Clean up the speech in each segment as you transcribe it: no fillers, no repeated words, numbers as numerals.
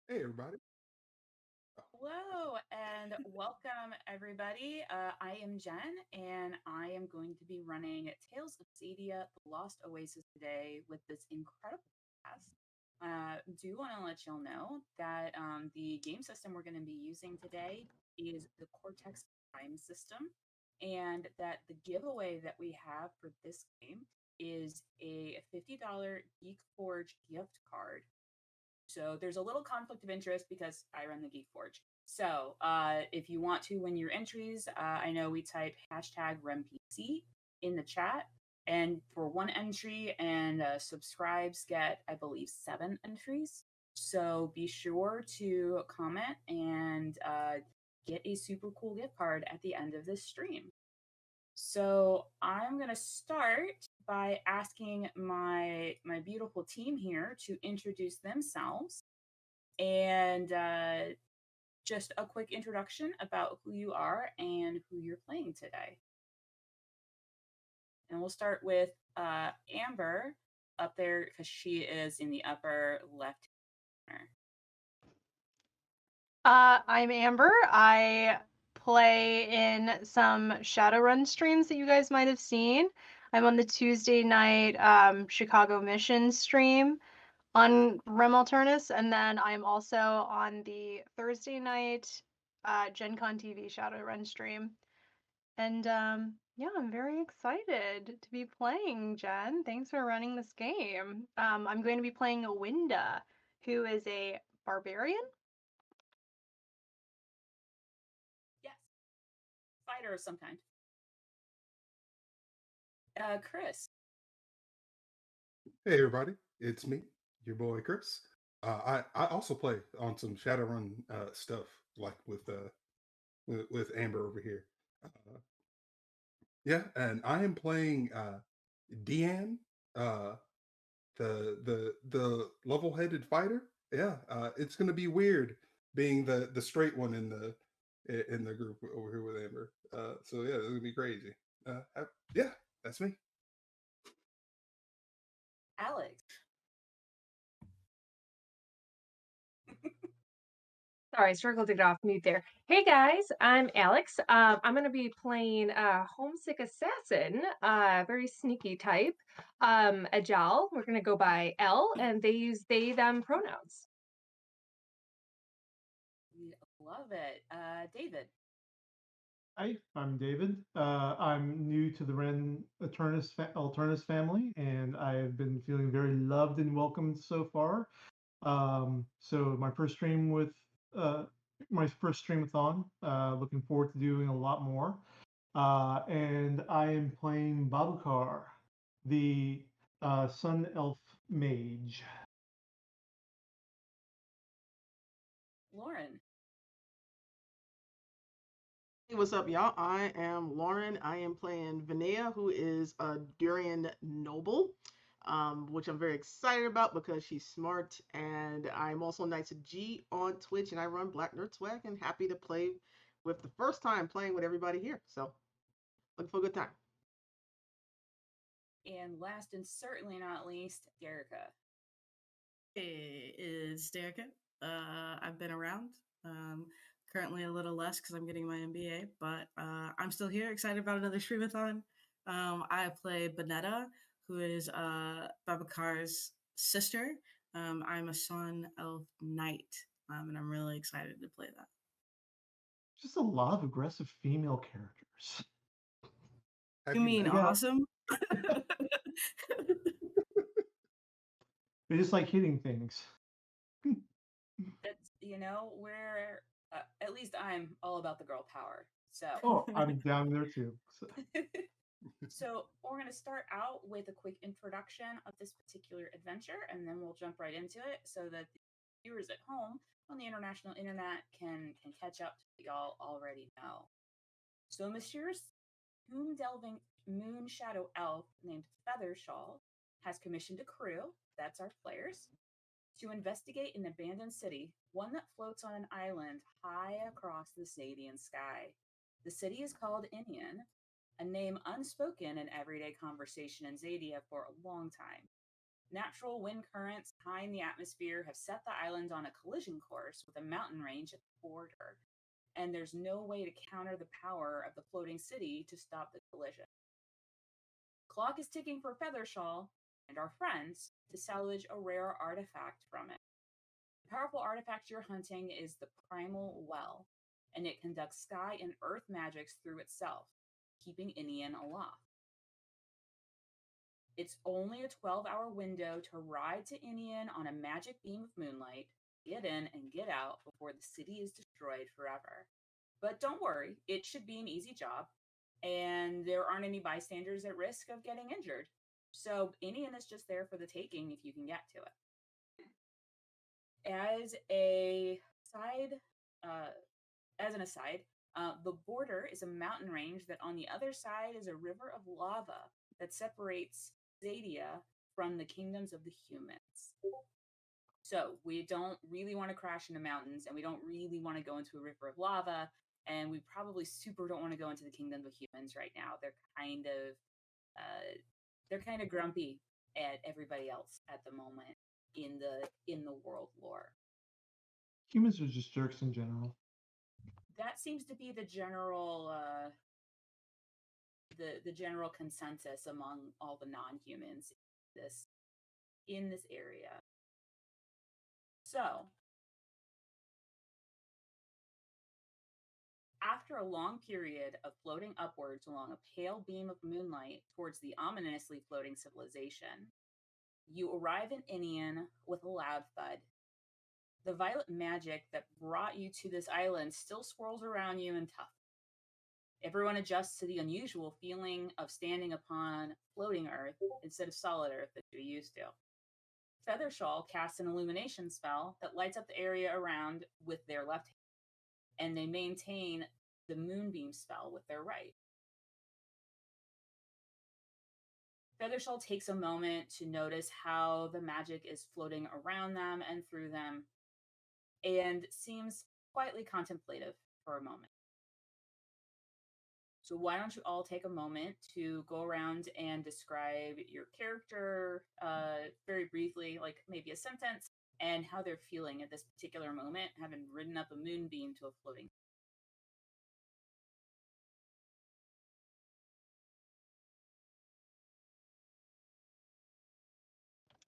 Hey, everybody. Hello and welcome, everybody. I am Jen, and I am going to be running Tales of Xadia, The Lost Oasis today with this incredible cast. Do want to let y'all know that the game system we're going to be using today is the Cortex Prime system, and that the giveaway that we have for this game is a $50 Geek Forge gift card. So there's a little conflict of interest because I run the Geek Forge. So if you want to win your entries, I know we type hashtag RemPC in the chat. And for one entry and subscribes get, I believe, 7 entries. So be sure to comment and get a super cool gift card at the end of this stream. So I'm gonna start by asking my beautiful team here to introduce themselves and just a quick introduction about who you are and who you're playing today. And we'll start with Amber up there because she is in the upper left corner. I'm Amber. I play in some Shadowrun streams that you guys might have seen. I'm on the Tuesday night Chicago Mission stream on Alternis, and then I'm also on the Thursday night Gen Con TV Shadowrun stream. And yeah, I'm very excited to be playing, Jen. Thanks for running this game. I'm going to be playing a Winda, who is a barbarian. Yes, fighter of some kind. Chris. Hey, everybody. It's me, your boy Chris. I also play on some Shadowrun stuff, like with Amber over here. Uh, yeah, and I am playing Diyan, uh, the level-headed fighter. Yeah, it's gonna be weird being the straight one in the group over here with Amber. So yeah, it's gonna be crazy. Yeah, that's me. Alex. Sorry, I struggled to get off mute there. Hey guys, I'm Alex. I'm going to be playing Homesick Assassin, very sneaky type. Eljall, we're going to go by L, and they use they, them pronouns. We love it. David. Hi, I'm David. I'm new to the Alternis family, and I've been feeling very loved and welcomed so far. So uh, my first stream with Thon. Looking forward to doing a lot more. And I am playing Babukar, the Sun Elf Mage. Lauren. Hey, what's up, y'all? I am Lauren. I am playing Vinaya, who is a Durian noble, which I'm very excited about because she's smart. And I'm also Knights of G on Twitch, and I run Black Nerd Swag, and happy to play with the first time playing with everybody here. So, looking for a good time. And last and certainly not least, Derekah. Hey, it's Derekah. I've been around. Currently a little less because I'm getting my MBA, but I'm still here, excited about another streamathon. I play Bineta, who is Babukar's sister. I'm a Sun Elf Knight, and I'm really excited to play that. Just a lot of aggressive female characters. Have You mean Yeah. awesome? They just like hitting things. That's we're at least I'm all about the girl power. So Oh, I'm down there too. So. So we're going to start out with a quick introduction of this particular adventure, and then we'll jump right into it so that the viewers at home on the international internet can catch up to what y'all already know. So Monsieur's tomb-delving Moonshadow elf named Feathershawl has commissioned a crew, that's our players, to investigate an abandoned city, one that floats on an island high across the Xadian sky. The city is called Innean, a name unspoken in everyday conversation in Xadia for a long time. Natural wind currents high in the atmosphere have set the island on a collision course with a mountain range at the border, and there's no way to counter the power of the floating city to stop the collision. Clock is ticking for Feathershawl and our friends to salvage a rare artifact from it. The powerful artifact you're hunting is the Primal Well, and it conducts sky and earth magics through itself, keeping Innean aloft. It's only a 12-hour window to ride to Innean on a magic beam of moonlight, get in and get out before the city is destroyed forever. But don't worry, it should be an easy job, and there aren't any bystanders at risk of getting injured. So Innean is just there for the taking if you can get to it. As an aside, the border is a mountain range that on the other side is a river of lava that separates Xadia from the kingdoms of the humans. So we don't really want to crash into mountains, and we don't really want to go into a river of lava, and we probably super don't want to go into the kingdom of humans right now. They're kind of grumpy at everybody else at the moment in the world lore. Humans are just jerks in general. That seems to be the general the general consensus among all the non-humans in this area. So, after a long period of floating upwards along a pale beam of moonlight towards the ominously floating civilization, you arrive in Innean with a loud thud. The violet magic that brought you to this island still swirls around you and tough. Everyone adjusts to the unusual feeling of standing upon floating earth instead of solid earth that you're used to. Feathershawl casts an illumination spell that lights up the area around with their left hand, and they maintain the moonbeam spell with their right. Feathershawl takes a moment to notice how the magic is floating around them and through them, and seems quietly contemplative for a moment. So why don't you all take a moment to go around and describe your character very briefly, like maybe a sentence, and how they're feeling at this particular moment, having ridden up a moonbeam to a floating.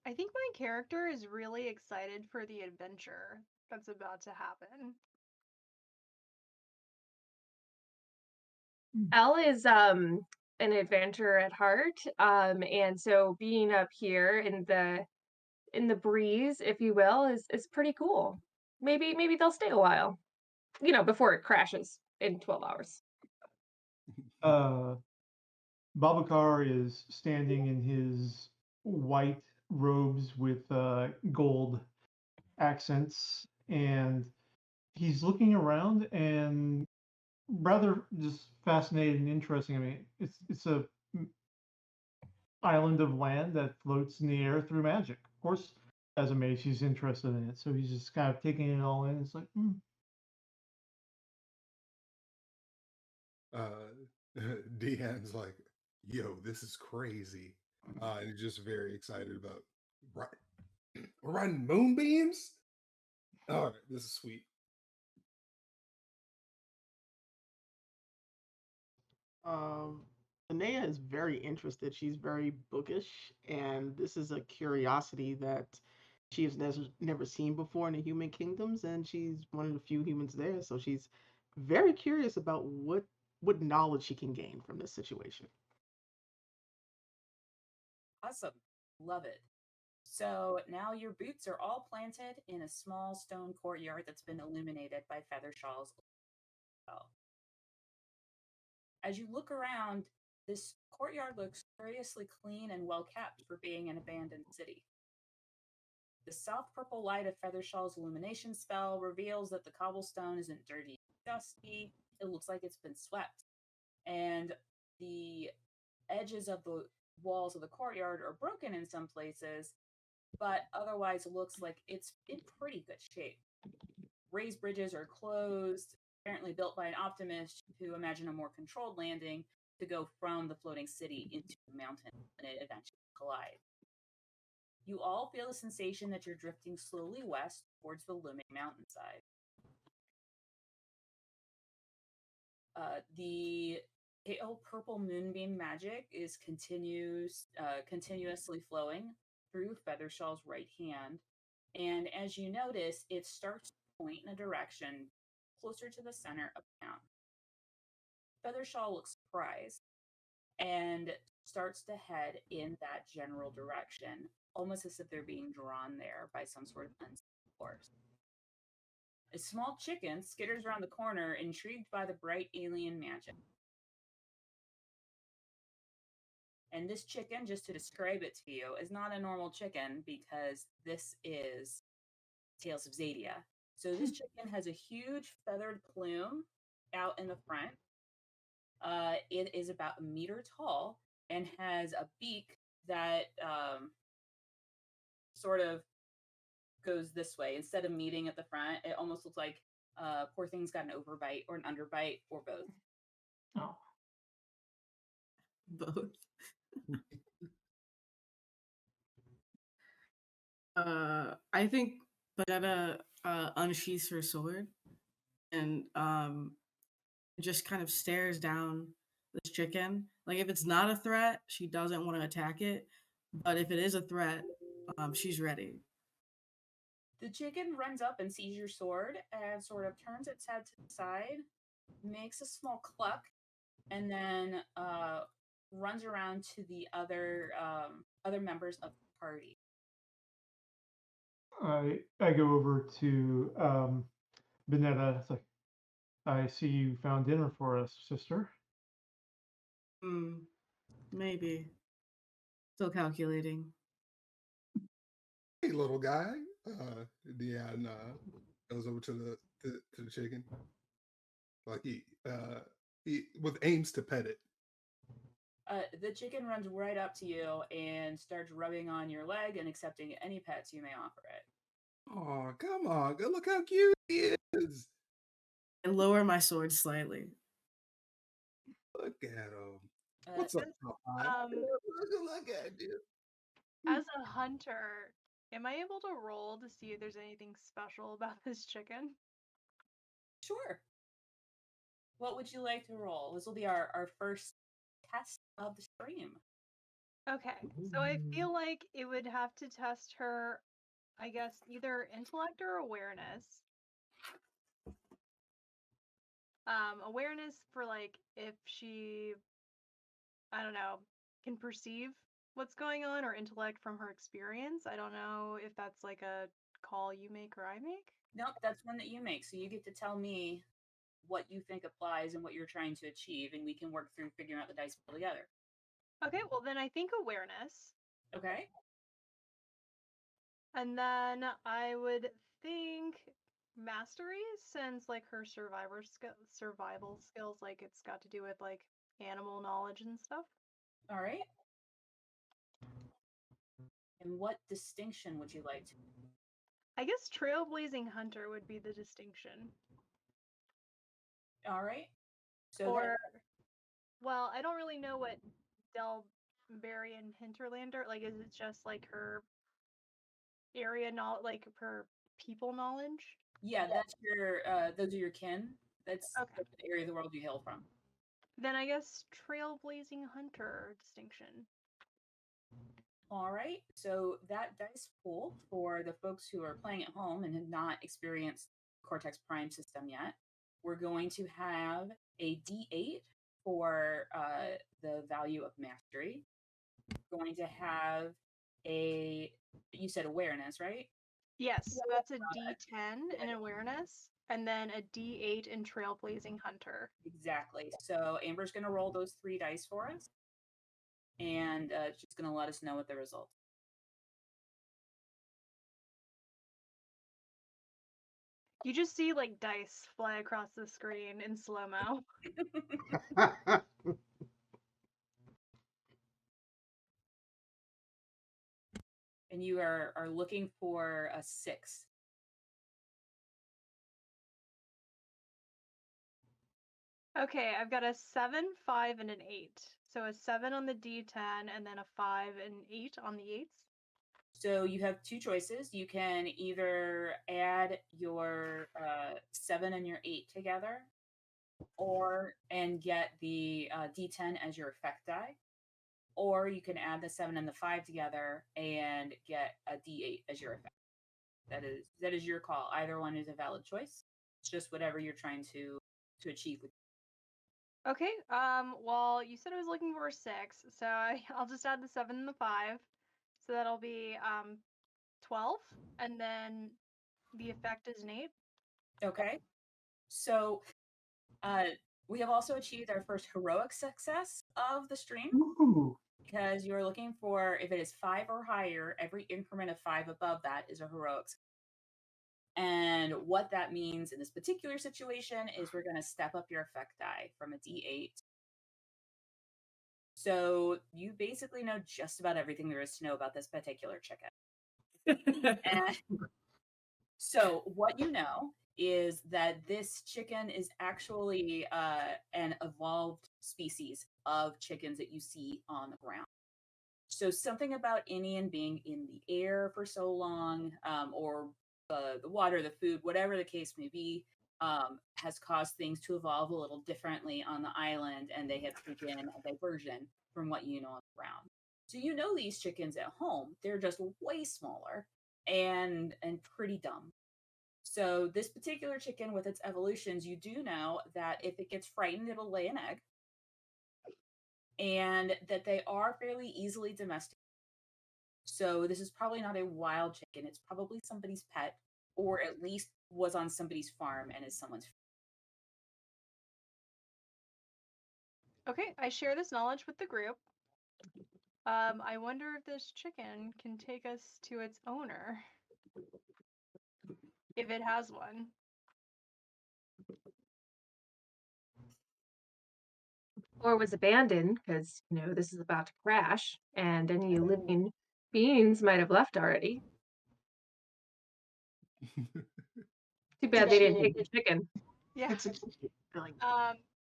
I think my character is really excited for the adventure that's about to happen. Elle is an adventurer at heart, and so being up here in the breeze, if you will, is pretty cool. Maybe they'll stay a while, before it crashes in 12 hours. Babukar is standing in his white robes with gold accents, and he's looking around and rather just fascinated and interesting. I mean, it's a island of land that floats in the air through magic. Of course, as a mage, he's interested in it, so he's just kind of taking it all in. It's like, Diyan's like, yo, this is crazy. And he's just very excited about we're riding moonbeams? All right, this is sweet. Vinaya is very interested. She's very bookish, and this is a curiosity that she has never seen before in the human kingdoms, and she's one of the few humans there, so she's very curious about what knowledge she can gain from this situation. Awesome. Love it. So now your boots are all planted in a small stone courtyard that's been illuminated by Feathershawl's spell. As you look around, this courtyard looks curiously clean and well kept for being an abandoned city. The soft purple light of Feathershawl's illumination spell reveals that the cobblestone isn't dirty and dusty. It looks like it's been swept. And the edges of the walls of the courtyard are broken in some places, but otherwise it looks like it's in pretty good shape. Raised bridges are closed, apparently built by an optimist who imagined a more controlled landing to go from the floating city into the mountain when it eventually collides. You all feel a sensation that you're drifting slowly west towards the looming mountainside. The pale purple moonbeam magic is continuously flowing through Feathershaw's right hand, and as you notice, it starts to point in a direction closer to the center of town. Feathershawl looks surprised and starts to head in that general direction, almost as if they're being drawn there by some sort of unseen force. A small chicken skitters around the corner, intrigued by the bright alien magic. And this chicken, just to describe it to you, is not a normal chicken because this is Tales of Xadia. So this chicken has a huge feathered plume out in the front. It is about a meter tall and has a beak that sort of goes this way. Instead of meeting at the front, it almost looks like poor thing's got an overbite or an underbite or both. Oh. Both. I think Bineta unsheaths her sword and just kind of stares down this chicken. Like if it's not a threat, she doesn't want to attack it, but if it is a threat, she's ready. The chicken runs up and sees your sword and sort of turns its head to the side, makes a small cluck, and then runs around to the other members of the party. I go over to Bineta. It's like, I see you found dinner for us, sister. Maybe. Still calculating. Hey, little guy. Diyan goes over to the chicken. Like he with aims to pet it. The chicken runs right up to you and starts rubbing on your leg and accepting any pets you may offer it. Oh, come on. Look how cute he is. I lower my sword slightly. Look at him. What's up, Popeye? Look at you. As a hunter, am I able to roll to see if there's anything special about this chicken? Sure. What would you like to roll? This will be our first test of the stream. Okay, so I feel like it would have to test her, I guess, either intellect or awareness. Awareness for like if she, I don't know, can perceive what's going on, or intellect from her experience. I don't know if that's like a call you make or I make. Nope, that's one that you make. So you get to tell me what you think applies and what you're trying to achieve, and we can work through figuring out the dice pool together. Okay, well then I think awareness. Okay. And then I would think mastery, since like her survival skills, like it's got to do with like animal knowledge and stuff. All right. And what distinction would you like to? I guess trailblazing hunter would be the distinction. All right. So Or, well, I don't really know what Delbarian Hinterlander, like, is it just like her area knowledge, like her people knowledge? yeah, that's your those are your kin. That's Okay. the area of the world you hail from. Then I guess trailblazing hunter distinction. All right. So that dice pool for the folks who are playing at home and have not experienced Cortex Prime system yet, we're going to have a D8 for the value of mastery. We're going to have you said awareness, right? Yes, so that's a D10 in awareness, and then a D8 in trailblazing hunter. Exactly. So Amber's going to roll those 3 dice for us, and she's going to let us know what the result. You just see like dice fly across the screen in slow-mo. And you are looking for a 6. Okay, I've got a 7, 5, and an 8. So a 7 on the D10, and then a 5 and 8 on the 8s. So you have two choices. You can either add your 7 and your 8 together, and get the D10 as your effect die, or you can add the 7 and the 5 together and get a D8 as your effect. That is your call. Either one is a valid choice. It's just whatever you're trying to achieve. Okay. Well, you said I was looking for a 6, so I'll just add the 7 and the 5. So that'll be 12, and then the effect is an 8. Okay. So we have also achieved our first heroic success of the stream. Ooh. Because you're looking for, if it is 5 or higher, every increment of 5 above that is a heroic. And what that means in this particular situation is we're going to step up your effect die from a D8. So you basically know just about everything there is to know about this particular chicken. And so what you know is that this chicken is actually an evolved species of chickens that you see on the ground. So something about Innean being in the air for so long, or the water, the food, whatever the case may be, has caused things to evolve a little differently on the island, and they have taken a diversion from what you know on the ground. So you know these chickens at home, they're just way smaller and pretty dumb. So this particular chicken with its evolutions, you do know that if it gets frightened, it'll lay an egg, and that they are fairly easily domesticated. So this is probably not a wild chicken. It's probably somebody's pet, or at least was on somebody's farm and is someone's. Okay, I share this knowledge with the group. I wonder if this chicken can take us to its owner, if it has one. Or was abandoned because, this is about to crash and any living beings might have left already. Too bad they didn't take the chicken. Yeah. It's a like,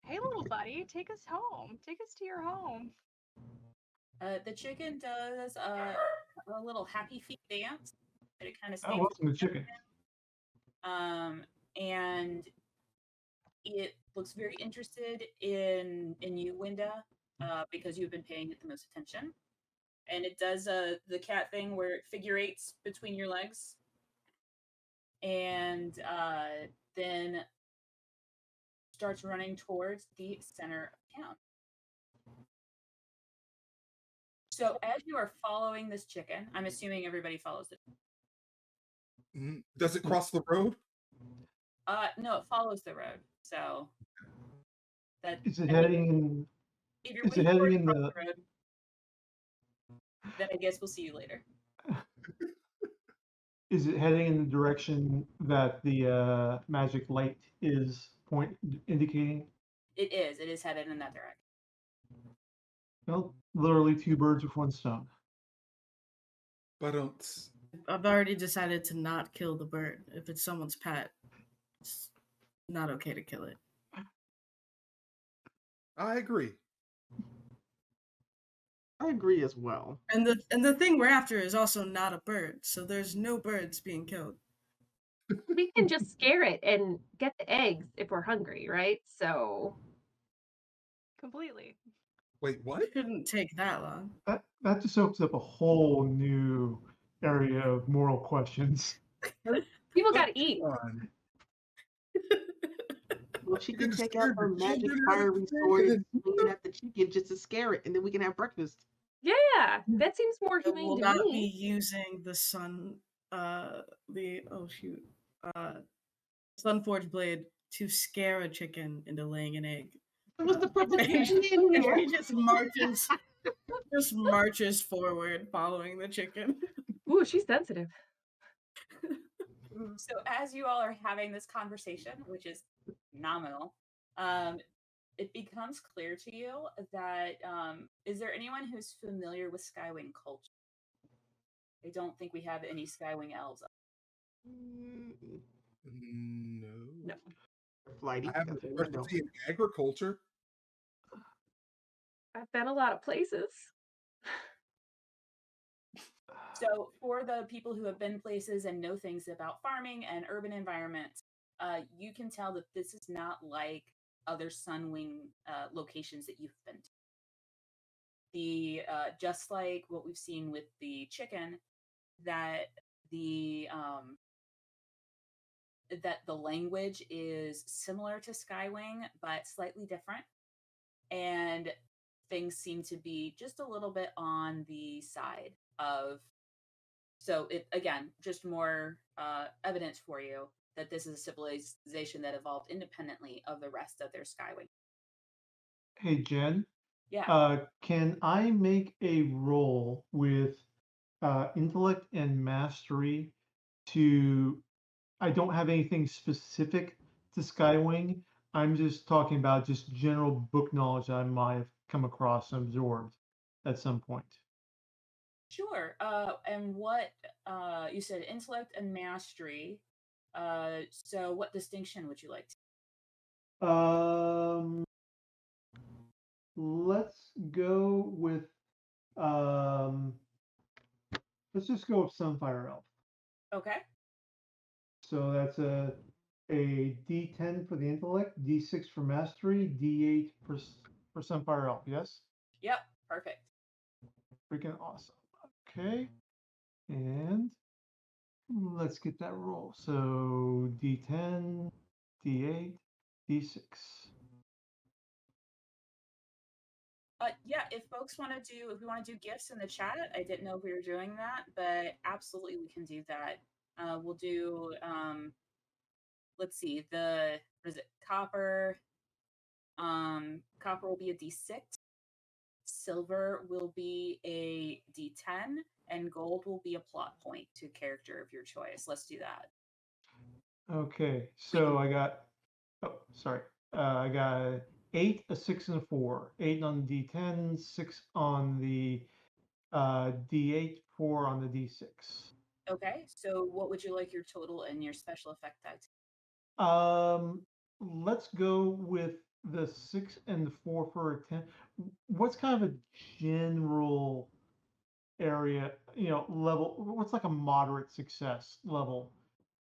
Hey, little buddy, take us home. Take us to your home. The chicken does a little happy feet dance. It kind of I stands. wasn't the chicken. And it looks very interested in you, Winda, because you've been paying it the most attention. And it does the cat thing where it figure eights between your legs, and then starts running towards the center of town. So as you are following this chicken, I'm assuming everybody follows it. Does it cross the road? No, it follows the road. So that Is it heading? if you're Is it waiting for it heading to in cross the? the road, then I guess we'll see you later. Is it heading in the direction that the magic light is indicating? It is. It is headed in that direction. Well, literally 2 birds with 1 stone. But I've already decided to not kill the bird. If it's someone's pet, it's not okay to kill it. I agree. I agree as well. And the thing we're after is also not a bird, so there's no birds being killed. We can just scare it and get the eggs if we're hungry, right? So Completely. Wait, what? It shouldn't take that long. That just opens up a whole new area of moral questions. people got to eat. Fine. Well, she can You're take out scared her the magic children fiery and sword and everything. swing it at the chicken just to scare it, and then we can have breakfast. Yeah, that seems more I will humane to not be me. using the Sunforge blade to scare a chicken into laying an egg. What's the purpose of being in And here? he just marches forward following the chicken. Ooh, she's sensitive. So as you all are having this conversation, which is nominal, it becomes clear to you that is there anyone who's familiar with Skywing culture? I don't think we have any Skywing elves. No. Flighty. I have That's a what I know. specialty in agriculture. I've been a lot of places. So for the people who have been places and know things about farming and urban environments, you can tell that this is not like other Sunwing locations that you've been to. The just like what we've seen with the chicken, that the language is similar to Skywing but slightly different, and things seem to be just a little bit on the side of. So it again, just more evidence for you that this is a civilization that evolved independently of the rest of their Skywing. Hey, Jen, Yeah. can I make a roll with intellect and mastery to? I don't have anything specific to Skywing. I'm just talking about just general book knowledge I might have come across and absorbed at some point. Sure. And what you said intellect and mastery. So what distinction would you like to? Let's go with let's just go with Sunfire Elf. Okay. So that's a D10 for the intellect, D6 for mastery, D8 for Sunfire Elf. Yes. Yep. Perfect. Freaking awesome. Okay. And let's get that roll. So D10, D8, D6. Yeah, if folks want to do, if we want to do gifts in the chat, I didn't know we were doing that, but absolutely we can do that. We'll do, let's see, what is it, copper? Copper will be a D6, silver will be a D10, and gold will be a plot point to character of your choice. Let's do that. Okay, so I got, oh, sorry. I got a 8, a 6, and a 4. 8 on the D10, 6 on the D8, 4 on the D6. Okay, so what would you like your total and your special effect die to? Let's go with the 6 and the 4 for a 10. What's kind of a general area, level? What's like a moderate success level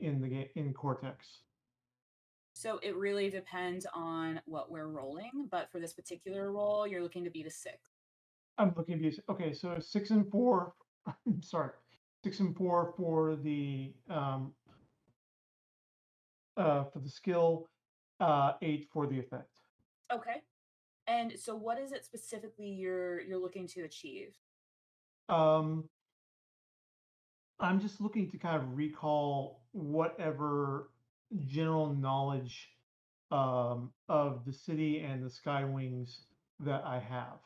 in the game in Cortex? So it really depends on what we're rolling, but for this particular roll, you're looking to beat a 6. I'm looking to be okay. So 6 and 4. I'm sorry, 6 and 4 for the skill, 8 for the effect. Okay. And so what is it specifically you're looking to achieve? I'm just looking to kind of recall whatever general knowledge of the city and the Skywings that I have.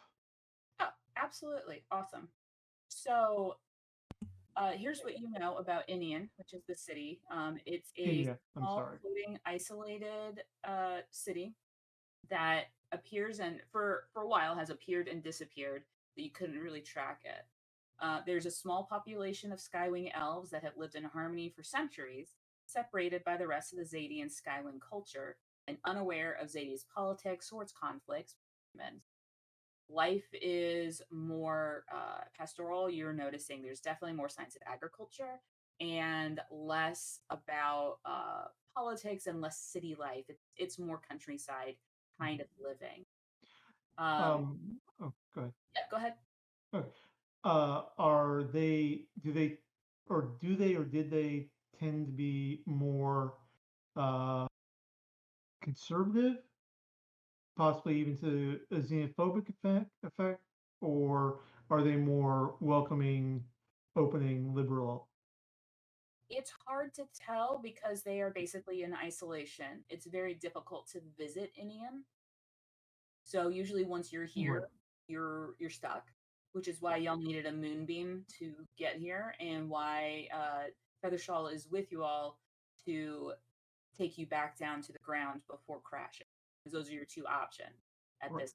Oh, absolutely. Awesome. So here's what you know about Innean, which is the city. It's a I'm small, sorry. floating, isolated city that appears and for a while has appeared and disappeared, that you couldn't really track it. There's a small population of Skywing elves that have lived in harmony for centuries, separated by the rest of the Xadian Skywing culture and unaware of Xadia's politics or its conflicts with humans. Life is more pastoral. You're noticing there's definitely more signs of agriculture and less about politics and less city life. It's more countryside kind of living. Oh, go ahead. Yeah, go ahead. Okay. Are they? Do they or did they tend to be more conservative, possibly even to a xenophobic effect, or are they more welcoming, opening, liberal? It's hard to tell because they are basically in isolation. It's very difficult to visit Innean. So usually once you're here, Right. you're stuck, which is why y'all needed a moonbeam to get here, and why Feathershawl is with you all to take you back down to the ground before crashing. Because those are your two options at Right. this.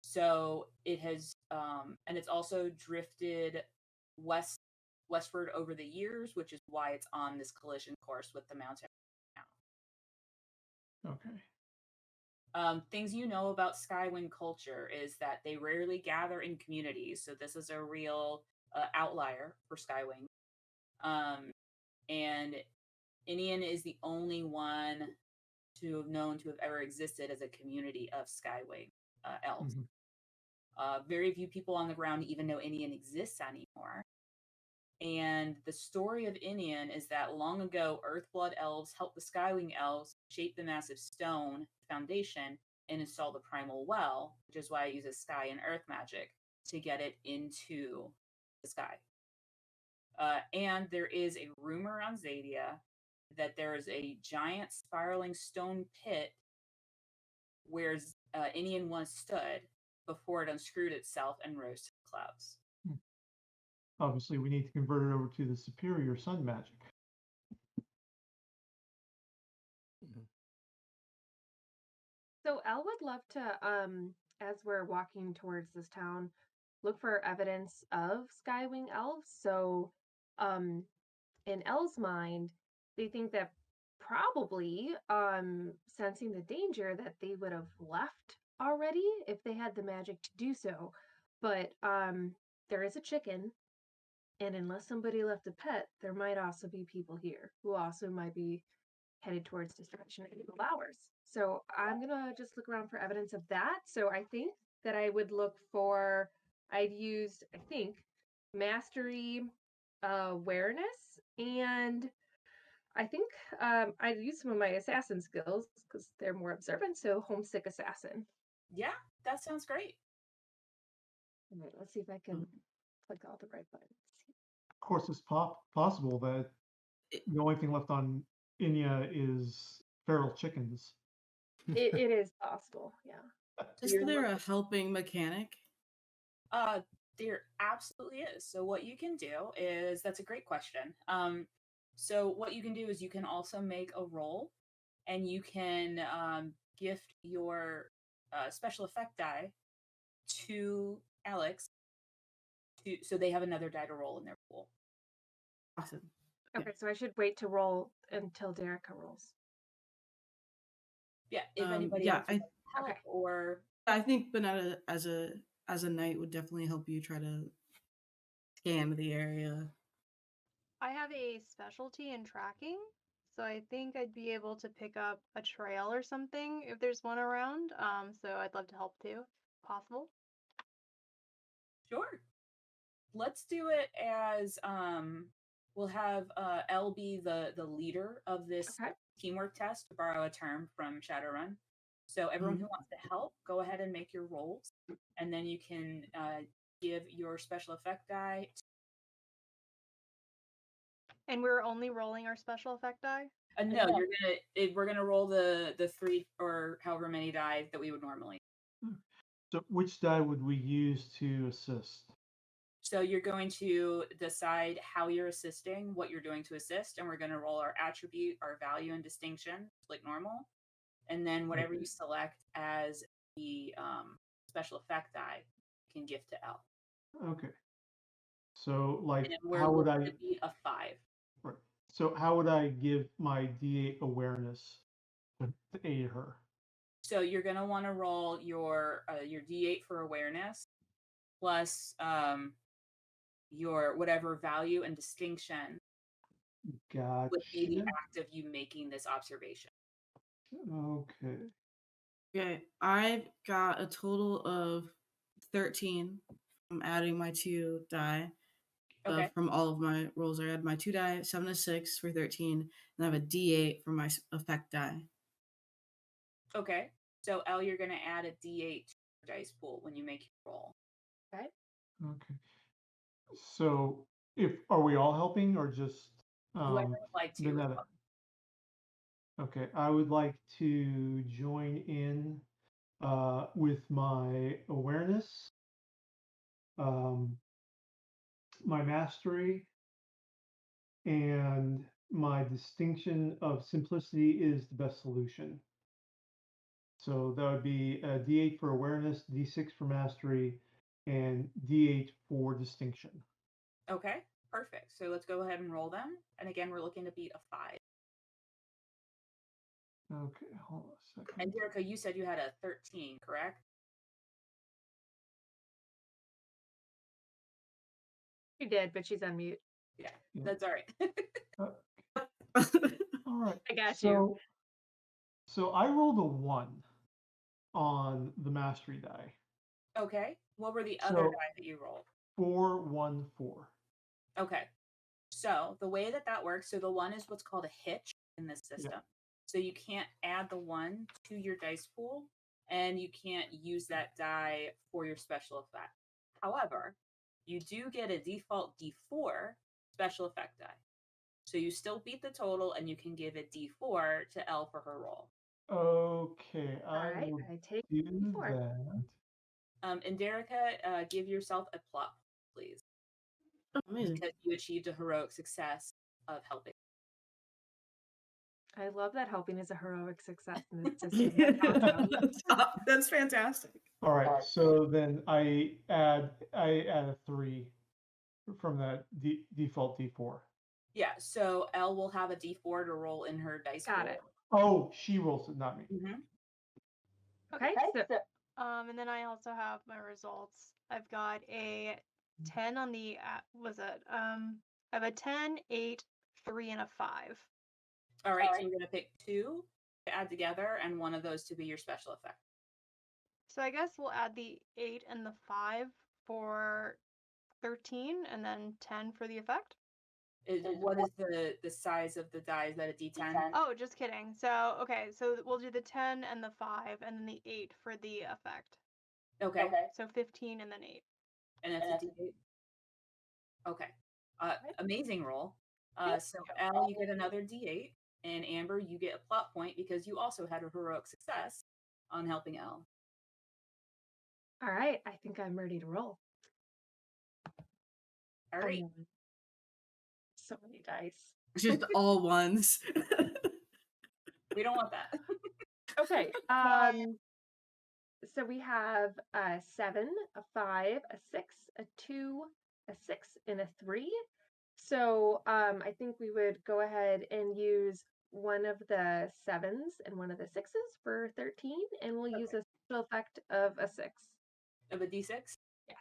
So it has, and it's also drifted westward over the years, which is why it's on this collision course with the mountain now. Okay. Things you know about Skywing culture is that they rarely gather in communities. So this is a real outlier for Skywing. And Innean is the only one to have known to have ever existed as a community of Skywing elves. Very few people on the ground even know Innean exists anymore. And the story of Innean is that long ago, Earthblood elves helped the Skywing elves shape the massive stone foundation and install the primal well, which is why it uses sky and earth magic to get it into the sky. And there is a rumor on Xadia that there is a giant spiraling stone pit where Innean once stood before it unscrewed itself and rose to the clouds. Obviously, we need to convert it over to the superior sun magic. So Elle would love to, as we're walking towards this town, look for evidence of Skywing elves. So, in Elle's mind, they think that probably, sensing the danger, that they would have left already if they had the magic to do so. But there is a chicken, and unless somebody left a pet, there might also be people here who also might be headed towards destruction in 12 hours. So I'm gonna just look around for evidence of that. So I think that I would look for, I'd use, I think, mastery, awareness, and I think I'd use some of my assassin skills because they're more observant. So homesick assassin. Yeah, that sounds great. All right, let's see if I can click all the right buttons. Of course, it's possible that the only thing left on Inya is feral chickens. It is possible, yeah. Is there a helping mechanic? There absolutely is. So what you can do is, that's a great question. So what you can do is you can also make a roll, and you can gift your special effect die to Alex, so they have another die to roll in their pool. Awesome. Okay, so I should wait to roll until Derekah rolls. Yeah, if anybody yeah, else would like help, okay. or I think Bineta as a knight would definitely help you try to scan the area. I have a specialty in tracking, so I think I'd be able to pick up a trail or something if there's one around. So I'd love to help too, if possible. Sure. Let's do it as we'll have Elle be the leader of this Okay. teamwork test, to borrow a term from Shadowrun. So everyone who wants to help, go ahead and make your rolls, and then you can give your special effect die. And we're only rolling our special effect die? No, we're gonna roll the 3 or however many die that we would normally. So which die would we use to assist? So you're going to decide how you're assisting, what you're doing to assist, and we're going to roll our attribute, our value, and distinction like normal. And then whatever you select as the special effect die, you can gift to Elle. Okay. So, like, And we're how would looking I? to beat a 5. Right. So, how would I give my D8 awareness to aid her? So you're going to want to roll your D8 for awareness, plus your whatever value and distinction Gotcha. would be the act of you making this observation. Okay. Okay, I've got a total of 13. I'm adding my 2 die. Okay. From all of my rolls, I add my 2 die, 7 to 6 for 13, and I have a D8 for my effect die. Okay. So, Elle, you're going to add a D8 to your dice pool when you make your roll. Okay. Okay. So, are we all helping or just Whoever would like to. Bineta? Okay, I would like to join in with my awareness, my mastery, and my distinction of simplicity is the best solution. So that would be a D8 for awareness, D6 for mastery, and D8 for distinction. Okay, perfect. So let's go ahead and roll them. And again, we're looking to beat a 5. Okay, hold on a second. And Derekah, you said you had a 13, correct? She did, but she's on mute. Yeah, Yeah. that's all right. All right. I got you. So I rolled a 1 on the mastery die. Okay. What were the other So die that you rolled? 4, 1, 4. Okay. So the way that works, so the 1 is what's called a hitch in this system. So you can't add the 1 to your dice pool, and you can't use that die for your special effect. However, you do get a default D4 special effect die. So you still beat the total, and you can give a D4 to Elle for her roll. Okay, All right, will I take do 4. that. And Derekah, give yourself a plot, please. Amazing. Because you achieved a heroic success of helping. I love that helping is a heroic success in this system. That's awesome. That's fantastic. All right, so then I add a 3 from that default D4. Yeah, so Elle will have a D4 to roll in her dice Got pool. it. Oh, she rolls it, not me. Mm-hmm. Okay, so And then I also have my results. I've got a 10 on the I have a 10, 8, 3, and a 5. All right, so you're gonna pick 2 to add together, and one of those to be your special effect. So I guess we'll add the 8 and the 5 for 13, and then 10 for the effect. What is the size of the die? Is that a D10? Oh, just kidding. So okay, so we'll do the 10 and the 5, and then the 8 for the effect. Okay. So 15 and then 8. And that's a D8. Okay. Amazing roll. So Elle, you get another D8, and Amber, you get a plot point because you also had a heroic success on helping Elle. all right, I think I'm ready to roll. All right. So many dice. Just all ones. We don't want that. Okay. So we have a 7, a 5, a 6, a 2, a 6, and a 3. So I think we would go ahead and use one of the 7s and one of the 6s for 13, and we'll use a special effect of a 6. Of a D6? Yes.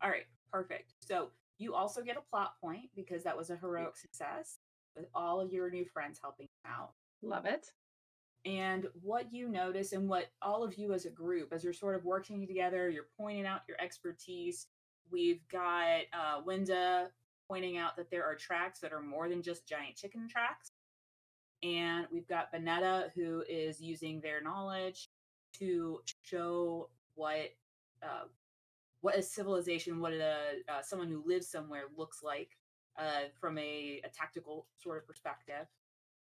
All right, perfect. So you also get a plot point because that was a heroic success with all of your new friends helping out. Love it. And what you notice, and what all of you as a group, as you're sort of working together, you're pointing out your expertise. We've got Winda pointing out that there are tracks that are more than just giant chicken tracks. And we've got Bineta, who is using their knowledge to show what a civilization, what someone who lives somewhere looks like from a tactical sort of perspective.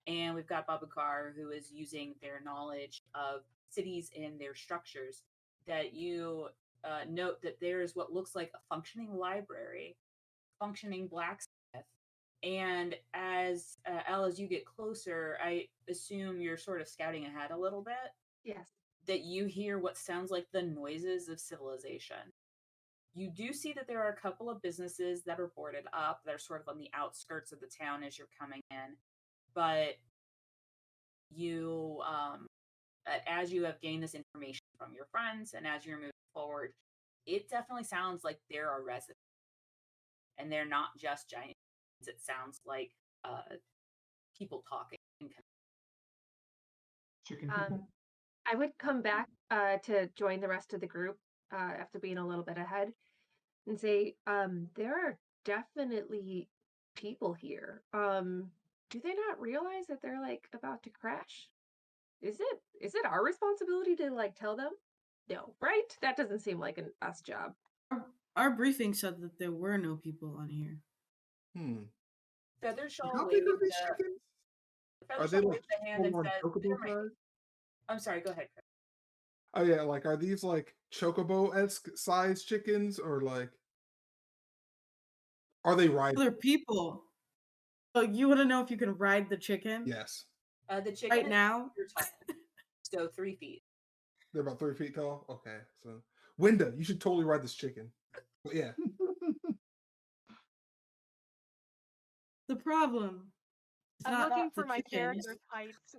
And we've got Babukar, who is using their knowledge of cities and their structures, that you note that there is what looks like a functioning library, functioning blacksmith. And as Elle, as you get closer, I assume you're sort of scouting ahead a little bit. Yes. That you hear what sounds like the noises of civilization. You do see that there are a couple of businesses that are boarded up, that are sort of on the outskirts of the town as you're coming in. But you, as you have gained this information from your friends and as you're moving forward, it definitely sounds like there are residents. And they're not just giants. It sounds like people talking. Chicken people. I would come back to join the rest of the group after being a little bit ahead and say, there are definitely people here. Do they not realize that they're like about to crash? Is it our responsibility to like tell them? No, right? That doesn't seem like an us job. Our briefing said that there were no people on here. Feathershawl How big waved are these chickens? Are they Feathershawl like waved the hand and full-on said, chocobo "There might size? be." I'm sorry, go ahead, Chris. Oh yeah, like are these like chocobo-esque size chickens, or like are they riding? Other people. Oh, you want to know if you can ride the chicken? Yes, The chicken Right is now? your tall, so 3 feet. they're about 3 feet tall. Okay, so Winda, you should totally ride this chicken. But yeah, The problem. is I'm not looking the for my chickens. character's heights.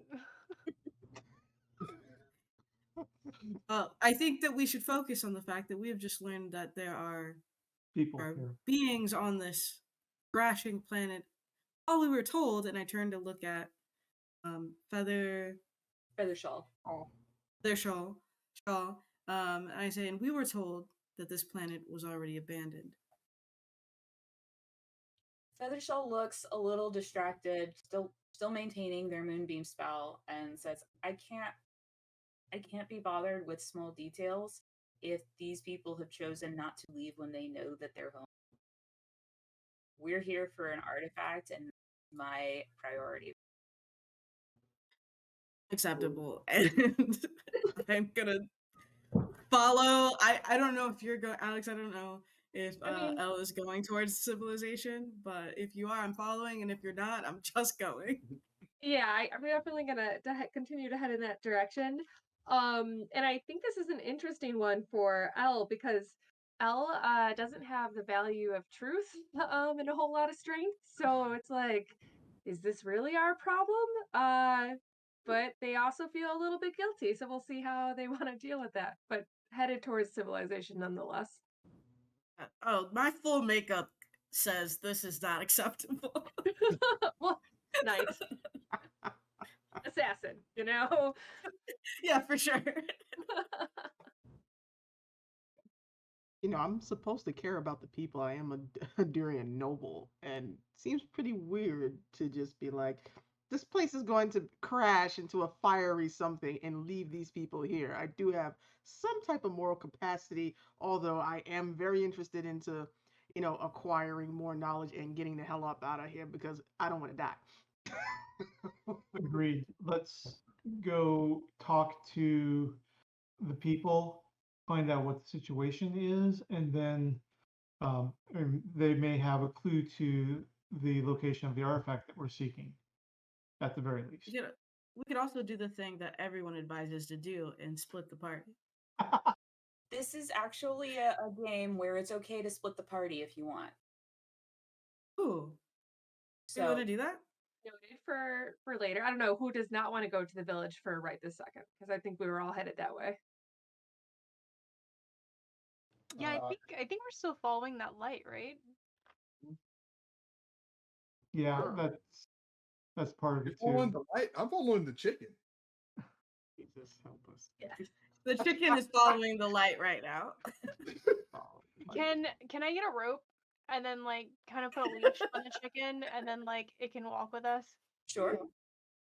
I think that we should focus on the fact that we have just learned that there are People are here. beings on this crashing planet. All we were told, and I turned to look at Feathershawl. Feathershawl, and I say, and we were told that this planet was already abandoned. Feathershawl looks a little distracted, still maintaining their moonbeam spell, and says, I can't be bothered with small details if these people have chosen not to leave when they know that they're home. We're here for an artifact, and my priority. Acceptable. And I'm gonna follow. I don't know if you're going, Alex. I don't know if Elle is going towards civilization, but if you are, I'm following, and if you're not, I'm just going. Yeah, I'm definitely gonna continue to head in that direction. And I think this is an interesting one for Elle because Elle doesn't have the value of truth and a whole lot of strength. So it's like, is this really our problem? But they also feel a little bit guilty, so we'll see how they want to deal with that. But headed towards civilization nonetheless. Oh, my full makeup says this is not acceptable. Well, nice. Assassin, you know? Yeah, for sure. You know, I'm supposed to care about the people. I am a Durian noble, and it seems pretty weird to just be like, this place is going to crash into a fiery something and leave these people here. I do have some type of moral capacity, although I am very interested into, acquiring more knowledge and getting the hell up out of here because I don't want to die. Agreed. Let's go talk to the people, find out what the situation is, and then they may have a clue to the location of the artifact that we're seeking, at the very least. We could also do the thing that everyone advises to do and split the party. This is actually a game where it's okay to split the party if you want. Ooh. So you want to do that? Noted for later. I don't know who does not want to go to the village for right this second, because I think we were all headed that way. Yeah, I think we're still following that light, right? Yeah, that's part of it You're following too. the light. I'm following the chicken. Jesus help us. Yeah. The chicken is following the light right now. Can I get a rope and then like kind of put a leash on the chicken and then like it can walk with us? Sure.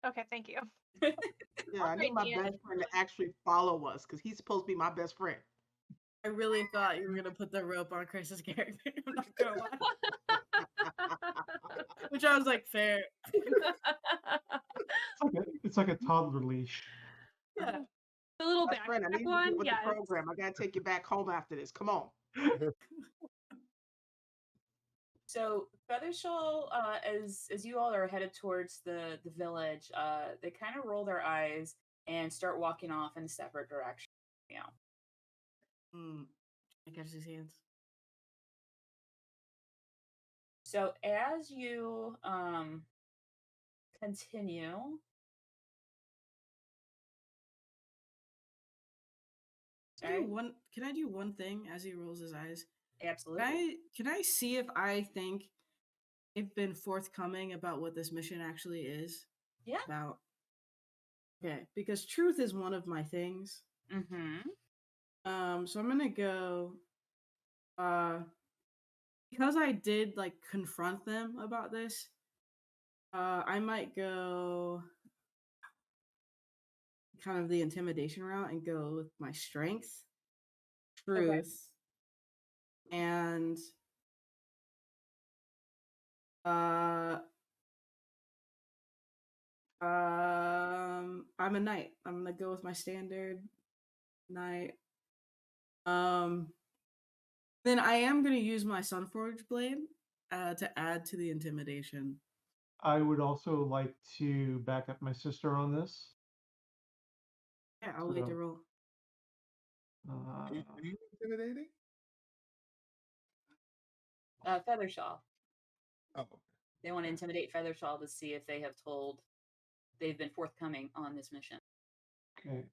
Okay, thank you. Yeah, I need my best friend to actually follow us because he's supposed to be my best friend. I really thought you were gonna put the rope on Chris's character. I'm not gonna lie. Which I was like, fair. It's like a toddler leash. Yeah. The little Best friend, I need backpack you to one. get with Yeah. the program. I gotta take you back home after this. Come on. So Feathershawl, as you all are headed towards the village, they kind of roll their eyes and start walking off in a separate direction. Yeah. I catch his hands. So as you continue, Can I do one thing as he rolls his eyes? Absolutely. Can I see if I think they've been forthcoming about what this mission actually is? Yeah. About. Okay, because truth is one of my things. Mm-hmm. So I'm gonna go. Because I did like confront them about this. I might go kind of the intimidation route and go with my strength, truth, and I'm a knight. I'm gonna go with my standard knight. Then I am gonna use my Sunforge blade to add to the intimidation. I would also like to back up my sister on this. Yeah, I'll wait to roll. Are you intimidating? Feathershawl. Oh. They want to intimidate Feathershawl to see if they've been forthcoming on this mission. Okay.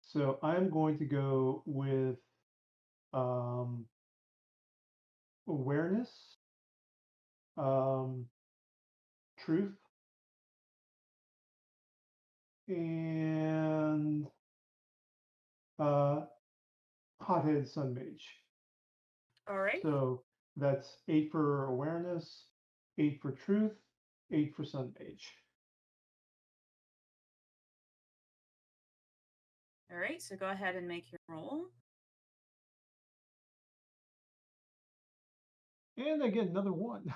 So I'm going to go with awareness, truth, and hot-headed sun mage. All right. So that's 8 for awareness, 8 for truth, 8 for sun mage. All right. So go ahead and make your roll. And I get another 1.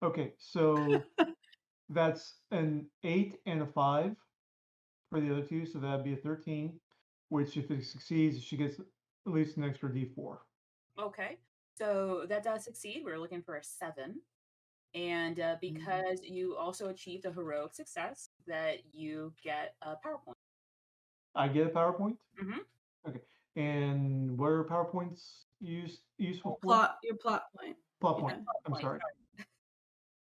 Okay, so that's an 8 and a 5 for the other two, so that'd be a 13, which if it succeeds, she gets at least an extra d4. Okay. So that does succeed. We're looking for a 7. And because you also achieved a heroic success, that you get a PowerPoint. I get a PowerPoint? Mm-hmm. Okay. And what are PowerPoints useful for? Your plot point. Plot point. Yeah. I'm sorry.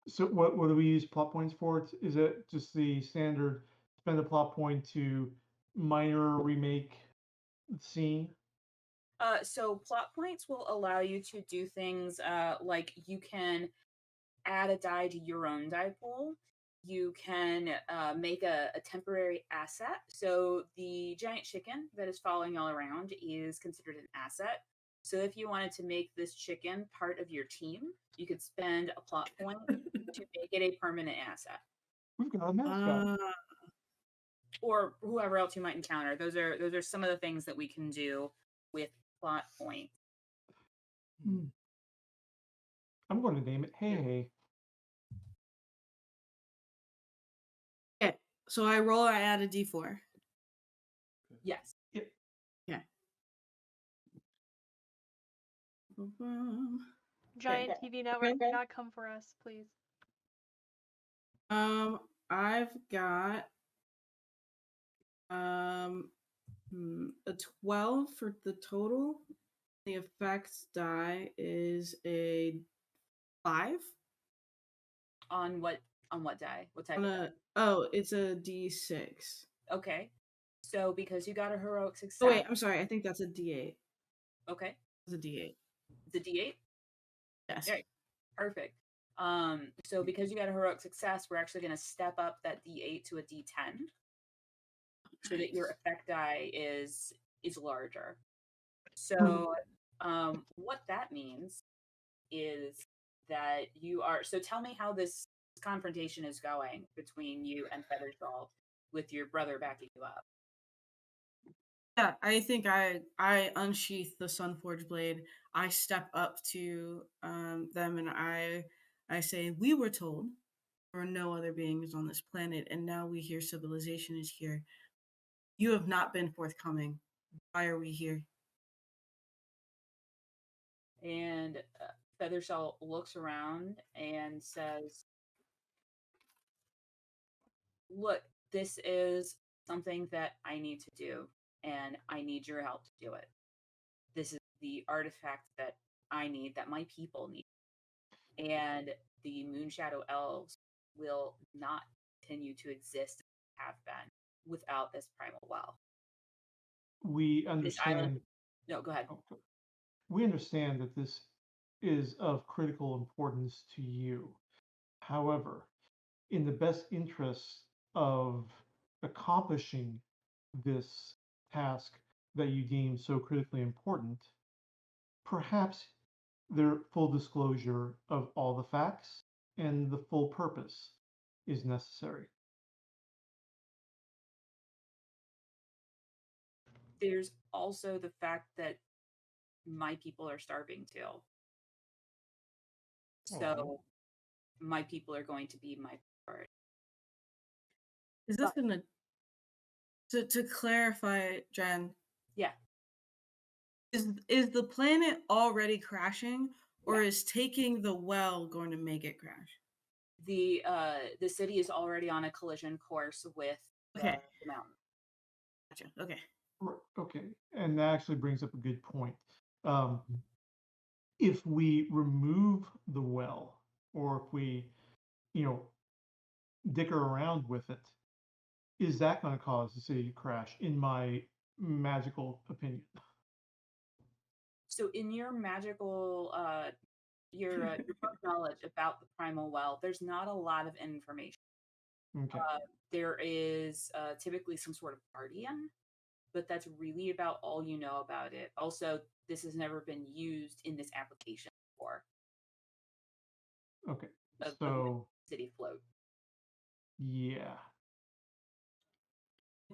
So what do we use plot points for? Is it just the standard spend a plot point to minor remake scene? So plot points will allow you to do things like you can add a die to your own die pool. You can make a temporary asset. So the giant chicken that is following all around is considered an asset. So if you wanted to make this chicken part of your team, you could spend a plot point to make it a permanent asset. We've got a mascot. Or whoever else you might encounter. Those are some of the things that we can do with plot points. I'm going to name it Hey. Okay. So I roll, I add a d4. Yes. Yep. Yeah. Giant TV network, do not come for us, please. I've got a 12 for the total. The effects die is a 5. On what die? What type of die? Oh, it's a d6. Okay. So because you got a heroic success. Oh wait, I'm sorry. I think that's a d8. Okay. It's a d8. The D8? Yes. Yeah. Perfect. So because you got a heroic success, we're actually going to step up that D8 to a D10, so that your effect die is larger. So what that means is that you are. So tell me how this confrontation is going between you and Feathershawl, with your brother backing you up. Yeah, I think I unsheath the Sunforge blade. I step up to them and I say, "We were told there are no other beings on this planet, and now we hear civilization is here. You have not been forthcoming. Why are we here?" And Feathershawl looks around and says, "Look, this is something that I need to do, and I need your help to do it. This is the artifact that I need, that my people need. And the Moonshadow elves will not continue to exist as they have been without this primal well." We This island. understand. No, go ahead. We understand that this is of critical importance to you. However, in the best interests of accomplishing this task that you deem so critically important, perhaps their full disclosure of all the facts and the full purpose is necessary. There's also the fact that my people are starving too. So my people are going to be my priority. Is this gonna to clarify, Jen? Yeah. Is the planet already crashing, or is taking the well going to make it crash? The city is already on a collision course with the mountain. Gotcha. Okay. Okay, and that actually brings up a good point. If we remove the well, or if we, dicker around with it, is that going to cause the city to crash? In my magical opinion. So in your magical, your book knowledge about the primal well, there's not a lot of information. Okay. There is typically some sort of guardian, but that's really about all you know about it. Also, this has never been used in this application before. Okay. Of So city float. yeah.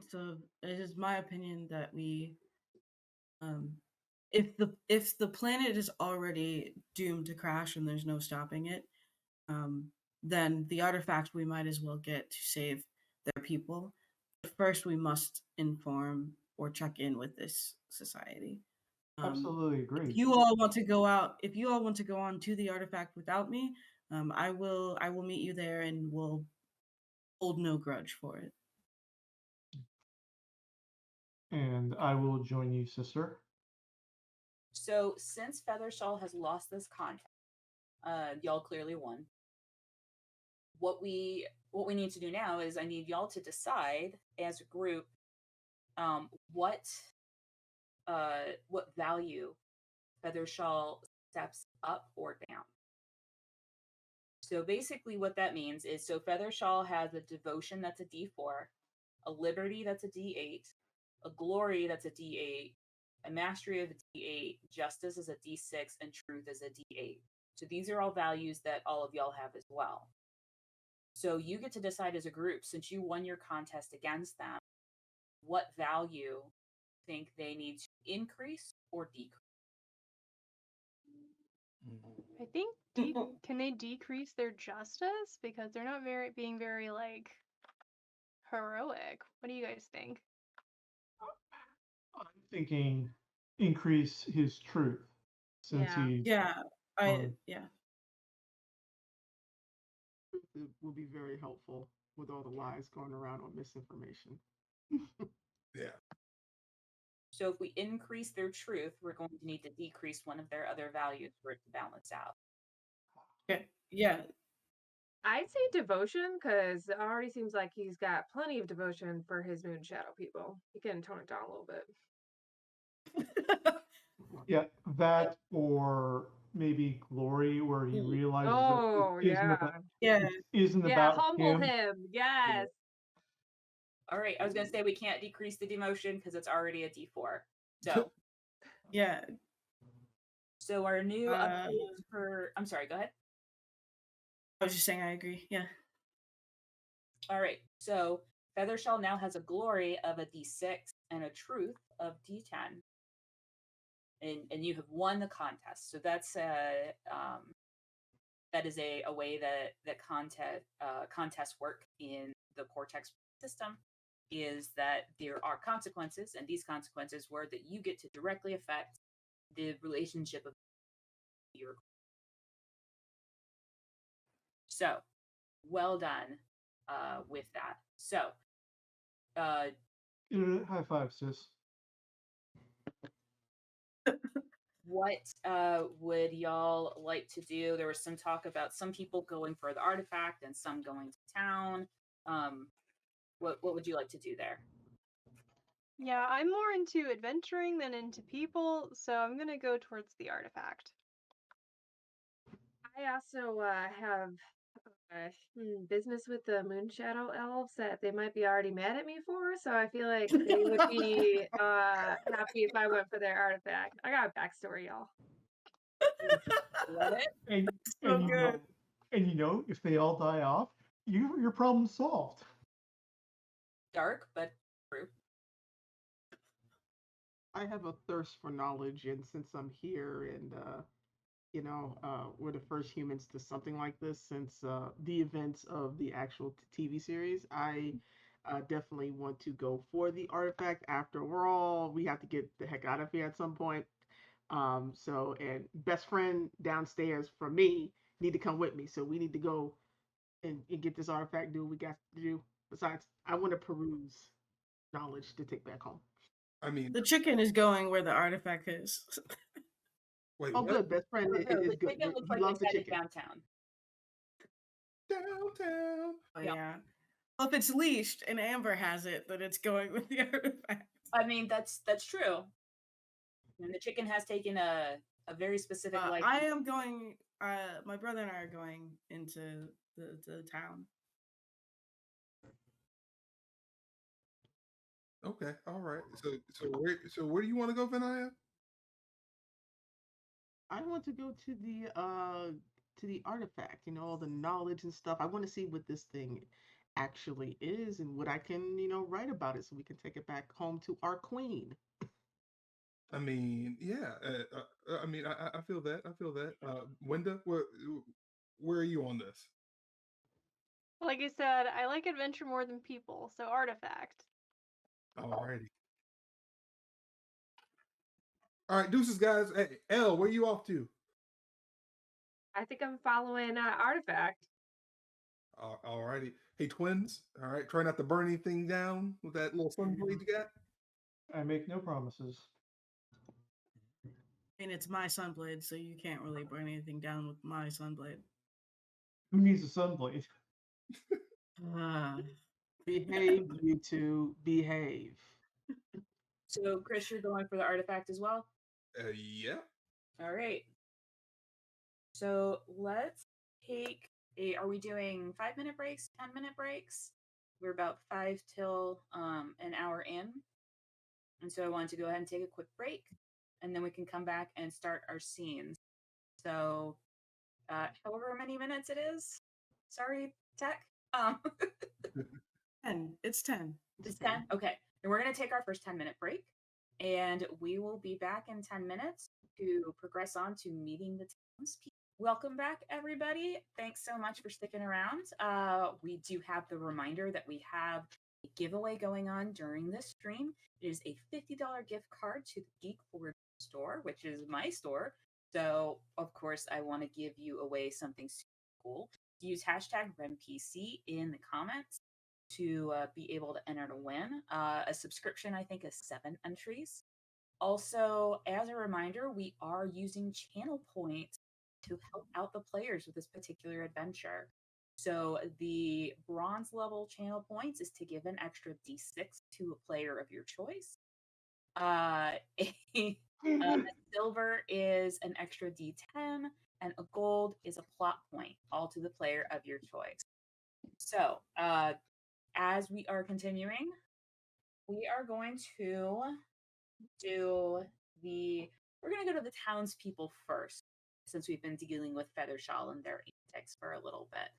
So it is my opinion that we, if the planet is already doomed to crash and there's no stopping it, then the artifact we might as well get to save their people. But first, we must inform or check in with this society. Absolutely agree. If you all want to go out, if you all want to go on to the artifact without me, I will meet you there and we'll hold no grudge for it. And I will join you, sister. So since Feathershawl has lost this contract, y'all clearly won. What we need to do now is I need y'all to decide as a group what value Feathershawl steps up or down. So basically what that means is, so Feathershawl has a devotion that's a D4, a liberty that's a D8, a glory that's a D8, a mastery of a D8, justice is a D6, and truth is a D8. So these are all values that all of y'all have as well. So you get to decide as a group, since you won your contest against them, what value think they need to increase or decrease. I think can they decrease their justice because they're not being very like heroic. What do you guys think? I'm thinking increase his truth since Yeah. he's Yeah. It will be very helpful with all the lies going around on misinformation. Yeah. So if we increase their truth, we're going to need to decrease one of their other values for it to balance out. Okay. Yeah. I'd say devotion because it already seems like he's got plenty of devotion for his Moonshadow people. He can tone it down a little bit. Yeah, that or maybe glory where he realizes Oh, that it isn't yeah. about Yeah. it isn't Yeah, about humble him. him. Yes. All right, I was going to say we can't decrease the demotion because it's already a D4. So, Yeah. so our new update for, I'm sorry, go ahead. I was just saying I agree. Yeah. All right, so Feathershawl now has a glory of a D6 and a truth of D10. And you have won the contest. So that's that is a way that contests work in the Cortex system, is that there are consequences, and these consequences were that you get to directly affect the relationship of your. So, well done with that. So, High five, sis. what would y'all like to do? There was some talk about some people going for the artifact and some going to town. What would you like to do there? Yeah, I'm more into adventuring than into people, so I'm gonna go towards the artifact. I also have business with the Moonshadow elves that they might be already mad at me for, so I feel like they would be happy if I went for their artifact. I got a backstory, y'all. Love it. And So and good. you know, if they all die off, your problem's solved. Dark, but true. I have a thirst for knowledge, and since I'm here and we're the first humans to something like this since the events of the actual TV series, I definitely want to go for the artifact. After all, we have to get the heck out of here at some point. And best friend downstairs from me need to come with me. So we need to go and get this artifact, do what we got to do. Besides, I want to peruse knowledge to take back home. I mean, The chicken is going where the artifact is. wait, Oh, what? good. Best friend No, is the good. chicken looks He like loves the it's headed chicken. downtown. Downtown. Oh, Yeah. yeah. Well, if it's leashed and Amber has it, then it's going with the artifact. I mean, that's true. And the chicken has taken a very specific life. I am going. My brother and I are going into the town. Okay, all right. So where do you want to go, Vinaya? I want to go to the artifact, all the knowledge and stuff. I want to see what this thing actually is and what I can, write about it so we can take it back home to our queen. I mean, yeah. I mean, I feel that. I feel that. Winda, where are you on this? Like I said, I like adventure more than people, so artifact. Alrighty. All right, deuces, guys. Hey, Elle, where you off to? I think I'm following Artifact. Alrighty. Hey, twins. All right, try not to burn anything down with that little sunblade you got. I make no promises. I mean, it's my sunblade, so you can't really burn anything down with my sunblade. Who needs a sunblade? Behave, you two. Behave. So, Chris, you're going for the artifact as well? Yeah. All right. So let's take are we doing 5-minute breaks, 10-minute breaks? We're about 5 till an hour in. And so I wanted to go ahead and take a quick break, and then we can come back and start our scenes. So however many minutes it is. Sorry, tech. 10. It's 10. It's 10? Okay. And we're going to take our first 10-minute break, and we will be back in 10 minutes to progress on to meeting the townspeople. Welcome back, everybody. Thanks so much for sticking around. We do have the reminder that we have a giveaway going on during this stream. It is a $50 gift card to the Geek Forward store, which is my store. So, of course, I want to give you away something super cool. Use hashtag RemPC in the comments to be able to enter to win. A subscription, I think, is 7 entries. Also, as a reminder, we are using channel points to help out the players with this particular adventure. So the bronze level channel points is to give an extra D6 to a player of your choice. A silver is an extra D10, and a gold is a plot point, all to the player of your choice. So as we are continuing, we are going to we're going to go to the townspeople first, since we've been dealing with Feathershawl and their antics for a little bit.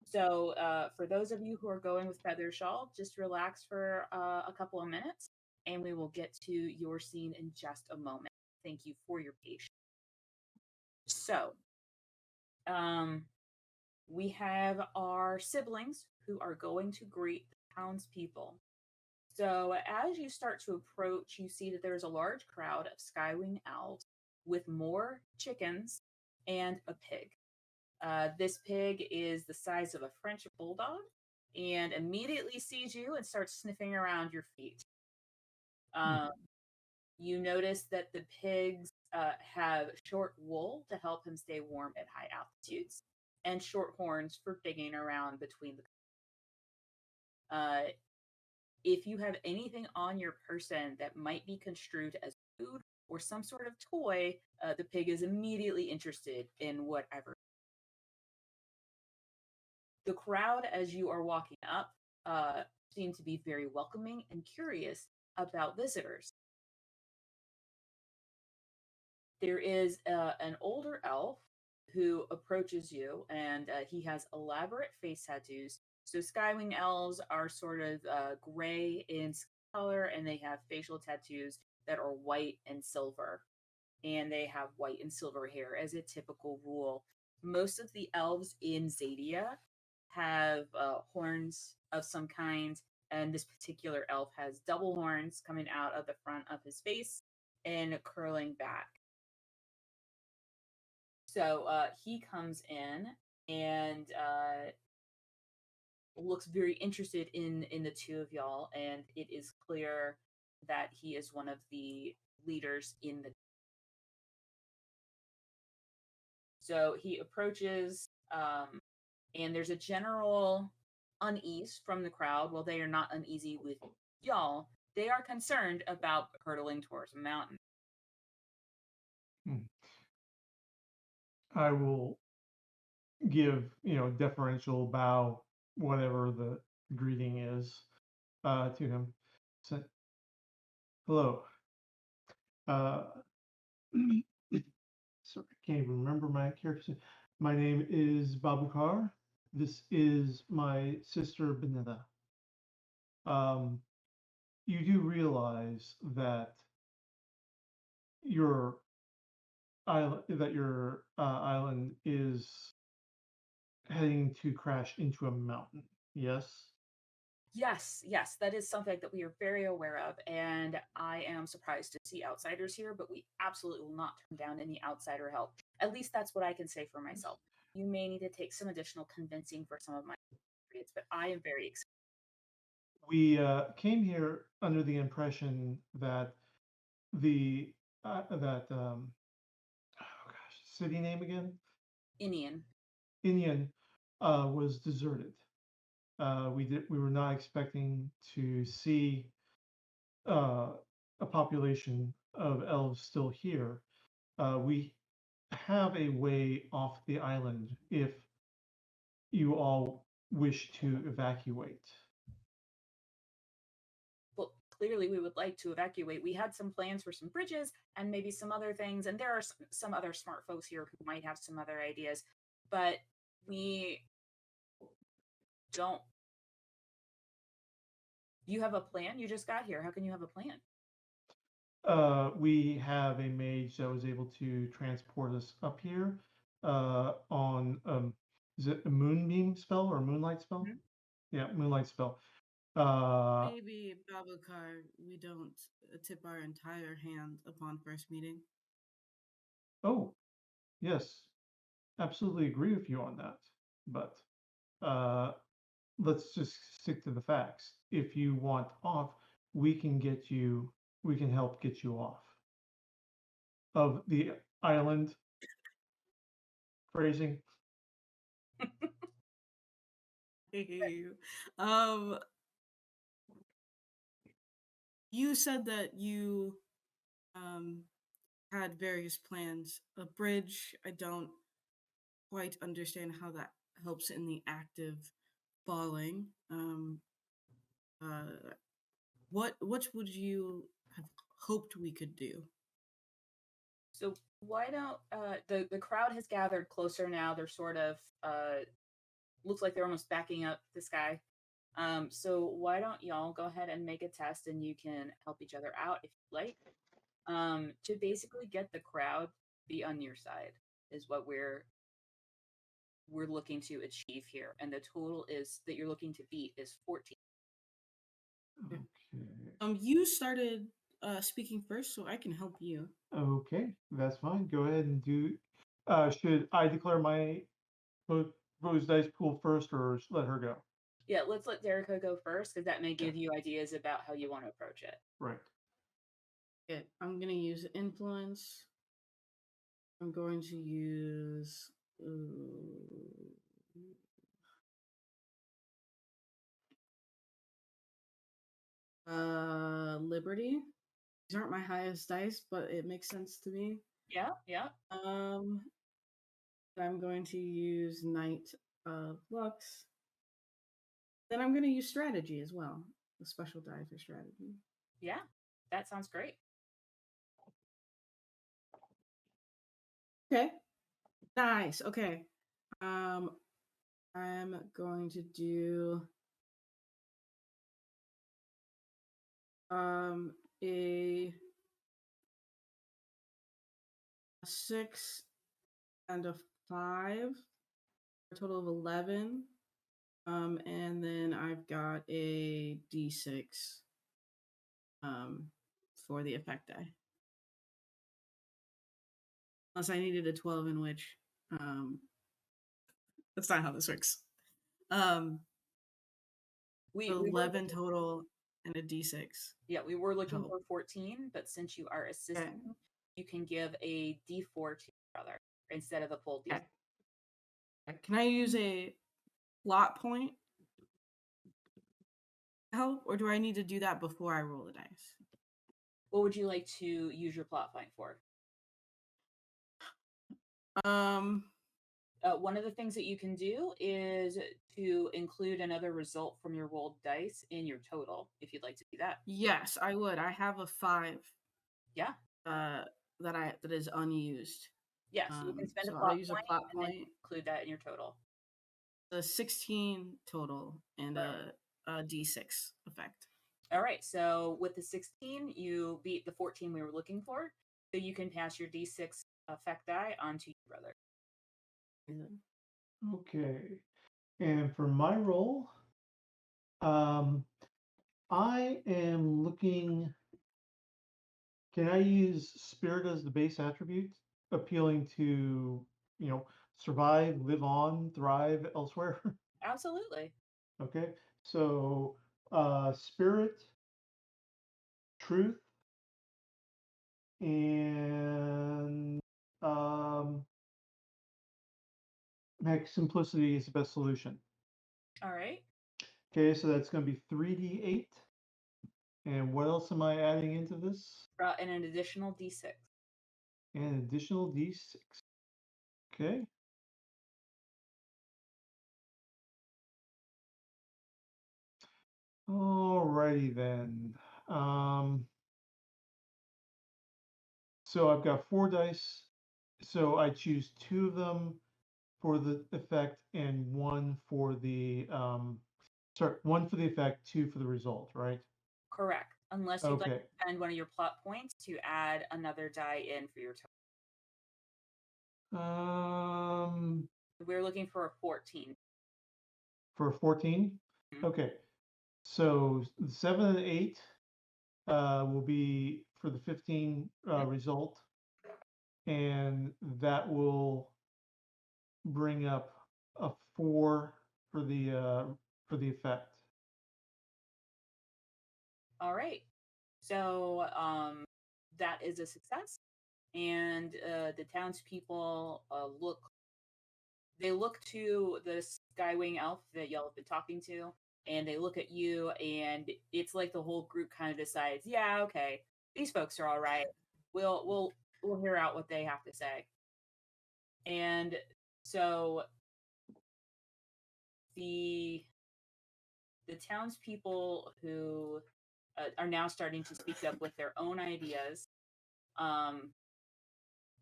So for those of you who are going with Feathershawl, just relax for a couple of minutes, and we will get to your scene in just a moment. Thank you for your patience. So we have our siblings who are going to greet the townspeople. So as you start to approach, you see that there's a large crowd of Skywing elves with more chickens and a pig. This pig is the size of a French bulldog and immediately sees you and starts sniffing around your feet. You notice that the pigs have short wool to help him stay warm at high altitudes and short horns for digging around between the if you have anything on your person that might be construed as food or some sort of toy, the pig is immediately interested in whatever. The crowd, as you are walking up, seem to be very welcoming and curious about visitors. There is an older elf who approaches you, and he has elaborate face tattoos. So Skywing elves are sort of gray in color, and they have facial tattoos that are white and silver. And they have white and silver hair as a typical rule. Most of the elves in Xadia have horns of some kind, and this particular elf has double horns coming out of the front of his face and curling back. So he comes in and looks very interested in the two of y'all, and it is clear that he is one of the leaders in the. So he approaches, and there's a general unease from the crowd. While they are not uneasy with y'all, they are concerned about hurtling towards a mountain. Hmm. I will give, deferential bow, whatever the greeting is, to him. Say, hello. Uh, sorry, I can't even remember my character. My name is Babukar. This is my sister Bineta. Um, you do realize that your island is heading to crash into a mountain. Yes. Yes, yes, that is something that we are very aware of, and I am surprised to see outsiders here, but we absolutely will not turn down any outsider help. At least that's what I can say for myself. You may need to take some additional convincing for some of my periods, but I am very excited. We came here under the impression that the oh gosh, city name again, Innean. Innean, was deserted. We were not expecting to see uh, a population of elves still here. We have a way off the island if you all wish to evacuate. Well, clearly we would like to evacuate. We had some plans for some bridges and maybe some other things, and there are some other smart folks here who might have some other ideas, but we don't. You have a plan? You just got here. How can you have a plan? We have a mage that was able to transport us up here on is it a moonbeam spell or a moonlight spell? Mhm. Yeah, moonlight spell. Maybe, Babukar, we don't tip our entire hand upon first meeting. Oh, yes, absolutely agree with you on that. But uh, let's just stick to the facts. If you want off, we can help get you off of the island. Phrasing. um, you said that you had various plans. A bridge, I don't quite understand how that helps in the active falling. What would you have hoped we could do? So why don't the crowd has gathered closer now? They're sort of looks like they're almost backing up this guy. So why don't y'all go ahead and make a test, and you can help each other out if you like. To basically get the crowd be on your side is what we're looking to achieve here, and the total is that you're looking to beat is 14. Okay. You started speaking first, so I can help you. Okay, that's fine. Go ahead and do. Should I declare my Rose dice pool first, or let her go? Yeah, let's let Derekah go first because that may give you ideas about how you want to approach it. Right. Okay, I'm gonna use influence. I'm going to use liberty. These aren't my highest dice, but it makes sense to me. Yeah, yeah. I'm going to use Knight of Lux. Then I'm going to use strategy as well. A special die for strategy. Yeah, that sounds great. Okay. Nice. Okay. I'm going to do a 6 and a 5, a total of 11. And then I've got a D6 for the effect die. Unless I needed a 12, in which that's not how this works. We 11 total and a D6. Yeah, we were looking for 14, but since you are assisting, you can give a D4 to your brother instead of the full D6. Can I use a plot point help, or do I need to do that before I roll the dice? What would you like to use your plot point for? Um, One of the things that you can do is to include another result from your rolled dice in your total, if you'd like to do that. yes, I would. I have a 5 Yeah. that is unused. Yeah, so you can spend a So I'll plot use a point plot and then point. include that in your total. A 16 total and Right. a d6 effect. All right, so with the 16, you beat the 14 we were looking for, so you can pass your d6 effect die on to your brother. Okay. And for my role, I am looking. Can I use spirit as the base attribute, appealing to, survive, live on, thrive elsewhere? Absolutely. Okay. So, spirit, truth, and heck, simplicity is the best solution. All right. Okay, so that's going to be 3d8. And what else am I adding into this? And an additional d6. And an additional d6. Okay. Alrighty then. So I've got 4 dice. So I choose 2 of them for the effect and 1 for the 1 for the effect, 2 for the result, right? Correct. Unless you'd like Okay. to spend one of your plot points to add another die in for your total. We're looking for a 14. For 14? Mhm. Okay. So 7 and 8 will be for the 15 result, and that will bring up a 4 for the effect. All right. So that is a success, and the townspeople look to the Skywing elf that y'all have been talking to, and they look at you, and it's like the whole group kind of decides, yeah, okay, these folks are all right. We'll hear out what they have to say. And so the townspeople who are now starting to speak up with their own ideas,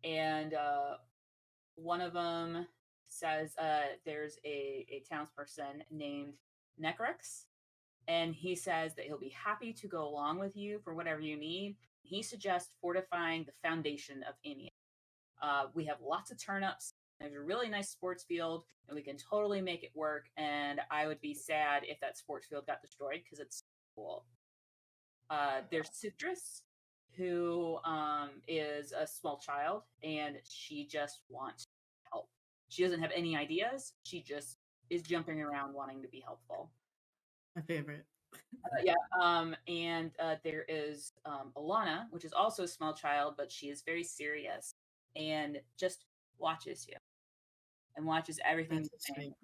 and one of them says there's a townsperson named Necrex, and he says that he'll be happy to go along with you for whatever you need. He suggests fortifying the foundation of Innean. We have lots of turnips. There's a really nice sports field, and we can totally make it work. And I would be sad if that sports field got destroyed because it's cool. There's Citrus, who is a small child, and she just wants help. She doesn't have any ideas. She just is jumping around wanting to be helpful. My favorite. And there is Alana, which is also a small child, but she is very serious and just watches you and watches everything That's you his say.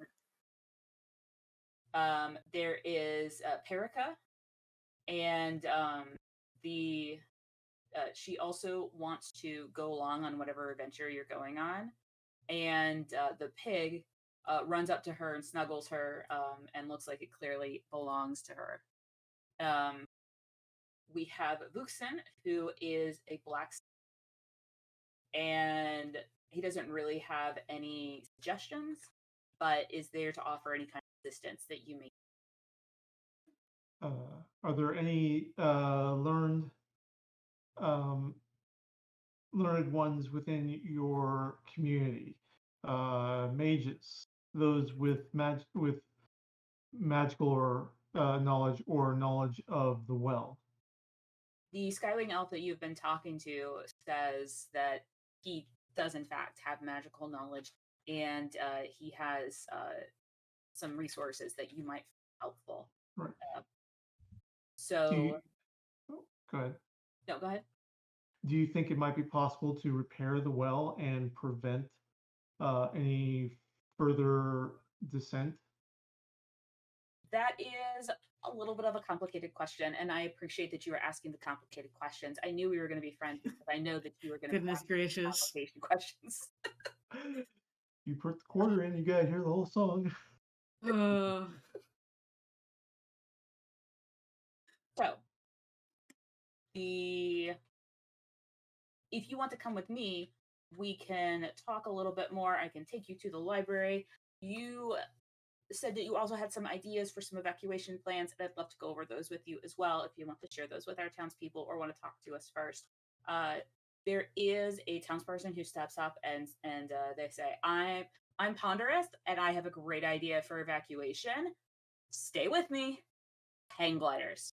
favorite. There is Derekah, and she also wants to go along on whatever adventure you're going on. And the pig runs up to her and snuggles her, and looks like it clearly belongs to her. We have Vuxen, who is a blacksmith, and he doesn't really have any suggestions, but is there to offer any kind of assistance that you may. Are there any learned ones within your community? Mages, those with magical or knowledge or knowledge of the well. The Skywing elf that you've been talking to says that he does in fact have magical knowledge, and he has some resources that you might find helpful. Right. So Go ahead. No, go ahead. Do you think it might be possible to repair the well and prevent any further descent? That is a little bit of a complicated question, and I appreciate that you were asking the complicated questions. I knew we were going to be friends because I know that you were going to Goodness gracious. complicated questions. You put the quarter in, you gotta hear the whole song. So, if you want to come with me, we can talk a little bit more. I can take you to the library. You said that you also had some ideas for some evacuation plans, and I'd love to go over those with you as well if you want to share those with our townspeople or want to talk to us first. There is a townsperson who steps up and they say, I'm Ponderous, and I have a great idea for evacuation. Stay with me. Hang gliders.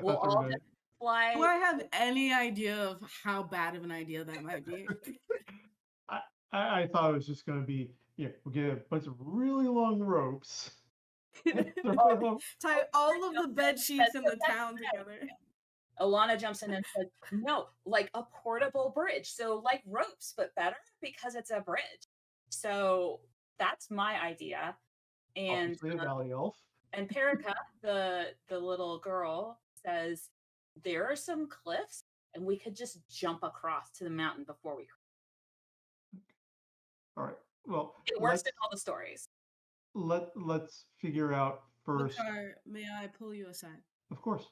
We'll all just fly. Do I have any idea of how bad of an idea that might be? I thought it was just going to be, we'll get a bunch of really long ropes. Tie all of the bed sheets in the town together. Alana jumps in and says, no, like a portable bridge. So like ropes, but better because it's a bridge. So that's my idea. And Valley Elf. And Derekah, the little girl, says, there are some cliffs and we could just jump across to the mountain before we. All right. Well, it works in all the stories. Let's figure out first. Babukar, may I pull you aside? Of course.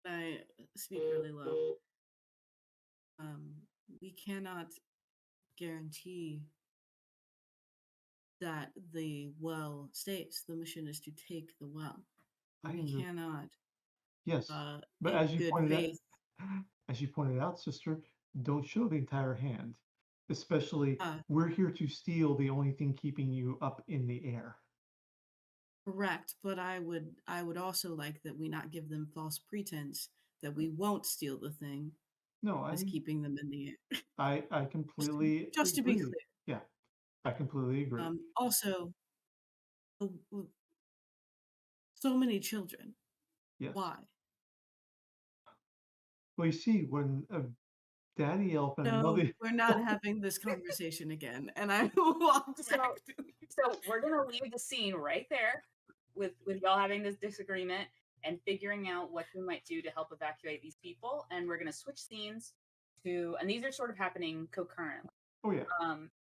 I speak really low. We cannot guarantee that the well stays. The mission is to take the well. We cannot. Yes, but as you pointed out, sister, don't show the entire hand. Especially, we're here to steal the only thing keeping you up in the air. Correct, but I would also like that we not give them false pretense that we won't steal the thing. No, is keeping them in the air. I completely just to be clear. Yeah, I completely agree. Also, so many children. Yes. Why? Well, you see, when a daddy elf and no, mother... we're not having this conversation again, and I walked back. So we're gonna leave the scene right there with y'all having this disagreement and figuring out what we might do to help evacuate these people. And we're gonna switch scenes to, and these are sort of happening concurrently. Oh yeah.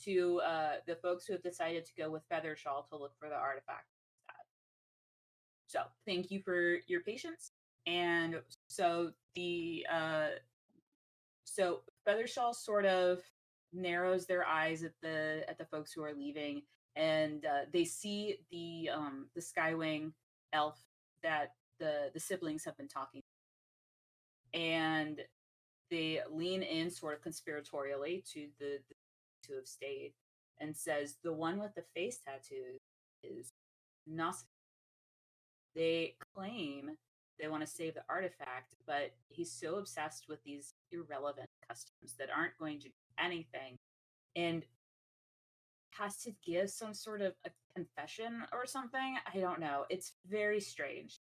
To the folks who have decided to go with Feathershawl to look for the artifact. So thank you for your patience. And so the Feathershawl sort of narrows their eyes at the folks who are leaving, and they see the Skywing elf that the siblings have been talking, and they lean in sort of conspiratorially to the who have stayed and says, the one with the face tattoo is Nas. They claim they want to save the artifact, but he's so obsessed with these irrelevant customs that aren't going to do anything, and has to give some sort of a confession or something. I don't know. It's very strange.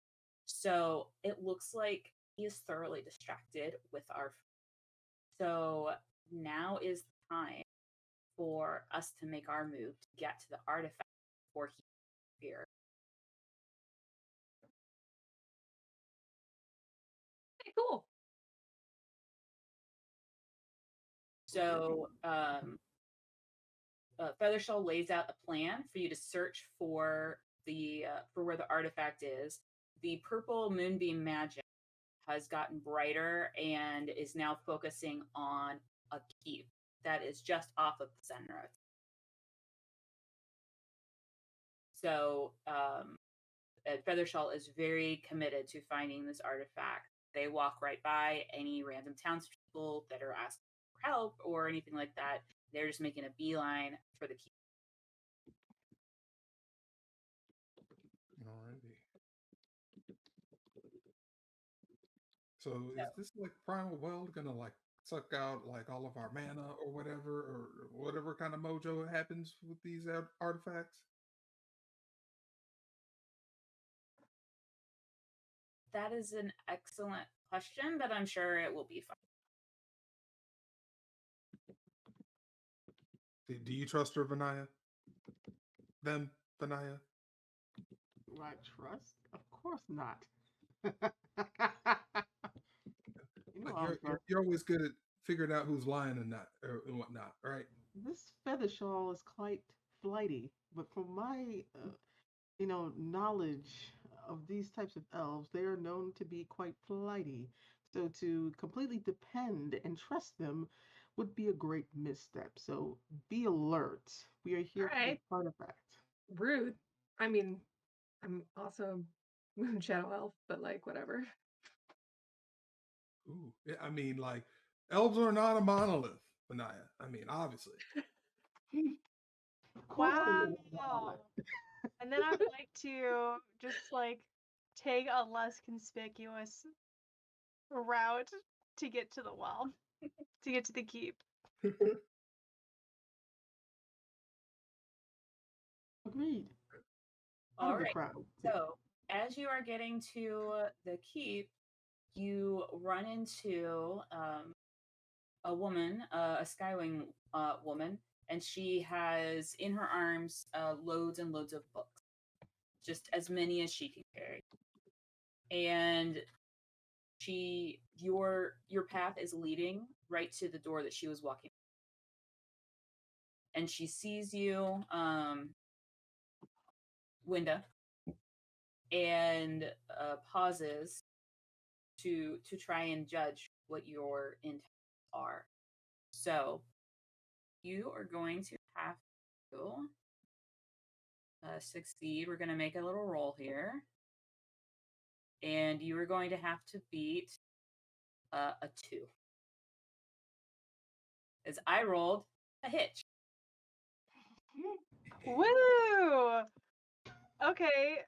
So it looks like he is thoroughly distracted with our. So now is the time for us to make our move to get to the artifact before he appears. Okay, cool. So Feathershawl lays out a plan for you to search for the for where the artifact is. The purple moonbeam magic has gotten brighter and is now focusing on a keep that is just off of the Zenroad. So Feathershawl is very committed to finding this artifact. They walk right by any random townspeople that are asking for help or anything like that. They're just making a beeline for the keep. Alrighty. So is this like Primal Weld gonna like suck out like all of our mana or whatever kind of mojo happens with these artifacts? That is an excellent question, but I'm sure it will be fun. Do you trust her, Vinaya? Them, Vinaya? Do I trust? Of course not. But Oh, you're always good at figuring out who's lying and not and whatnot, right? this Feathershawl is quite flighty, but from my knowledge of these types of elves, they are known to be quite flighty. So to completely depend and trust them would be a great misstep. So be alert. We are here for Alright. the artifact. Rude. I mean, I'm also Moonshadow elf, but like whatever. Ooh, yeah, I mean, like elves are not a monolith, Vinaya. I mean, obviously. Clearly Wow. not. And then I would like to just like take a less conspicuous route to get to the well, to get to the keep. Agreed. Out All of the right. crowd. So as you are getting to the keep, you run into a woman, a Skywing woman, and she has in her arms loads and loads of books, just as many as she can carry. And your path is leading right to the door that she was walking. And she sees you, Winda, and pauses to try and judge what your intents are. So you are going to have to succeed. We're going to make a little roll here. And you are going to have to beat a 2. As I rolled a hitch. Woo! Okay,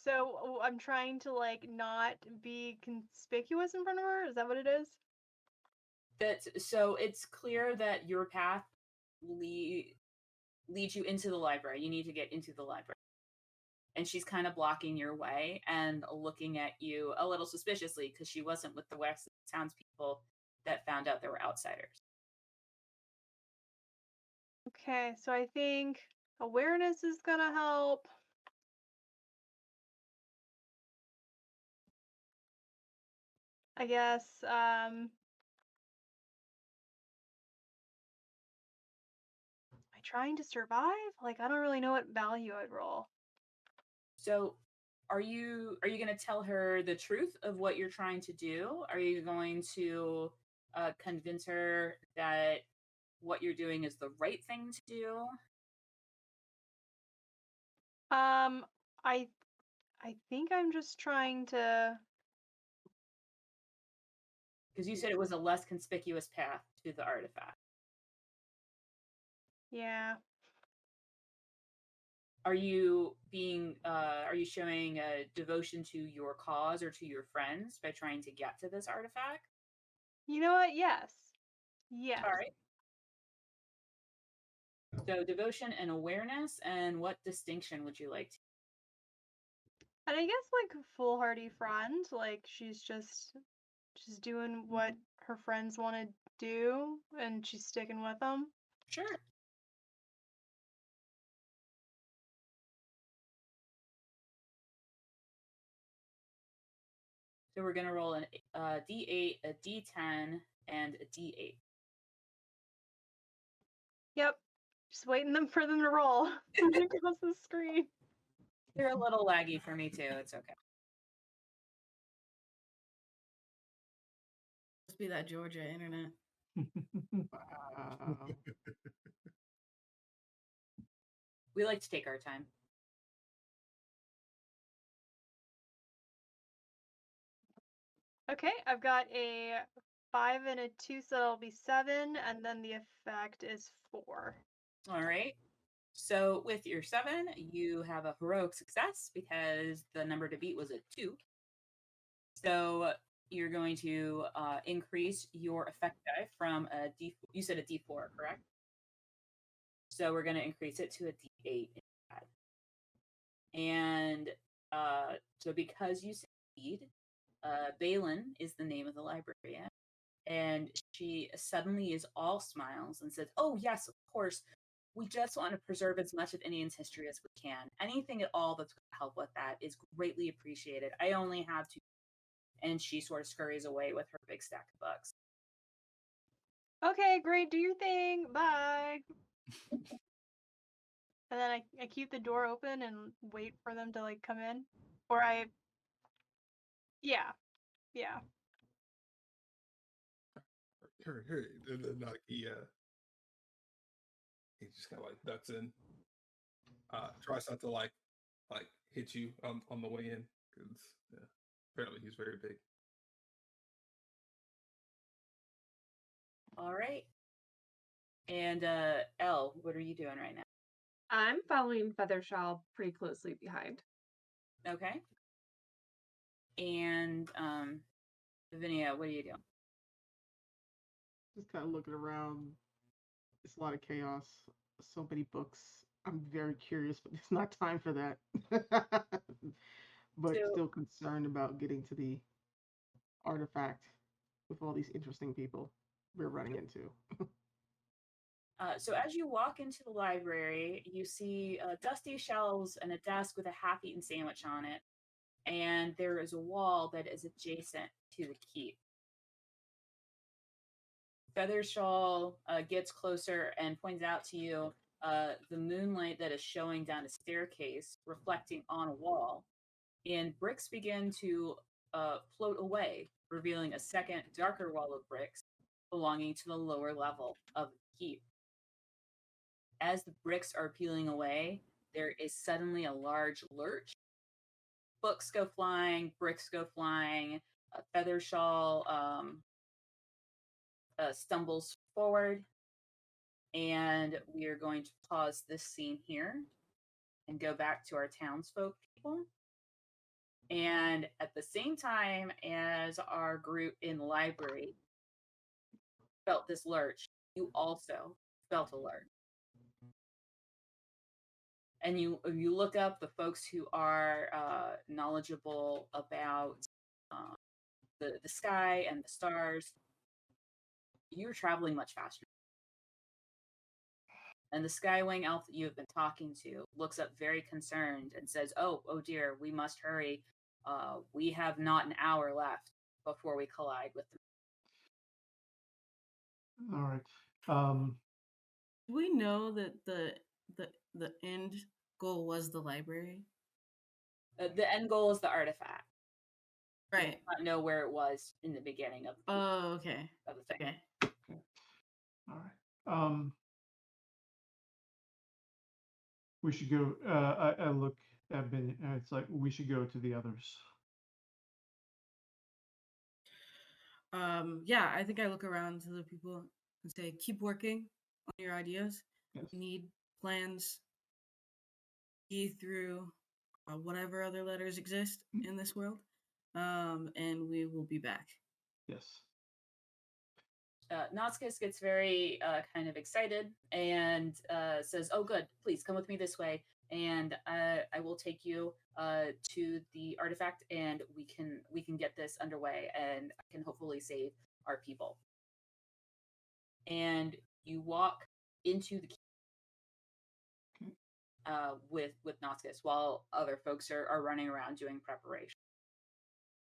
so I'm trying to like not be conspicuous in front of her. Is that what it is? So it's clear that your path leads you into the library. You need to get into the library. And she's kind of blocking your way and looking at you a little suspiciously because she wasn't with the West townspeople that found out there were outsiders. Okay, so I think awareness is gonna help. I guess, am I trying to survive? Like, I don't really know what value I'd roll. So are you going to tell her the truth of what you're trying to do? Are you going to convince her that what you're doing is the right thing to do? I think I'm just trying to. Because you said it was a less conspicuous path to the artifact. Yeah. Are you showing a devotion to your cause or to your friends by trying to get to this artifact? You know what? Yes. Yes. All right. So devotion and awareness, and what distinction would you like to? And I guess like foolhardy friend, like she's just doing what her friends want to do, and she's sticking with them. Sure. So we're gonna roll a D8, a D10, and a D8. Yep. Just waiting for them to roll across the screen. They're a little laggy for me too. It's okay. Must be that Georgia internet. Wow. We like to take our time. Okay, I've got a 5 and a 2, so that'll be 7, and then the effect is 4. All right. So with your 7, you have a heroic success because the number to beat was a 2. So you're going to increase your effect die from a D. You said a D4, correct? So we're going to increase it to a D8 instead. And so because you succeed, Balin is the name of the librarian. And she suddenly is all smiles and says, "Oh, yes, of course. We just want to preserve as much of Innean's history as we can. Anything at all that's going to help with that is greatly appreciated. I only have 2 and she sort of scurries away with her big stack of books. Okay, great. Do your thing. Bye. And then I keep the door open and wait for them to like come in. Or yeah. And then like he just kind of like ducks in, tries not to like hit you on the way in because apparently he's very big. All right. And Elle, what are you doing right now? I'm following Feathershawl pretty closely behind. Okay. And Vinaya, what are you doing? Just kind of looking around. It's a lot of chaos. So many books. I'm very curious, but there's not time for that. But So- still concerned about getting to the artifact with all these interesting people we're running into. So as you walk into the library, you see dusty shelves and a desk with a half-eaten sandwich on it, and there is a wall that is adjacent to the keep. Feathershawl gets closer and points out to you the moonlight that is showing down a staircase, reflecting on a wall, and bricks begin to float away, revealing a second, darker wall of bricks belonging to the lower level of the keep. As the bricks are peeling away, there is suddenly a large lurch. Books go flying, bricks go flying. Feathershawl stumbles forward, and we are going to pause this scene here and go back to our townsfolk people. And at the same time as our group in the library felt this lurch, you also felt a lurch. And you look up the folks who are knowledgeable about the sky and the stars. You're traveling much faster. And the Skywing elf that you have been talking to looks up very concerned and says, oh dear, we must hurry. We have not an hour left before we collide with them. All right. Do we know that the end goal was the library? The end goal is the artifact. Right. We do not know where it was in the beginning of Oh, okay. of the thing. Okay. All right. We should go. I look at Ben. It's like we should go to the others. Yeah, I think I look around to the people and say, keep working on your ideas. Yes. You need plans. See through whatever other letters exist in this world. And we will be back. Yes. Noskis gets very kind of excited and says, oh, good, please come with me this way. And I will take you to the artifact, and we can get this underway, and I can hopefully save our people. And you walk into the with Noskis while other folks are running around doing preparation.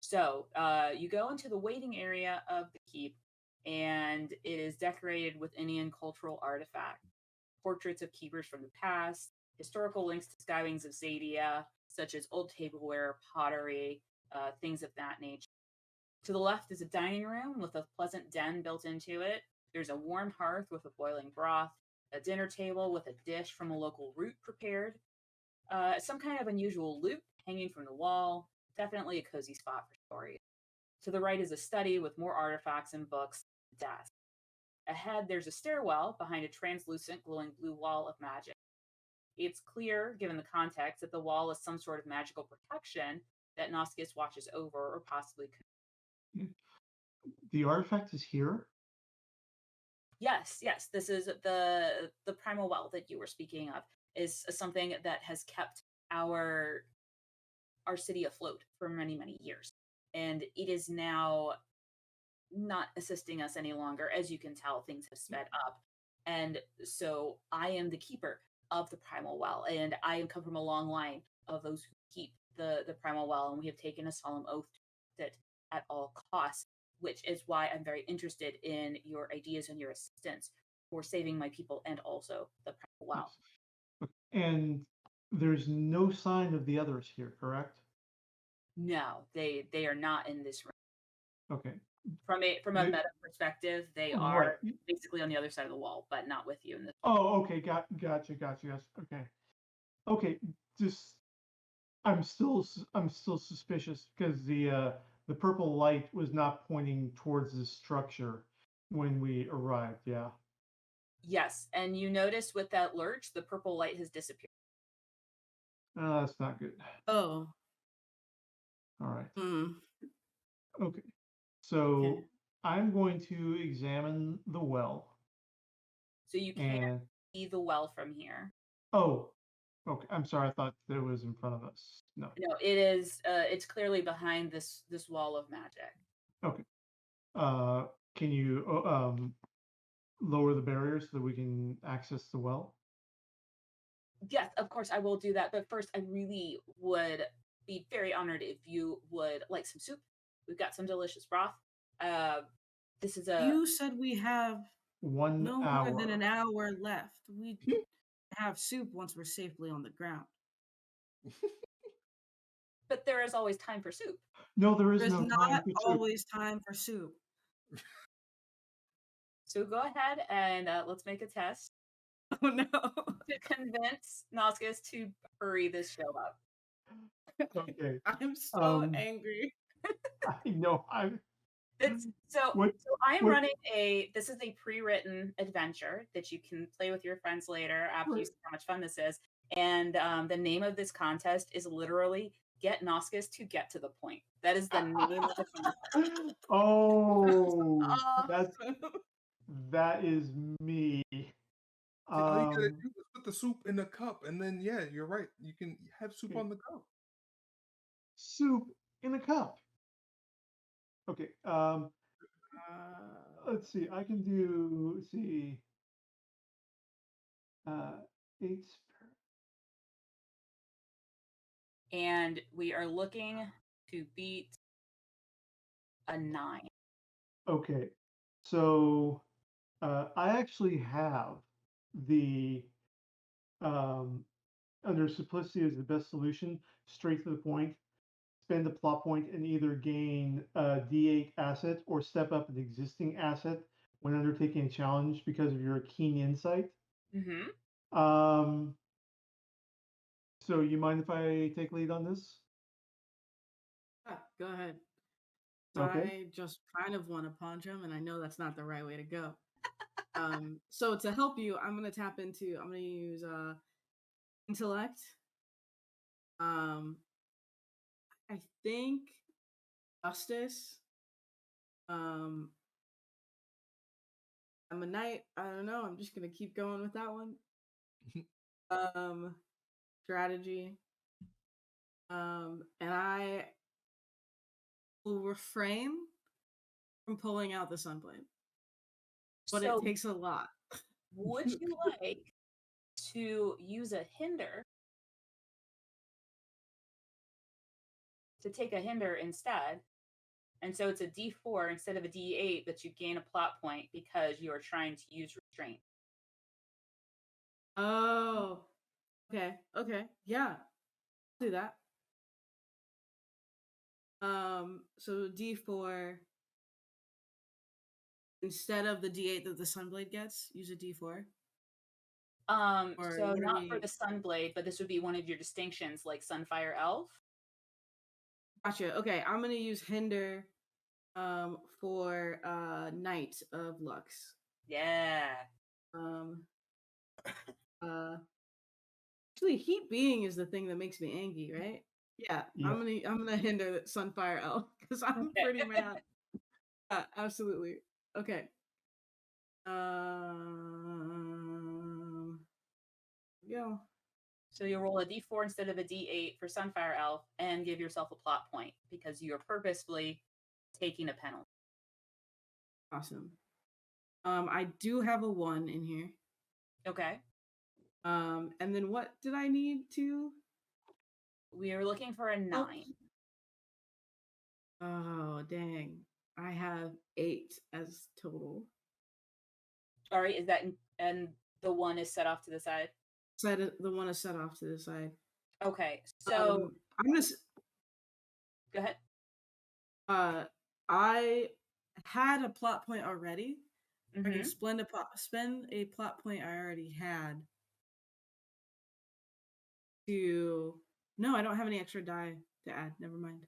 So you go into the waiting area of the keep, and it is decorated with Innean cultural artifacts, portraits of keepers from the past, historical links to Skywings of Xadia, such as old tableware, pottery, things of that nature. To the left is a dining room with a pleasant den built into it. There's a warm hearth with a boiling broth, a dinner table with a dish from a local root prepared, some kind of unusual loot hanging from the wall, definitely a cozy spot for stories. To the right is a study with more artifacts and books, desk. Ahead, there's a stairwell behind a translucent glowing blue wall of magic. It's clear, given the context, that the wall is some sort of magical protection that Noskis watches over or possibly could. The artifact is here. Yes. This is the primal well that you were speaking of. Is something that has kept our city afloat for many, many years. And it is now not assisting us any longer. As you can tell, things have sped up. And so I am the keeper of the primal well, and I come from a long line of those who keep the primal well, and we have taken a solemn oath to it. at all costs, which is why I'm very interested in your ideas and your assistance for saving my people and also the primal wow. Yes. And there's no sign of the others here, correct? No, they are not in this room. Okay. From a meta perspective, they Right. are basically on the other side of the wall, but not with you in this. Oh, okay. Gotcha. Okay. Okay. Just I'm still suspicious because the purple light was not pointing towards the structure when we arrived. Yeah. Yes, and you notice with that lurch, the purple light has disappeared. That's not good. Oh. All right. Hmm. Okay. So I'm going to examine the well. So you can't see the well from here. Oh, okay. I'm sorry. I thought it was in front of us. No. No, it is. It's clearly behind this wall of magic. Okay. Can you lower the barrier so that we can access the well? Yes, of course I will do that. But first, I really would be very honored if you would like some soup. We've got some delicious broth. This is a. You said we have 1 no hour. more than an hour left. We have soup once we're safely on the ground. But there is always time for soup. No, there's There's no not time for soup. always time for soup. So go ahead and let's make a test Oh no. to convince Noscus to hurry this show up. Okay. I'm so angry. I know. So I'm what- running this is a pre-written adventure that you can play with your friends later after you see how much fun this is. And the name of this contest is literally Get Noscus to Get to the Point. That is the name of the contest. Oh, Awesome. that is me. All you gotta do is put the soup in a cup, and then you're right. You can have soup on the go. Soup in a cup. Okay. Let's see. I can do. Let's see. 8. And we are looking to beat a 9. Okay. So I actually have the under simplicity is the best solution. Straight to the point. Spend a plot point and either gain a D8 asset or step up an existing asset when undertaking a challenge because of your keen insight. Mm-hmm. So you mind if I take lead on this? Go ahead. Okay. I just kind of want to punch him, and I know that's not the right way to go. So to help you, I'm gonna use intellect. I think justice. I'm a knight. I don't know. I'm just gonna keep going with that one. Strategy. And I will refrain from pulling out the sunblade. But So it takes a lot. would you like to use a hinder to take a hinder instead? And so it's a D4 instead of a D8 that you gain a plot point because you are trying to use restraint. Oh, okay, yeah, I'll do that. So D4 instead of the D8 that the sunblade gets, use a D4. So not for the sunblade, but this would be one of your distinctions, like Sunfire Elf. Gotcha. Okay, I'm gonna use hinder, for Knight of Lux. Yeah. Actually, heat being is the thing that makes me angry, right? Yeah. I'm gonna hinder Sunfire Elf because I'm pretty mad. Absolutely. Okay. Go. So you'll roll a D4 instead of a D8 for Sunfire Elf and give yourself a plot point because you're purposefully taking a penalty. Awesome. I do have a 1 in here. Okay. And then what did I need to? We are looking for a 9. Oh, dang. I have 8 as total. All right, is that and the one is set off to the side? The one is set off to the side. Okay, so I'm gonna. Go ahead. I had a plot point already. I can Mhm. spend a plot point I already had to. No, I don't have any extra die to add. Never mind.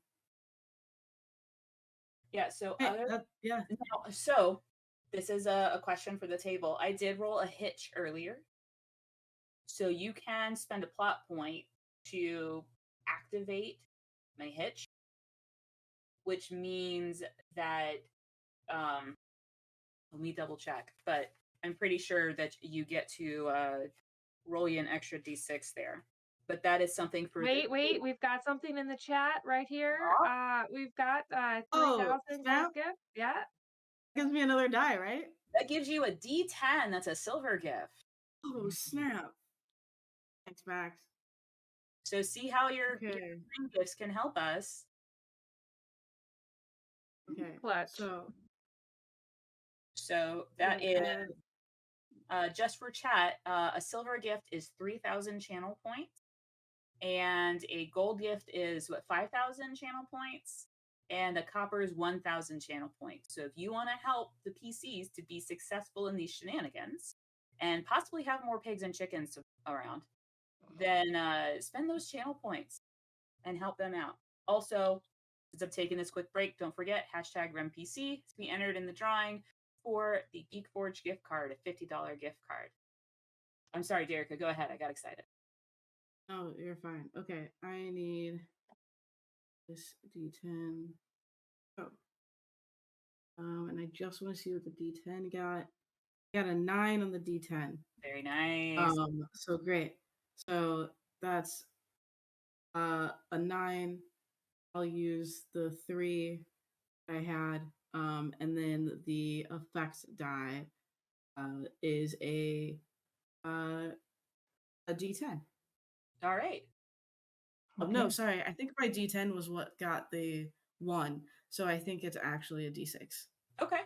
Yeah, so Hey, yeah. now, so this is a question for the table. I did roll a hitch earlier. So you can spend a plot point to activate my hitch, which means that let me double check, but I'm pretty sure that you get to roll you an extra d6 there. But that is something for Wait, we've got something in the chat right here. We've got 3,000 snap. gift. Yeah. Gives me another die, right? That gives you a d10. That's a silver gift. Oh, snap. Thanks, Max. So see how your Okay. green gifts can help us. Okay. Clutch. So that is just for chat. A silver gift is 3,000 channel points, and a gold gift is 5,000 channel points, and a copper is 1,000 channel points. So if you want to help the PCs to be successful in these shenanigans and possibly have more pigs and chickens around, then spend those channel points and help them out. Also, since I'm taking this quick break, don't forget #RemPC to be entered in the drawing for the GeekForge gift card, a $50 gift card. I'm sorry, Derekah, go ahead. I got excited. Oh, you're fine. Okay, I need this D10. Oh. And I just want to see what the D10 got. Got a 9 on the D10. Very nice. So great. So that's a 9. I'll use the 3 I had. And then the effects die is a D10. All right. Oh, no, sorry. I think my D10 was what got the 1. So I think it's actually a D6. Okay.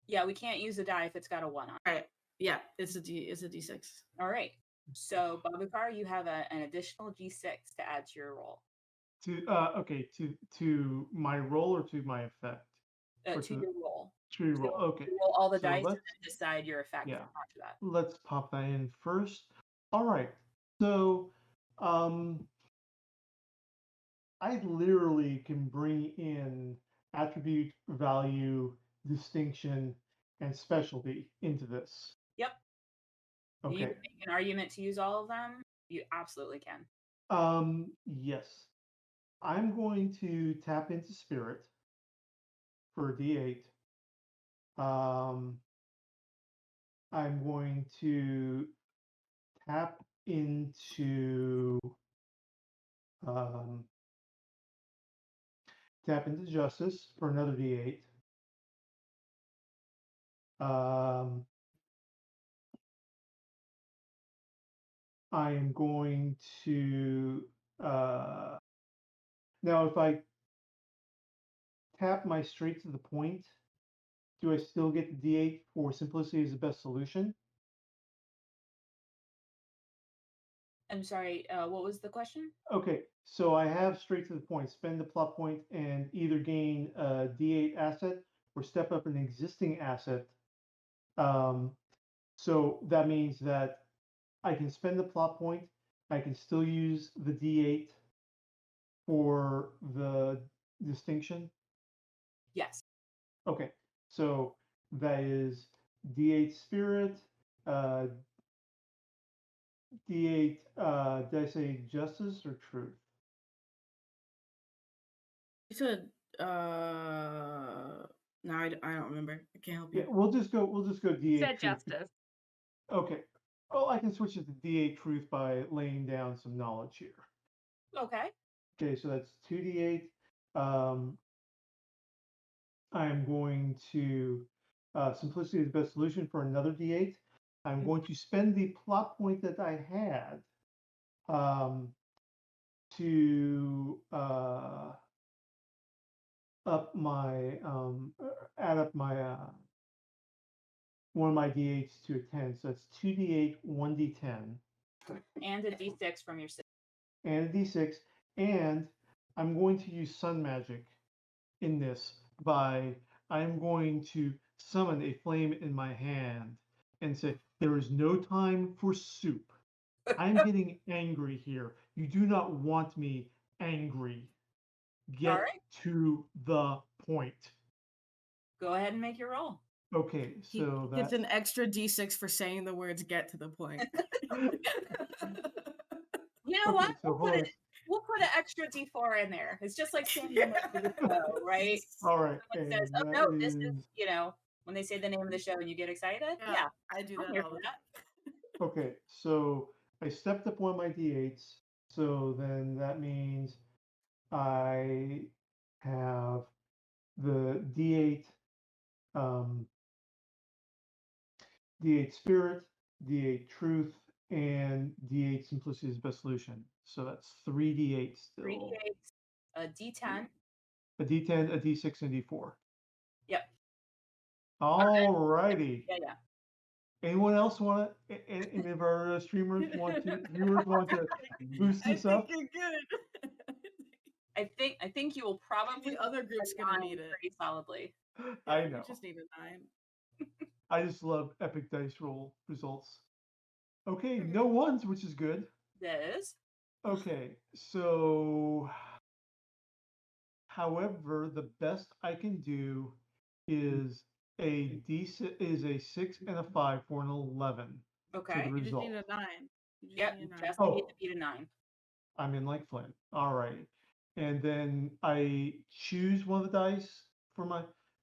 Yeah, we can't use a die if it's got a 1 on it. All right. Yeah, it's a D6. All right. So, Babukar, you have an additional D6 to add to your roll. To my roll or to my effect? To your roll. To your roll. Okay. You roll all the So dice and then decide your effect after that. Let's pop that in first. All right. So, I literally can bring in attribute, value, distinction, and specialty into this. Yep. Okay. You can make an argument to use all of them. You absolutely can. Yes. I'm going to tap into spirit for a D8. I'm going to tap into justice for another D8. I am going to now if I tap my straight to the point, do I still get the D8 for simplicity is the best solution? I'm sorry, what was the question? Okay, so I have straight to the point, spend the plot point and either gain a D8 asset or step up an existing asset. So that means that I can spend the plot point, I can still use the D8 for the distinction. Yes. Okay, so that is D8 spirit, D8, did I say justice or truth? You said, no, I don't remember. I can't help you. Yeah, we'll just go D8 Said truth. justice. Okay. Oh, I can switch it to D8 truth by laying down some knowledge here. Okay. Okay, so that's 2D8. I'm going to simplicity is the best solution for another D8. I'm going to spend the plot point that I had to up my add up my one of my d8s to a 10. So that's 2d8, 1d10, And a d6 from your sister. and a d6. And I'm going to use sun magic in this I'm going to summon a flame in my hand and say, there is no time for soup. I'm getting angry here. You do not want me angry. Get right. to the point. Go ahead and make your roll. Okay, so It's an extra d6 for saying the words "get to the point." You know what? So We'll put an extra d4 in there. It's just like saying the name of the show, right? All right. Someone says, "Oh no, this is," when they say the name of the show and you get excited. Yeah, I do I'm that here all for the that. time. Okay, so I stepped up one of my d8s. So then that means I have the d8, d8 spirit, d8 truth, and d8 simplicity is best solution. So that's 3d8 still. 3d8, a d10. A d10, a d6, and a d4. Yep. All righty. Yeah. Anyone else want to? Any of our streamers viewers want to boost this up? You're good. I think you will probably The other group's gonna need it pretty solidly. I know. You just need a 9. I just love epic dice roll results. Okay, no ones, which is good. That is. Okay, so however, the best I can do is a a 6 and a 5 for an 11. Okay. To the You just result. need a 9. Yep, need a 9. just need to beat a 9. I'm in like Flynn. All right. And then I choose one of the dice for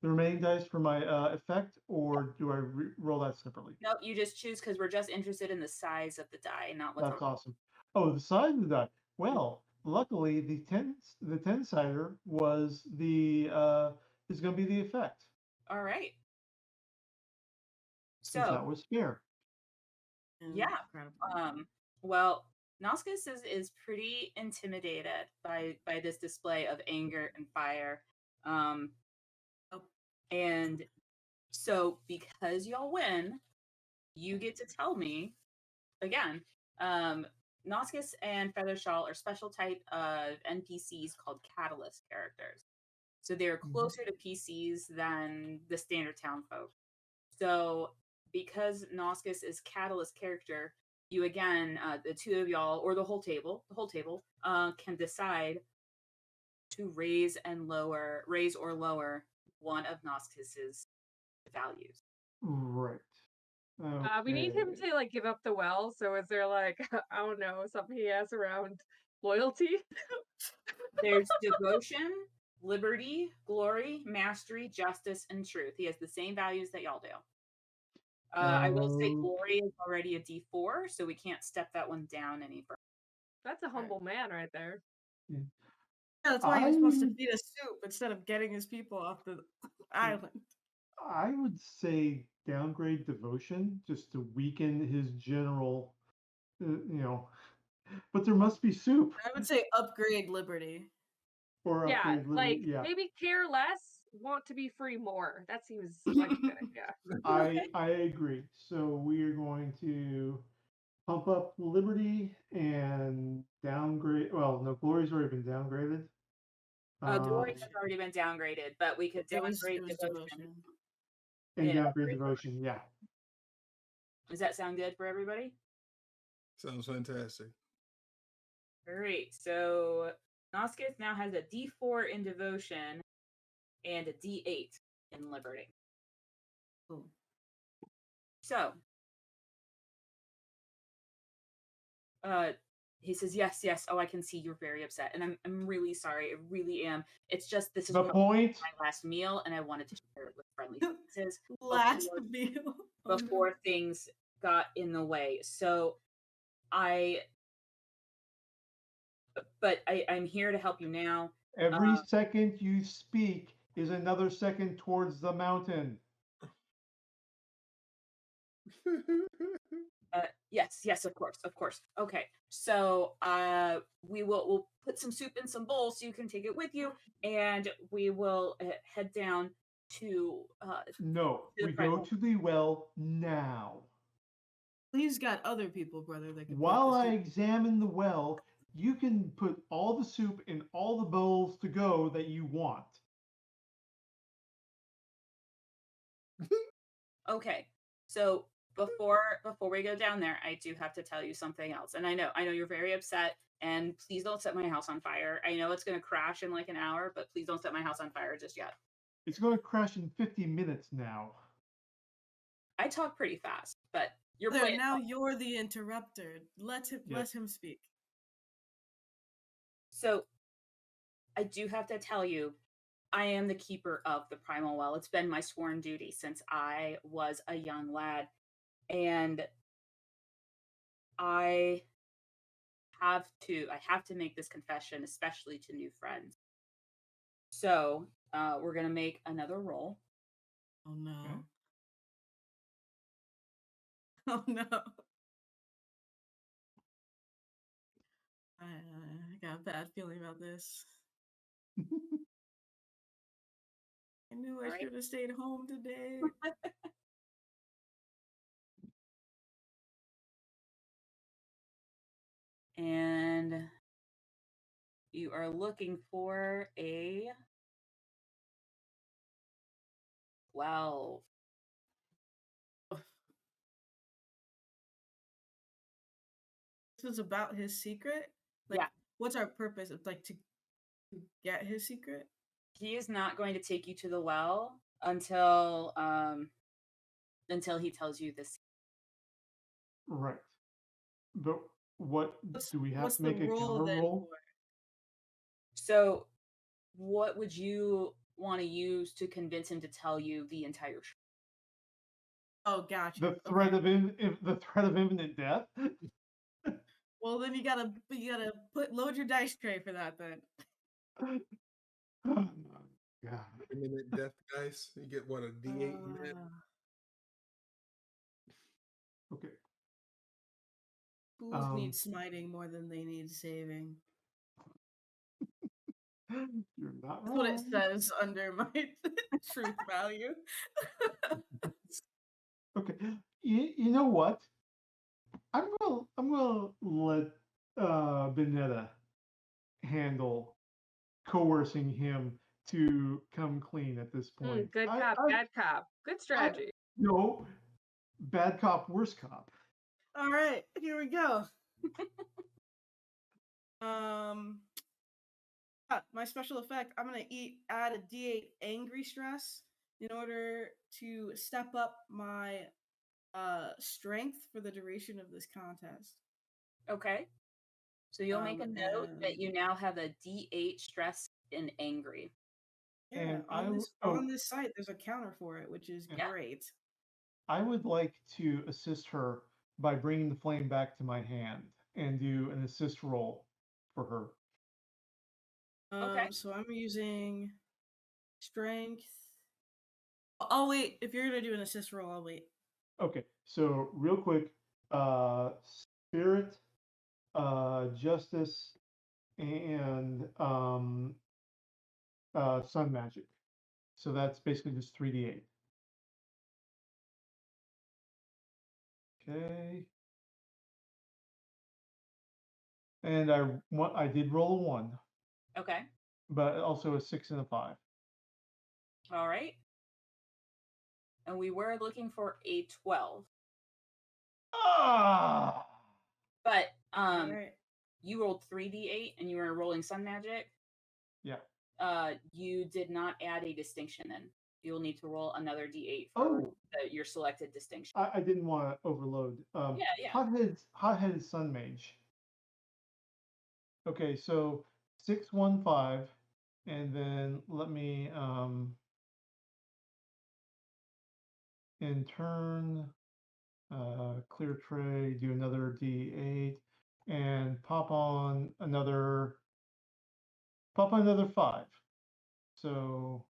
the remaining dice for my effect, or do I roll that separately? Nope, you just choose because we're just interested in the size of the die, not what. That's awesome. Oh, the size of the die. Well, luckily the 10 sider was is going to be the effect. All right. So that was fair. Yeah. Well, Noscus is pretty intimidated by this display of anger and fire. And so because y'all win, you get to tell me again. Noscus and Feathershawl are special type of NPCs called catalyst characters. So they're closer to PCs than the standard town folk. So because Noscus is catalyst character, you again, the two of y'all, or the whole table, can decide to raise or lower one of Noscus's values. Right. We need him to like give up the well. So is there like I don't know something he has around loyalty? There's devotion, liberty, glory, mastery, justice, and truth. He has the same values that y'all do. I will say glory is already a D4, so we can't step that one down any further. That's a humble man right there. Yeah, that's why he was supposed to feed us soup instead of getting his people off the island. I would say downgrade devotion just to weaken his general, but there must be soup. I would say upgrade liberty. Or upgrade liberty, maybe care less, want to be free more. That seems like a good idea. I agree. So we are going to pump up liberty and downgrade. Well, no, glory's already been downgraded. Glory's already been downgraded, but we could downgrade devotion. And downgrade devotion, yeah. Does that sound good for everybody? Sounds fantastic. All right, so Noscus now has a D4 in devotion and a D8 in liberty. Cool. So, he says, yes. Oh, I can see you're very upset, and I'm really sorry. I really am. It's just this is the point. My last meal, and I wanted to share it with friendly faces. Last meal before things got in the way. So, I'm here to help you now. Every second you speak is another second towards the mountain. Yes, of course. Okay, so we'll put some soup in some bowls so you can take it with you, and we will head down to No, the we go primal. to the well now. Please got other people, brother, that can While put I this. examine the well, you can put all the soup in all the bowls to go that you want. Okay, so before we go down there, I do have to tell you something else, and I know you're very upset, and please don't set my house on fire. I know it's gonna crash in like an hour, but please don't set my house on fire just yet. It's going to crash in 50 minutes now. I talk pretty fast, but you're There, playing. now you're the interrupter. Let Yes. him speak. So I do have to tell you, I am the keeper of the primal well. It's been my sworn duty since I was a young lad, and I have to make this confession, especially to new friends. So we're gonna make another roll. Oh no. Okay. Oh no. I got a bad feeling about this. I knew I All right. should have stayed home today. And you are looking for a 12. This is about his secret? Like, Yeah. what's our purpose? Of like to get his secret? He is not going to take you to the well until he tells you this. Right. But what do we have What's to the make a rule counter then roll? for it? So what would you want to use to convince him to tell you the entire truth? Oh, gotcha. The threat Okay. of the threat of imminent death. Well, then you gotta load your dice tray for that then. Oh, God. Imminent death dice. You get what, a D8 in that? Okay. Fools need smiting more than they need saving. You're not That's what it wrong. says under my truth value. Okay. You know what? I'm gonna let Bineta handle coercing him to come clean at this point. Good cop, bad cop. Good strategy. No, bad cop, worse cop. All right, here we go. My special effect, I'm gonna add a D8 angry stress in order to step up my strength for the duration of this contest. Okay. So you'll make a note that you now have a D8 stress in angry. Yeah, And on this site, there's a counter for it, which is great. I would like to assist her by bringing the flame back to my hand and do an assist roll for her. Okay. So I'm using strength. I'll wait. If you're gonna do an assist roll, I'll wait. Okay, so real quick, spirit, justice, and sun magic. So that's basically just 3d8. Okay. And I did roll a 1. Okay. But also a 6 and a 5. All right. And we were looking for a 12. Ah! But Right. you rolled 3d8 and you were rolling sun magic. Yeah. You did not add a distinction in. You'll need to roll another d8 for your selected distinction. I didn't want to overload. Yeah. Hot-headed sun mage. Okay, so 615, and then let me in turn clear tray, do another D8, and pop on another 5. So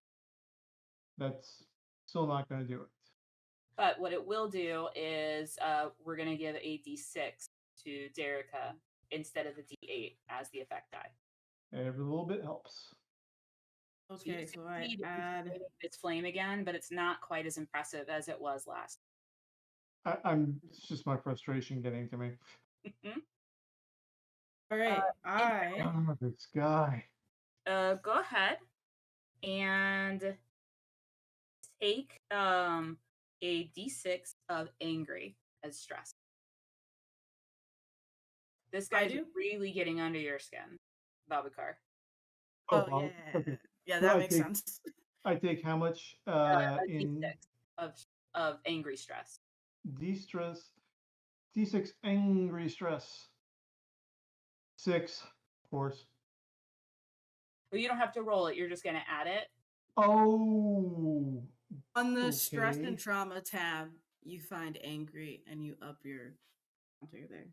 that's still not going to do it. But what it will do is we're going to give a d6 to Derekah instead of the d8 as the effect die. Every little bit helps. Okay, so I succeed in add. creating its flame again, but it's not quite as impressive as it was last. It's just my frustration getting to me. All right, I. Oh, this guy. Go ahead and take a d6 of angry as stress. This guy's do? really getting under your skin, Babukar. Oh wow, yeah, okay. yeah, So that I makes take- sense. I take how much A in d6 of angry stress. D-stress? D6 angry stress. 6, of course. But you don't have to roll it. You're just going to add it. Oh, On the stress Okay. and trauma tab, you find angry and you up your counter there.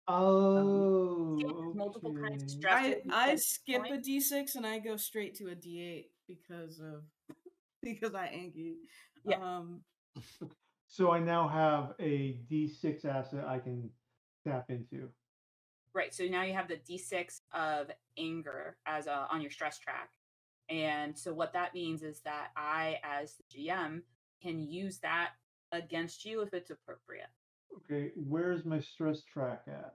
oh, There's multiple kinds of okay. stress. I skip a d6 and I go straight to a d8 because I angry. Yeah. So I now have a D6 asset I can tap into. Right. So now you have the d6 of anger as on your stress track. And so what that means is that I, as the GM, can use that against you if it's appropriate. Okay, where's my stress track at?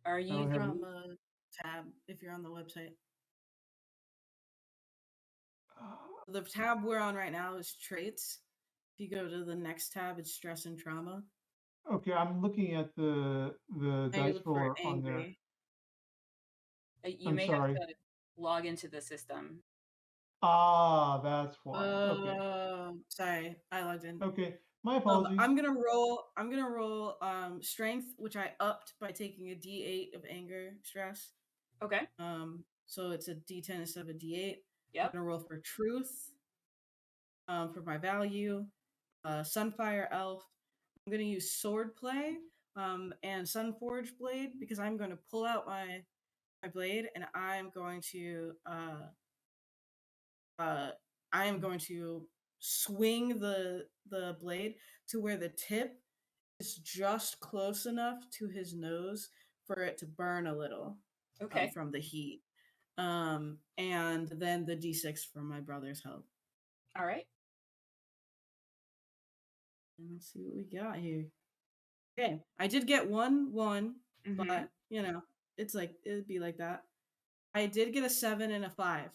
Are you don't have- From a tab if you're on the website. The tab we're on right now is traits. If you go to the next tab, it's stress and trauma. Okay, I'm looking at the And you dice look for roller on there. angry. you I'm may sorry. have to log into the system. Ah, that's why. Okay. Sorry, I logged in. Okay, my apologies. I'm gonna roll strength, which I upped by taking a D8 of anger stress. Okay. So it's a D10 instead of a D8. Yep. I'm gonna roll for truth. For my value, Sunfire Elf. I'm gonna use sword play, and Sunforge blade because I'm going to pull out my blade and I'm going to swing the blade to where the tip is just close enough to his nose for it to burn a little. Okay. From the heat. And then the D6 from my brother's help. All right. And let's see what we got here. Okay, I did get 1, Mhm. but it'd be like that. I did get a 7 and a 5.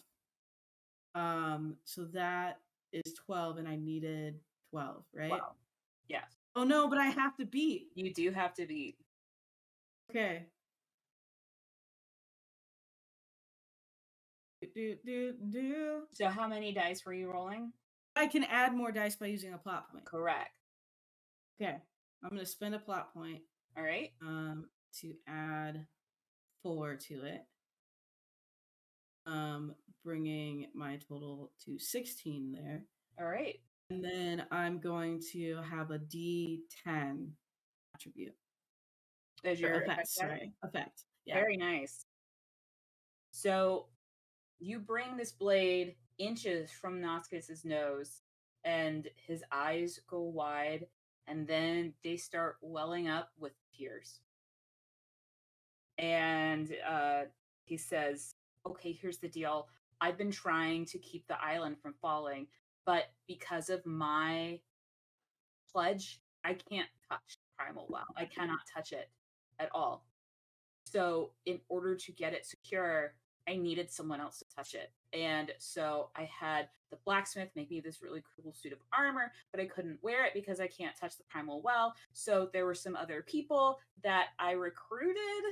So that is 12, and I needed 12, right? Wow. Yes. Oh no, but I have to beat. You do have to beat. Okay. So how many dice were you rolling? I can add more dice by using a plot point. Correct. Okay. I'm gonna spend a plot point. All right. To add 4 to it. Bringing my total to 16 there. All right. And then I'm going to have a D10 attribute. As your effect. Sorry, effect. Yeah. Very nice. So you bring this blade inches from Noskis's nose, and his eyes go wide, and then they start welling up with tears. And he says, okay, here's the deal. I've been trying to keep the island from falling, but because of my pledge, I can't touch Primal Well. I cannot touch it at all. So in order to get it secure, I needed someone else to touch it. And so I had the blacksmith make me this really cool suit of armor, but I couldn't wear it because I can't touch the Primal Well. So there were some other people that I recruited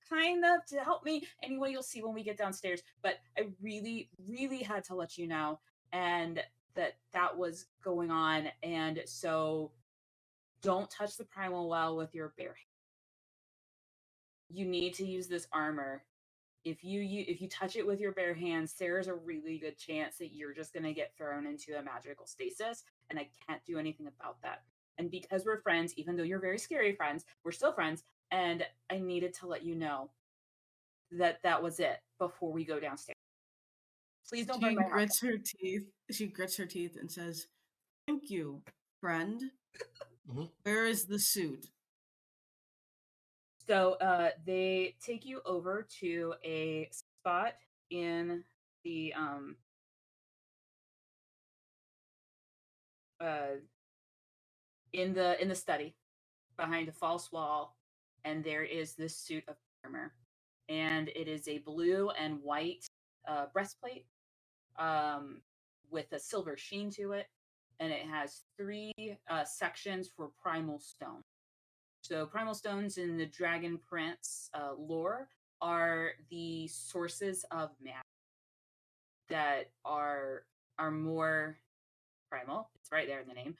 kind of to help me. Anyway, you'll see when we get downstairs. But I really, really had to let you know and that was going on. And so don't touch the Primal Well with your bare hand. You need to use this armor. If you touch it with your bare hands, there's a really good chance that you're just going to get thrown into a magical stasis, and I can't do anything about that. And because we're friends, even though you're very scary friends, we're still friends, and I needed to let you know that was it before we go downstairs. Please don't burn my house. She grits her teeth and says, Thank you, friend. Mhm. Where is the suit? So they take you over to a spot in the uh in the study behind a false wall, and there is this suit of armor, and it is a blue and white breastplate um with a silver sheen to it, and it has three sections for primal stone. So primal stones in the Dragon Prince lore are the sources of magic that are more primal. It's right there in the name.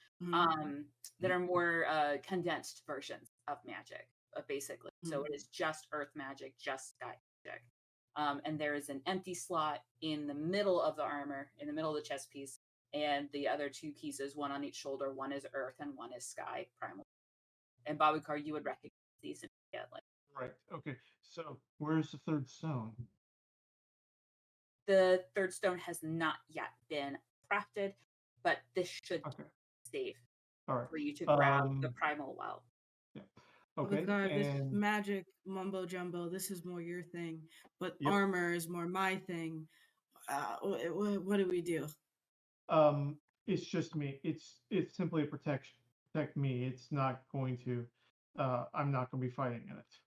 That are more condensed versions of magic, basically. So it is just earth magic, just sky magic. And there is an empty slot in the middle of the armor, in the middle of the chest piece, and the other two pieces, one on each shoulder, one is earth and one is sky primal. And Babukar, you would recognize these immediately. Right. Okay. So where's the third stone? The third stone has not yet been crafted, but this should Okay. be safe All right. for you to grab the primal well. Yeah. Okay. Babukar, this And magic mumbo jumbo, this is more your thing, but Yep. armor is more my thing. What do we do? it's just me. It's simply a protect me. It's not going to. I'm not going to be fighting in it.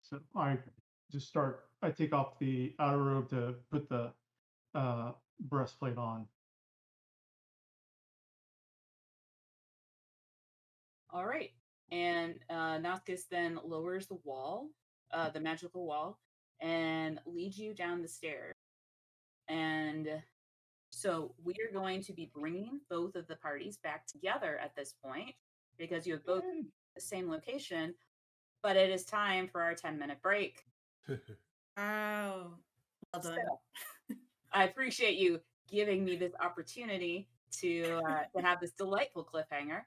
So I take off the outer robe to put the breastplate on. All right. And Noctis then lowers the wall, the magical wall, and leads you down the stairs. And so we are going to be bringing both of the parties back together at this point because you have both the same location, but it is time for our 10-minute break. Oh, well done. So, I appreciate you giving me this opportunity to have this delightful cliffhanger.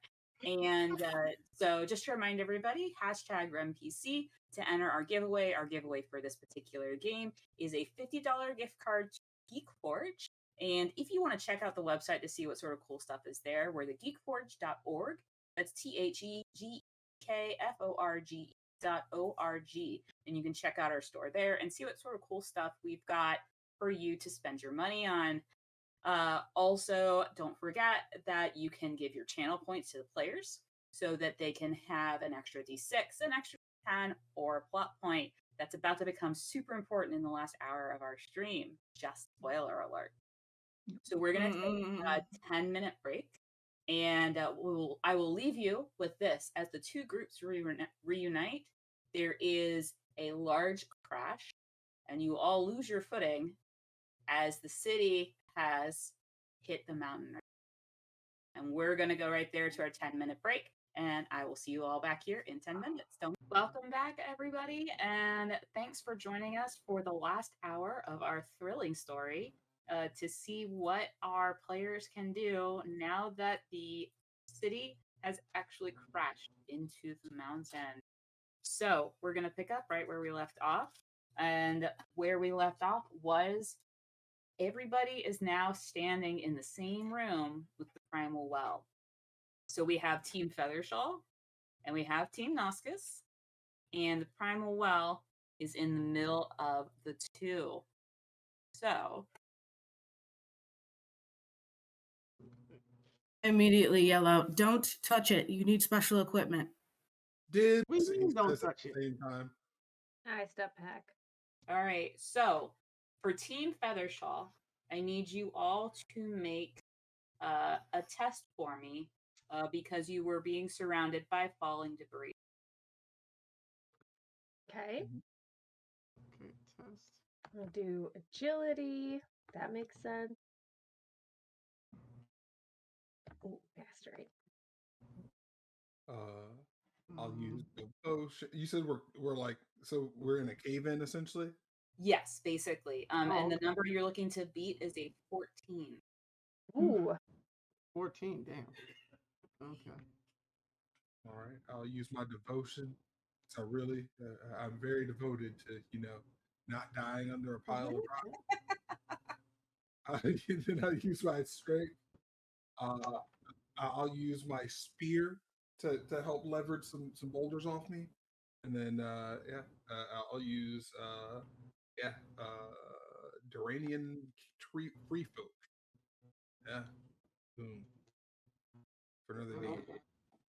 And so just to remind everybody, #RunPC to enter our giveaway. Our giveaway for this particular game is a $50 gift card to Geek Forge. And if you want to check out the website to see what sort of cool stuff is there, we're the geekforge.org. That's THEGKFORGE.org. And you can check out our store there and see what sort of cool stuff we've got for you to spend your money on. Also, don't forget that you can give your channel points to the players so that they can have an extra D6, an extra 10, or a plot point. That's about to become super important in the last hour of our stream. Just spoiler alert. So we're going to take a 10-minute break, and I will leave you with this. As the two groups reunite, there is a large crash, and you all lose your footing as the city has hit the mountain. And we're going to go right there to our 10-minute break, and I will see you all back here in 10 minutes. Welcome back, everybody, and thanks for joining us for the last hour of our thrilling story to see what our players can do now that the city has actually crashed into the mountain. So we're going to pick up right where we left off, and where we left off was everybody is now standing in the same room with the primal well. So we have Team Feathershawl and we have Team Noscus, and the primal well is in the middle of the two. So Immediately yell out, "Don't touch it. You need special equipment." Did We don't at touch the it. same time? I step back. all right, so for Team Feathershawl, I need you all to make a test for me because you were being surrounded by falling debris. Okay. Okay, test. We'll do agility. That makes sense. Oh, mastery. I'll use the you said we're like, so we're in a cave in essentially. Yes, basically. And the okay. number you're looking to beat is a 14. Ooh. 14, damn. Okay. All right, I'll use my devotion. So really, I'm very devoted to not dying under a pile of rocks. Then I use my strength. I'll use my spear to help leverage some boulders off me, and then I'll use Duranian free folk. Yeah, boom for another D8.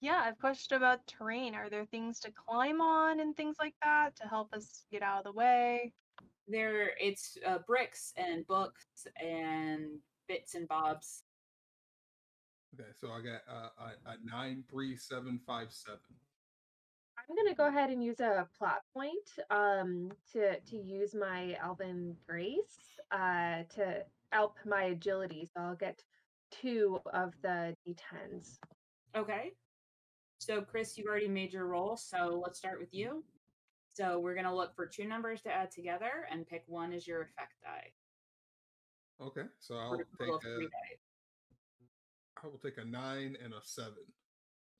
Yeah, I've questioned about terrain. Are there things to climb on and things like that to help us get out of the way? It's bricks and books and bits and bobs. Okay, so I got a 93757. I'm gonna go ahead and use a plot point to use my Elven Grace to help my agility. So I'll get 2 of the D10s. Okay. So Chris, you've already made your roll, so let's start with you. So we're gonna look for 2 numbers to add together and pick one as your effect die. Okay, so For I'll a take total of 3 die. I will take a 9 and a 7.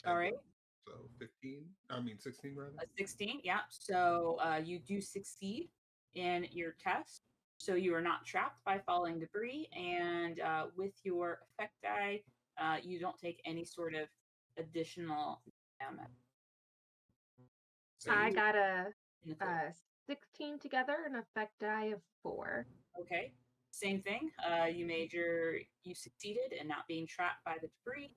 All right. So 15. I mean 16 rather. A 16, yeah. So you do succeed in your test. So you are not trapped by falling debris, and with your effect die, you don't take any sort of additional damage. So I you got a in the clear. 16 together, an effect die of 4. Okay. Same thing. You succeeded in not being trapped by the debris,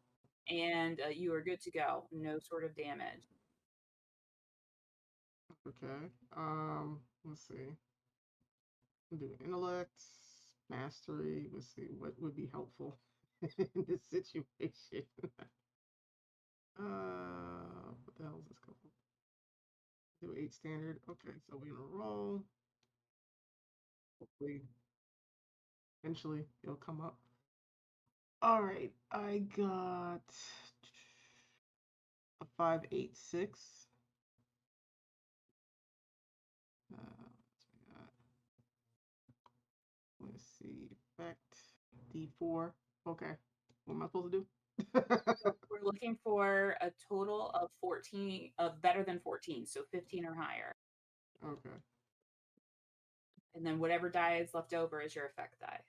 and you are good to go. No sort of damage. Okay. Let's see. We'll do intellect, mastery. Let's see what would be helpful in this situation. What the hell is this called? Do 8 standard. Okay, so we're gonna roll. Hopefully, eventually it'll come up. All right, I got a 586. Let's see, effect D4. Okay, what am I supposed to do? So we're looking for a total of 14, of better than 14, so 15 or higher. Okay. And then whatever die is left over is your effect die.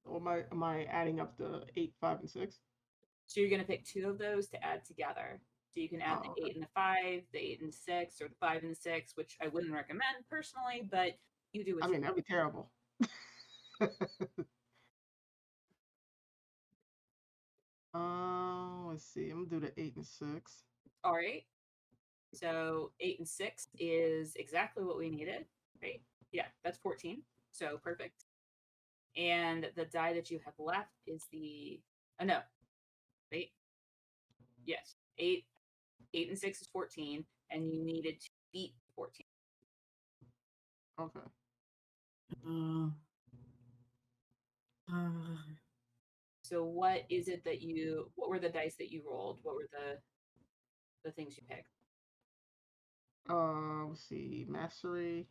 Or am I adding up the 8, 5, and 6? So you're going to pick 2 of those to add together. So you can add the 8 and the 5, the 8 and the 6, or the 5 and the 6, which I wouldn't recommend personally, but you do what you that'd be terrible. Let's see. I'm gonna do the 8 and 6. All right. So 8 and 6 is exactly what we needed, right? Yeah, that's 14. So perfect. And the die that you have left is the no. Wait. Yes. 8 and 6 is 14, and you needed to beat 14. Okay. So what were the dice that you rolled? What were the things you picked? Let's see, mastery,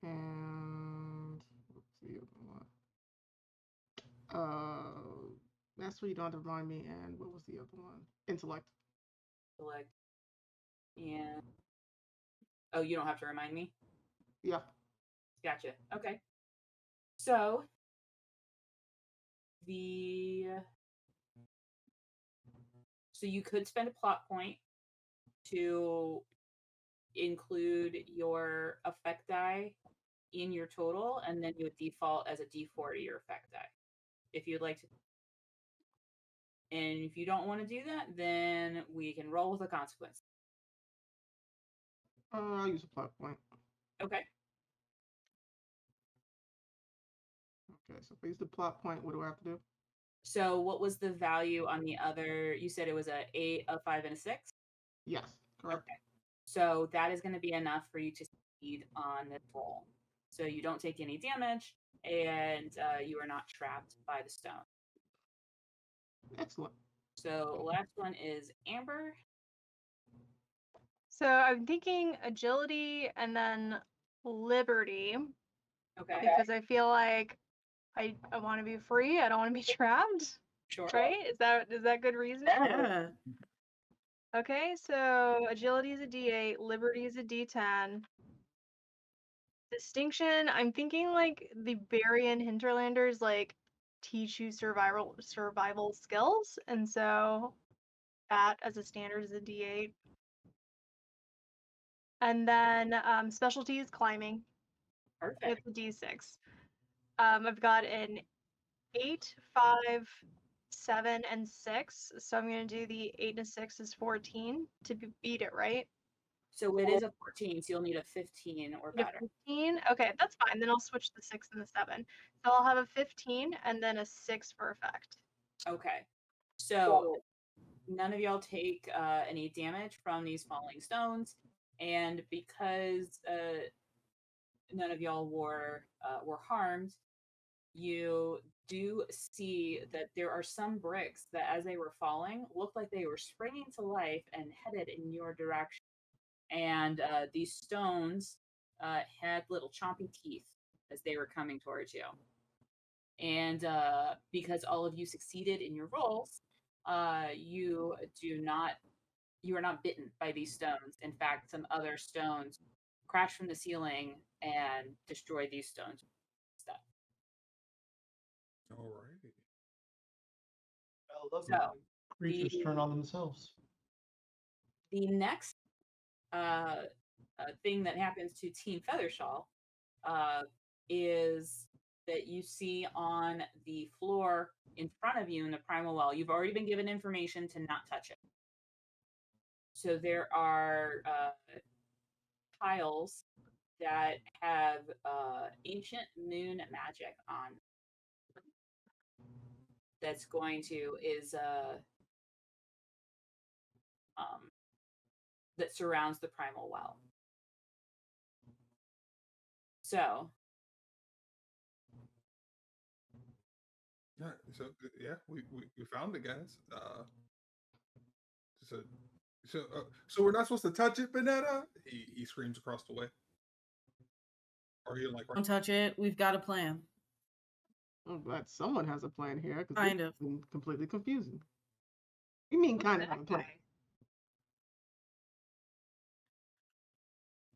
and what's the other one? Mastery, you don't have to remind me, and what was the other one? Intellect. Select. And oh, you don't have to remind me? Yeah. Gotcha. Okay. So you could spend a plot point to include your effect die in your total, and then you would default as a D4 to your effect die. If you'd like to. And if you don't want to do that, then we can roll with the consequence. I'll use a plot point. Okay. Okay, so if I use the plot point, what do I have to do? So what was the value on the other? You said it was a 8, a 5, and a 6? Yes, correct. Okay. So that is going to be enough for you to succeed on this roll. So you don't take any damage, and you are not trapped by the stone. Excellent. So last one is Amber. So I'm thinking agility and then liberty. Okay. Because I feel like I want to be free. I don't want to be trapped. Sure. Right? Is that good reasoning? Yeah. Okay, so agility is a D8, liberty is a D10. Distinction, I'm thinking like the Barian hinterlanders like teach you survival skills, and so that as a standard is a D8. And then specialty is climbing. Perfect. It's a D6. I've got an 8, 5, 7, and 6. So I'm going to do the 8 and a 6 is 14 to beat it, right? So it is a 14, so you'll need a 15 or Need a better. 15? Okay, that's fine. Then I'll switch the 6 and the 7. So I'll have a 15 and then a 6 for effect. Okay. So none of y'all take any damage from these falling stones, and because none of y'all were harmed, you do see that there are some bricks that, as they were falling, looked like they were springing to life and headed in your direction. And these stones had little chompy teeth as they were coming towards you. And because all of you succeeded in your rolls, you are not bitten by these stones. In fact, some other stones crash from the ceiling and destroy these stones. Stuff. All right. I love So, it when creatures turn on themselves. The next thing that happens to Team Feathershawl is that you see on the floor in front of you in the primal well, you've already been given information to not touch it. So there are tiles that have ancient moon magic on. That's going to that surrounds the primal well. So yeah, we found it, guys. So we're not supposed to touch it, Bineta? He screams across the way. Or you like Don't touch it. We've got a plan. I'm glad someone has a plan here because Kind of. been completely confusing. You mean kind of have a plan?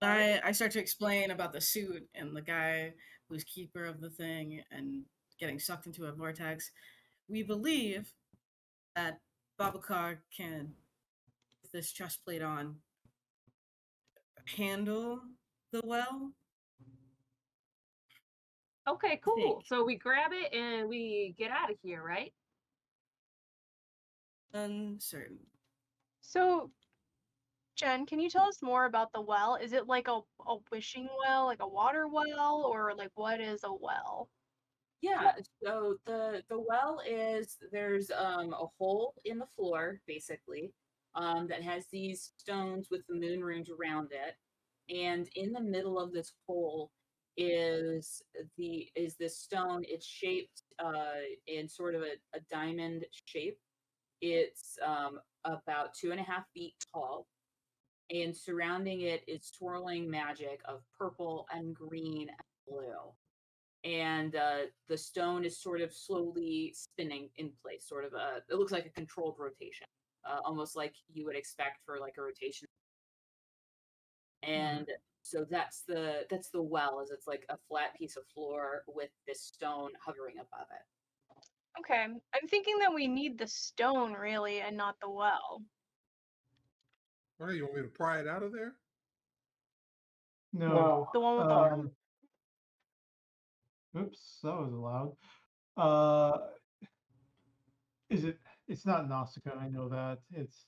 I start to explain about the suit and the guy who's keeper of the thing and getting sucked into a vortex. We believe that Babukar can, with this chest plate on, handle the well. Okay, cool. think. So we grab it and we get out of here, right? Uncertain. So, Jen, can you tell us more about the well? Is it like a wishing well, like a water well, or like what is a well? yeah, so the well is there's a hole in the floor basically that has these stones with the moon runes around it, and in the middle of this hole is this stone. It's shaped in sort of a diamond shape. It's about 2.5 feet tall, and surrounding it is swirling magic of purple and green and blue. And the stone is sort of slowly spinning in place, sort of it looks like a controlled rotation, almost like you would expect for like a rotation. And so that's the well, is it's like a flat piece of floor with this stone hovering above it. Okay, I'm thinking that we need the stone really and not the well. All right, you want me to pry it out of there? No. The one with the Oops, that was allowed. It's not Nausicaa, I know that. It's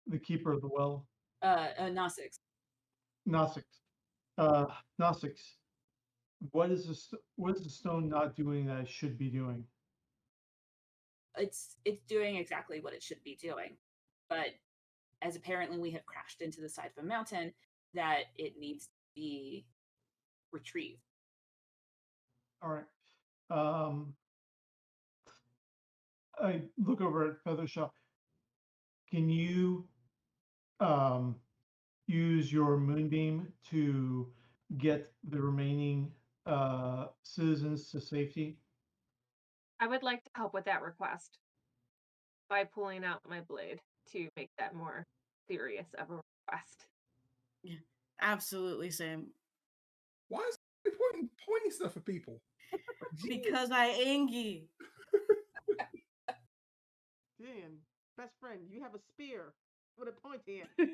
the keeper of the well. Gnostics. Gnostics. Gnostics. What is the stone not doing that it should be doing? It's doing exactly what it should be doing, but as apparently we have crashed into the side of a mountain, that it needs to be retrieved. All right. I look over at Feathershawl. Can you use your moonbeam to get the remaining citizens to safety? I would like to help with that request by pulling out my blade to make that more serious of a request. Absolutely same. Why is he pointing stuff at people? Because I angy. Diyan, best friend, you have a spear with a pointy end.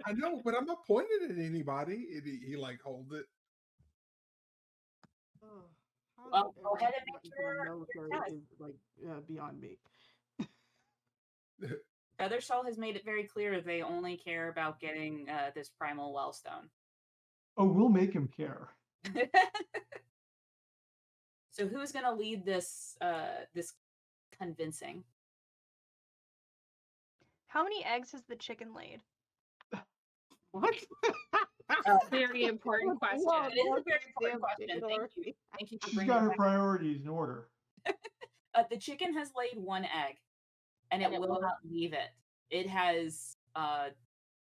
I know, but I'm not pointing at anybody. He like holds it. Oh, how Well, you go ever ahead and got make into the your military test. is like beyond me. Feathershawl has made it very clear they only care about getting this primal wellstone. Oh, we'll make him care. So who's going to lead this this convincing? How many eggs has the chicken laid? What? Very important question. It is a very important question. Thank you. Thank you for She's bringing got it her back. priorities in order. The chicken has laid one egg, and it will not leave it. It has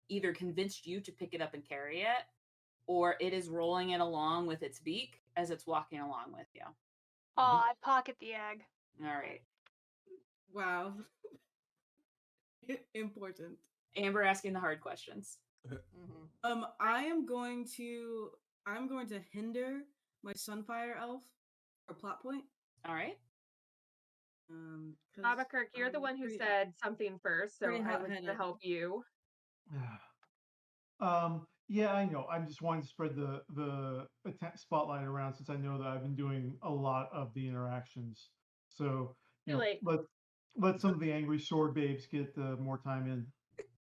either convinced you to pick it up and carry it, or it is rolling it along with its beak as it's walking along with you. Oh, I pocket the egg. All right. Wow. Important. Amber asking the hard questions. I'm going to hinder my Sunfire Elf or plot point. All right. 'Cause Babukar, you're the I'm one who pretty- said something first, so pretty I was going to hot-headed. help you. Yeah, I know. I'm just wanting to spread the spotlight around since I know that I've been doing a lot of the interactions. So let some of the angry sword babes get more time in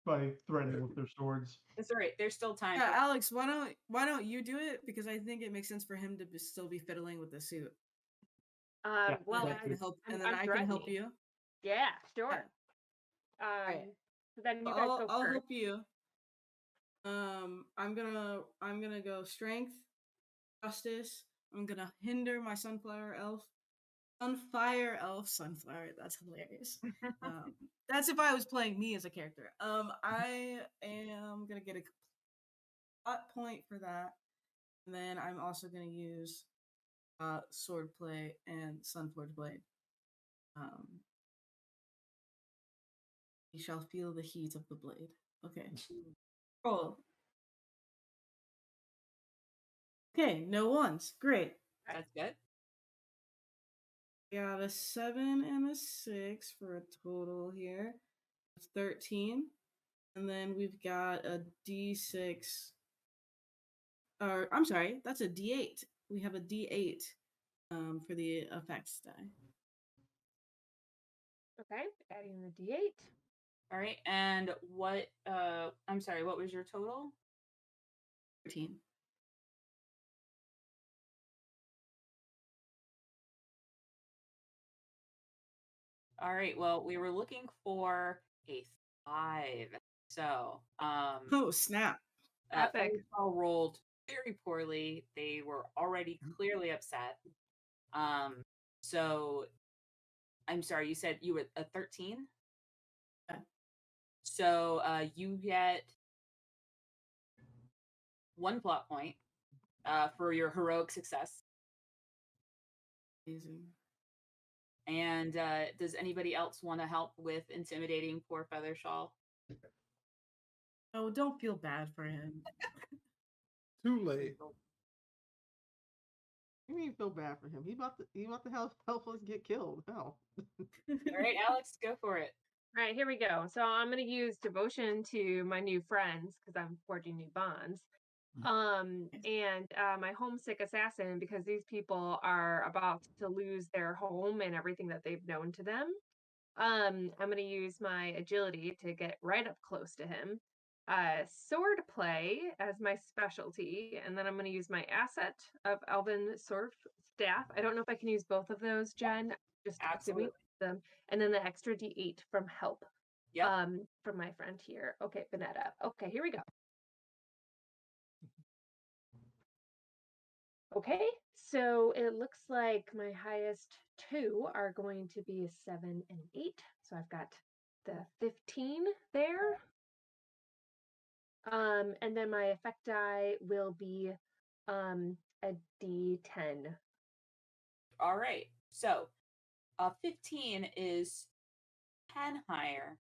by threatening with their swords. That's all right. There's still time. Yeah, Alex, why don't you do it? Because I think it makes sense for him to still be fiddling with the suit. Well, I can help, and then I'm I can help threatening. you. Yeah, sure. Right. So then you guys go I'll first. help you. I'm gonna go strength, justice. I'm gonna hinder my sunfire elf. Sunfire. That's hilarious. That's if I was playing me as a character. I am gonna get a plot point for that, and then I'm also gonna use swordplay and sunforge blade. You shall feel the heat of the blade. Okay. Roll. Okay, no ones. Great. That's good. Got a 7 and a 6 for a total here. 13. And then we've got a D6. Or I'm sorry, that's a D8. We have a D8 for the effects die. Okay, adding the D8. All right. And what I'm sorry, what was your total? 13. All right. Well, we were looking for a 5. So, Oh, snap. Epic. Feathershawl rolled very poorly. They were already clearly upset. So I'm sorry, you said you were a 13? Yeah. So you get 1 plot point for your heroic success. Amazing. And does anybody else want to help with intimidating poor Feathershawl? Oh, don't feel bad for him. Too late. You mean feel bad for him? He about to help us get killed. Hell. All right, Alex, go for it. All right, here we go. So I'm going to use devotion to my new friends because I'm forging new bonds. And my homesick assassin, because these people are about to lose their home and everything that they've known to them. I'm going to use my agility to get right up close to him. Sword play as my specialty, and then I'm going to use my asset of Elven Surf Staff. I don't know if I can use both of those, Jen. Just Absolutely. them, and then the extra D8 from help. Yep. From my friend here. Okay, Bineta. Okay, here we go. Okay, so it looks like my highest 2 are going to be a 7 and 8. So I've got the 15 there. And then my effect die will be a D10. All right. So 15 is 10 higher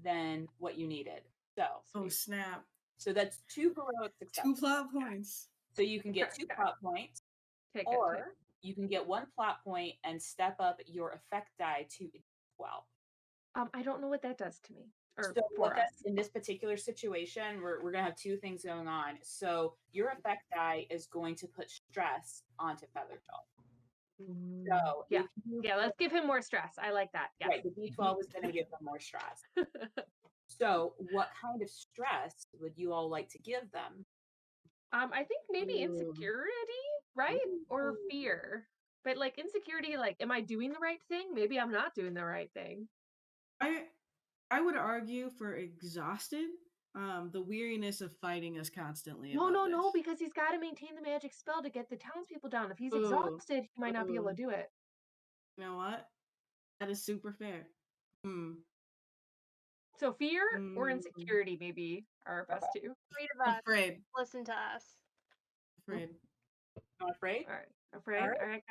than what you needed. So Oh, snap. So that's 2 heroic success. 2 plot points. So you can get 2 plot points, Take or you can get 1 plot point and step up your effect die to 12. I don't know what that does to me or So for us. in this particular situation, we're going to have 2 things going on. So your effect die is going to put stress onto Feathershawl. So Yeah, let's give him more stress. I like that. Yes. Right, the D12 is going to give them more stress. So what kind of stress would you all like to give them? I think maybe insecurity, right? Or fear. But like insecurity, like, am I doing the right thing? Maybe I'm not doing the right thing. I would argue for exhausted, the weariness of fighting us constantly. No, because he's got to maintain the magic spell to get the townspeople down. If he's exhausted, he might not be able to do it. You know what? That is super fair. So fear or insecurity maybe are our best two. Afraid of us. Afraid. Listen to us. Afraid. Not afraid? All right. Afraid. All right.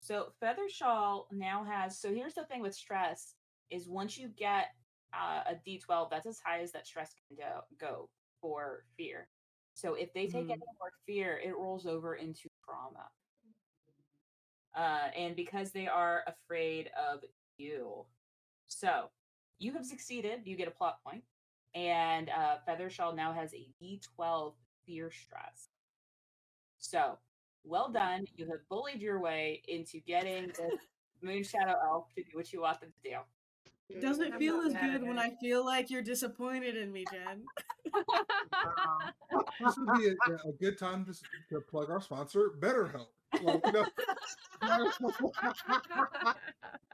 So Feathershawl now has. So here's the thing with stress is once you get a D12, that's as high as that stress can go for fear. So if they take any more fear, it rolls over into trauma. And because they are afraid of you, so you have succeeded. You get a plot point, and Feathershawl now has a D12 fear stress. So, well done. You have bullied your way into getting the Moonshadow Elf to do what you want them to do. It doesn't feel as good when I feel like you're disappointed in me, Jen. This would be a good time to plug our sponsor, BetterHelp. Like,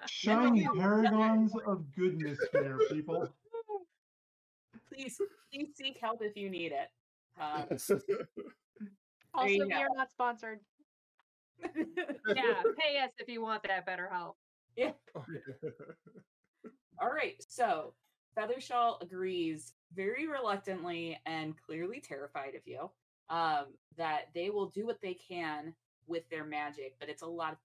Shining paragons of goodness here, people. Please seek help if you need it. Also, we are not sponsored. Yeah, pay us if you want that better help. Yeah. All right, so Feathershawl agrees very reluctantly and clearly terrified of you that they will do what they can with their magic, but it's a lot.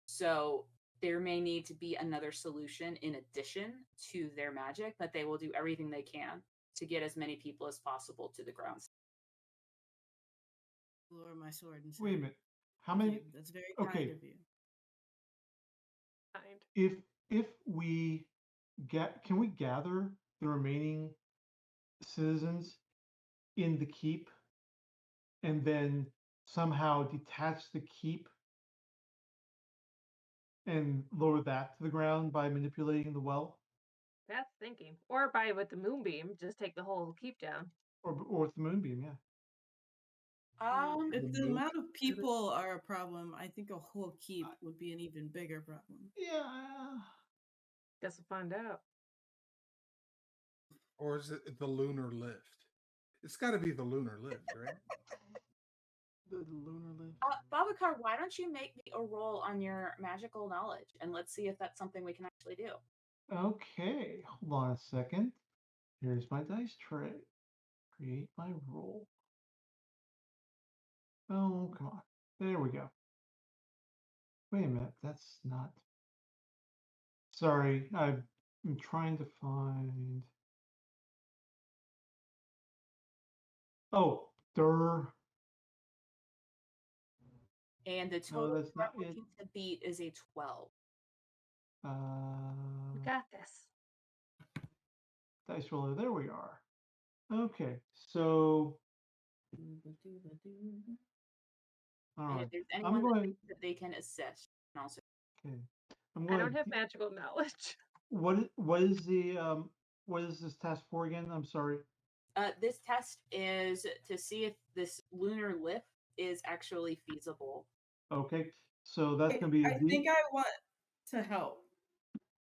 So there may need to be another solution in addition to their magic, but they will do everything they can to get as many people as possible to the grounds. Lower my sword and say, Wait a minute. How many? That's very kind of you. If we can we gather the remaining citizens in the keep and then somehow detach the keep and lower that to the ground by manipulating the well? That's thinking. Or with the moonbeam, just take the whole keep down. Or with the moonbeam, yeah. If the amount of people are a problem, I think a whole keep would be an even bigger problem. Yeah. Guess we'll find out. Or is it the lunar lift? It's got to be the lunar lift, right? The lunar lift. Babukar, why don't you make me a roll on your magical knowledge, and let's see if that's something we can actually do. Okay, hold on a second. Here's my dice tray. Create my roll. Oh, come on. There we go. Wait a minute, that's not... Sorry, I'm trying to find... Oh, And the total that's not it. looking to beat is a 12. We got this. Dice roller, there we are. Okay, so... All right. If there's anyone that they can assist, and also. Okay. I don't have magical knowledge. What is this task for again? I'm sorry. This test is to see if this lunar lift is actually feasible. Okay, so that's gonna be. I think I want to help.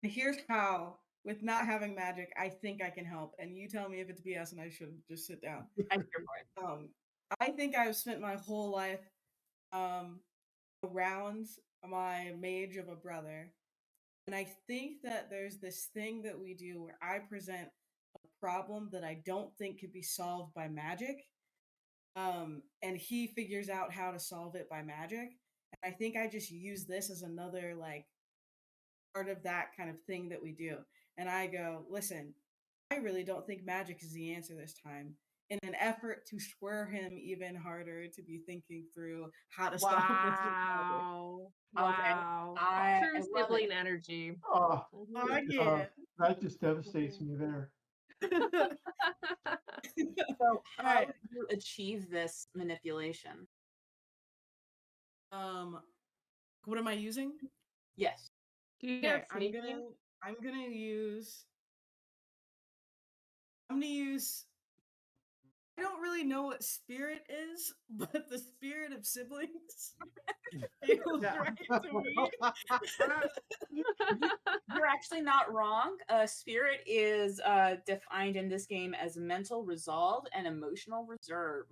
Here's how. With not having magic, I think I can help, and you tell me if it's BS, and I should just sit down. I'm here for it. I think I've spent my whole life around my mage of a brother, and I think that there's this thing that we do where I present a problem that I don't think could be solved by magic, and he figures out how to solve it by magic. And I think I just use this as another like part of that kind of thing that we do. And I go, listen, I really don't think magic is the answer this time. in an effort to swear him even harder to be thinking through how to stop this. Wow. Okay. Wow. I True love sibling it. energy. Oh, Oh, yeah. that just devastates me there. So how Alright. do you achieve this manipulation? What am I using? Yes. Do you Okay, get I'm sneaking? gonna use. I'm gonna use. I don't really know what spirit is, but the spirit of siblings feels Yeah. right to me. You're actually not wrong. Spirit is defined in this game as mental resolve and emotional reserve.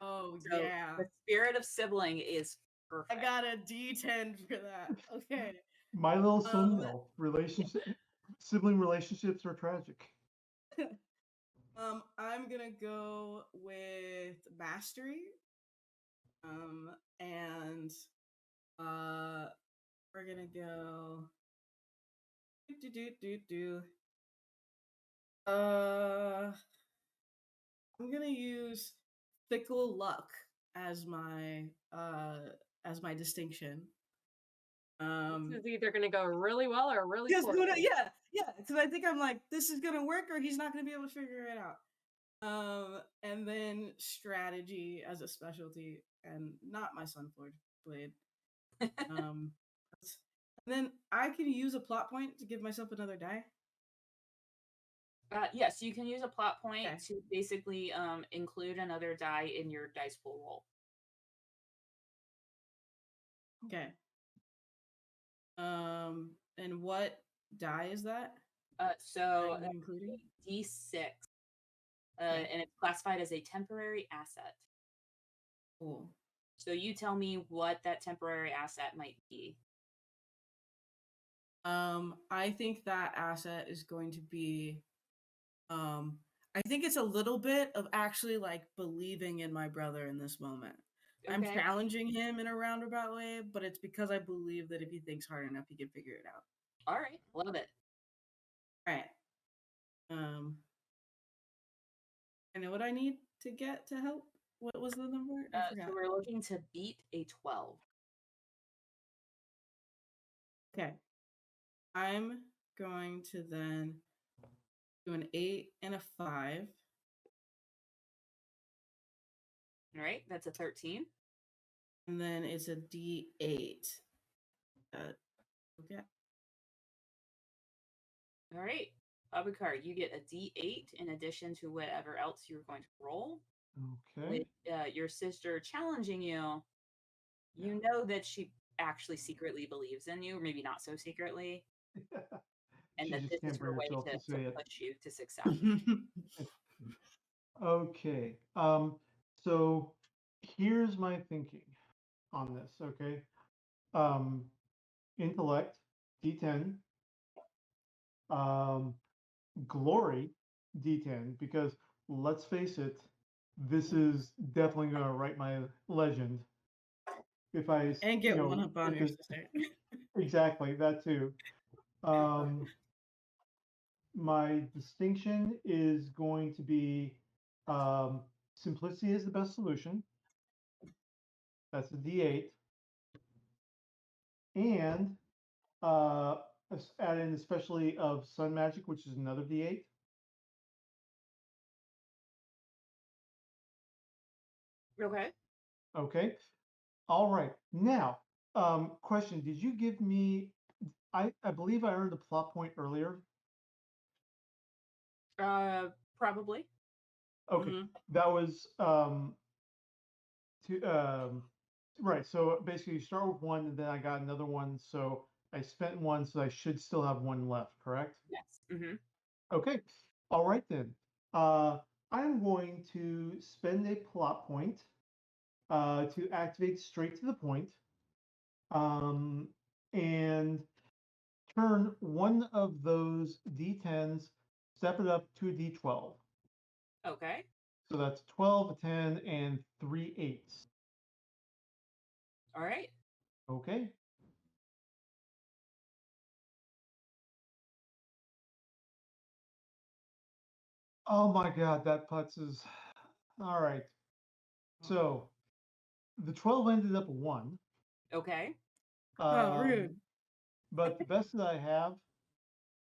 Oh So yeah, the spirit of sibling is I perfect. got a D10 for that. Okay. My little son, Um, though, sibling relationships are tragic. I'm gonna go with mastery. And we're gonna go. Do do do do. I'm gonna use fickle luck as my distinction. This is either going to go really well or really Yes, poorly. yeah. Because I think I'm like, this is gonna work, or he's not gonna be able to figure it out. And then strategy as a specialty, and not my Sunforge blade. And then I can use a plot point to give myself another die. Yes, you can use a plot point Okay. to basically include another die in your dice pool roll. Okay. And what die is that? So I'm including D6, Okay. and it's classified as a temporary asset. Cool. So you tell me what that temporary asset might be. I think that asset is going to be I think it's a little bit of actually like believing in my brother in this moment. I'm Okay. challenging him in a roundabout way, but it's because I believe that if he thinks hard enough, he can figure it out. All right. Love it. All right. I know what I need to get to help. What was the number? I forgot. So we're looking to beat a 12. Okay. I'm going to then do an 8 and a 5. All right. That's a 13. And then it's a D8. Okay. All right. Babukar, you get a D8 in addition to whatever else you're going to roll. Okay. With your sister challenging you, you know that she actually secretly believes in you, maybe not so secretly, and She that just this can't is her bring way herself to to say it. push you to success. Okay. So here's my thinking on this. Okay. Intellect, D10. Glory, D10. Because let's face it, this is definitely going to write my legend. If I, and get one up on get your this sister. exactly that too. My distinction is going to be simplicity is the best solution. That's a D8. And add in especially of sun magic, which is another D8. Okay. Okay. All right. Now, question: did you give me? I believe I earned a plot point earlier. Probably. Okay, Mhm. that was to right. So basically, you start with one, and then I got another one. So I spent one, so I should still have one left. Correct? Yes. Mm-hmm. Okay. All right then. I'm going to spend a plot point to activate straight to the point, and turn one of those D10s, step it up to a D12. Okay. So that's 12, a 10, and 3 8s. All right. Okay. Oh my God, that putz is All right. So the 12 ended up a 1. Okay. Oh, rude. But the best that I have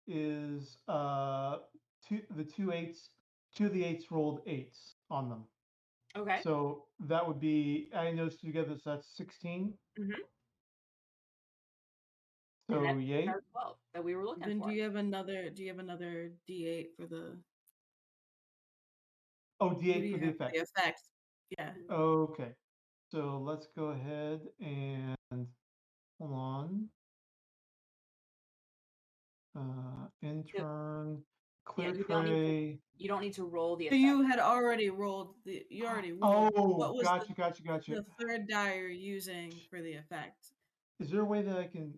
is the 2 8s. 2 of the 8s rolled 8s on them. Okay. So that would be adding those two together. So that's 16. Mm-hmm. So And yay. that's 12 that we were looking Then for. do you have another D8 for the Oh, what do D8 you for the have effect. the effect? Yeah. Okay. So let's go ahead and hold on. Intern, clear tray. You don't need to roll the So effect. you had already rolled you already rolled. Oh, What was gotcha. the third die you're using for the effect? Is there a way that I can?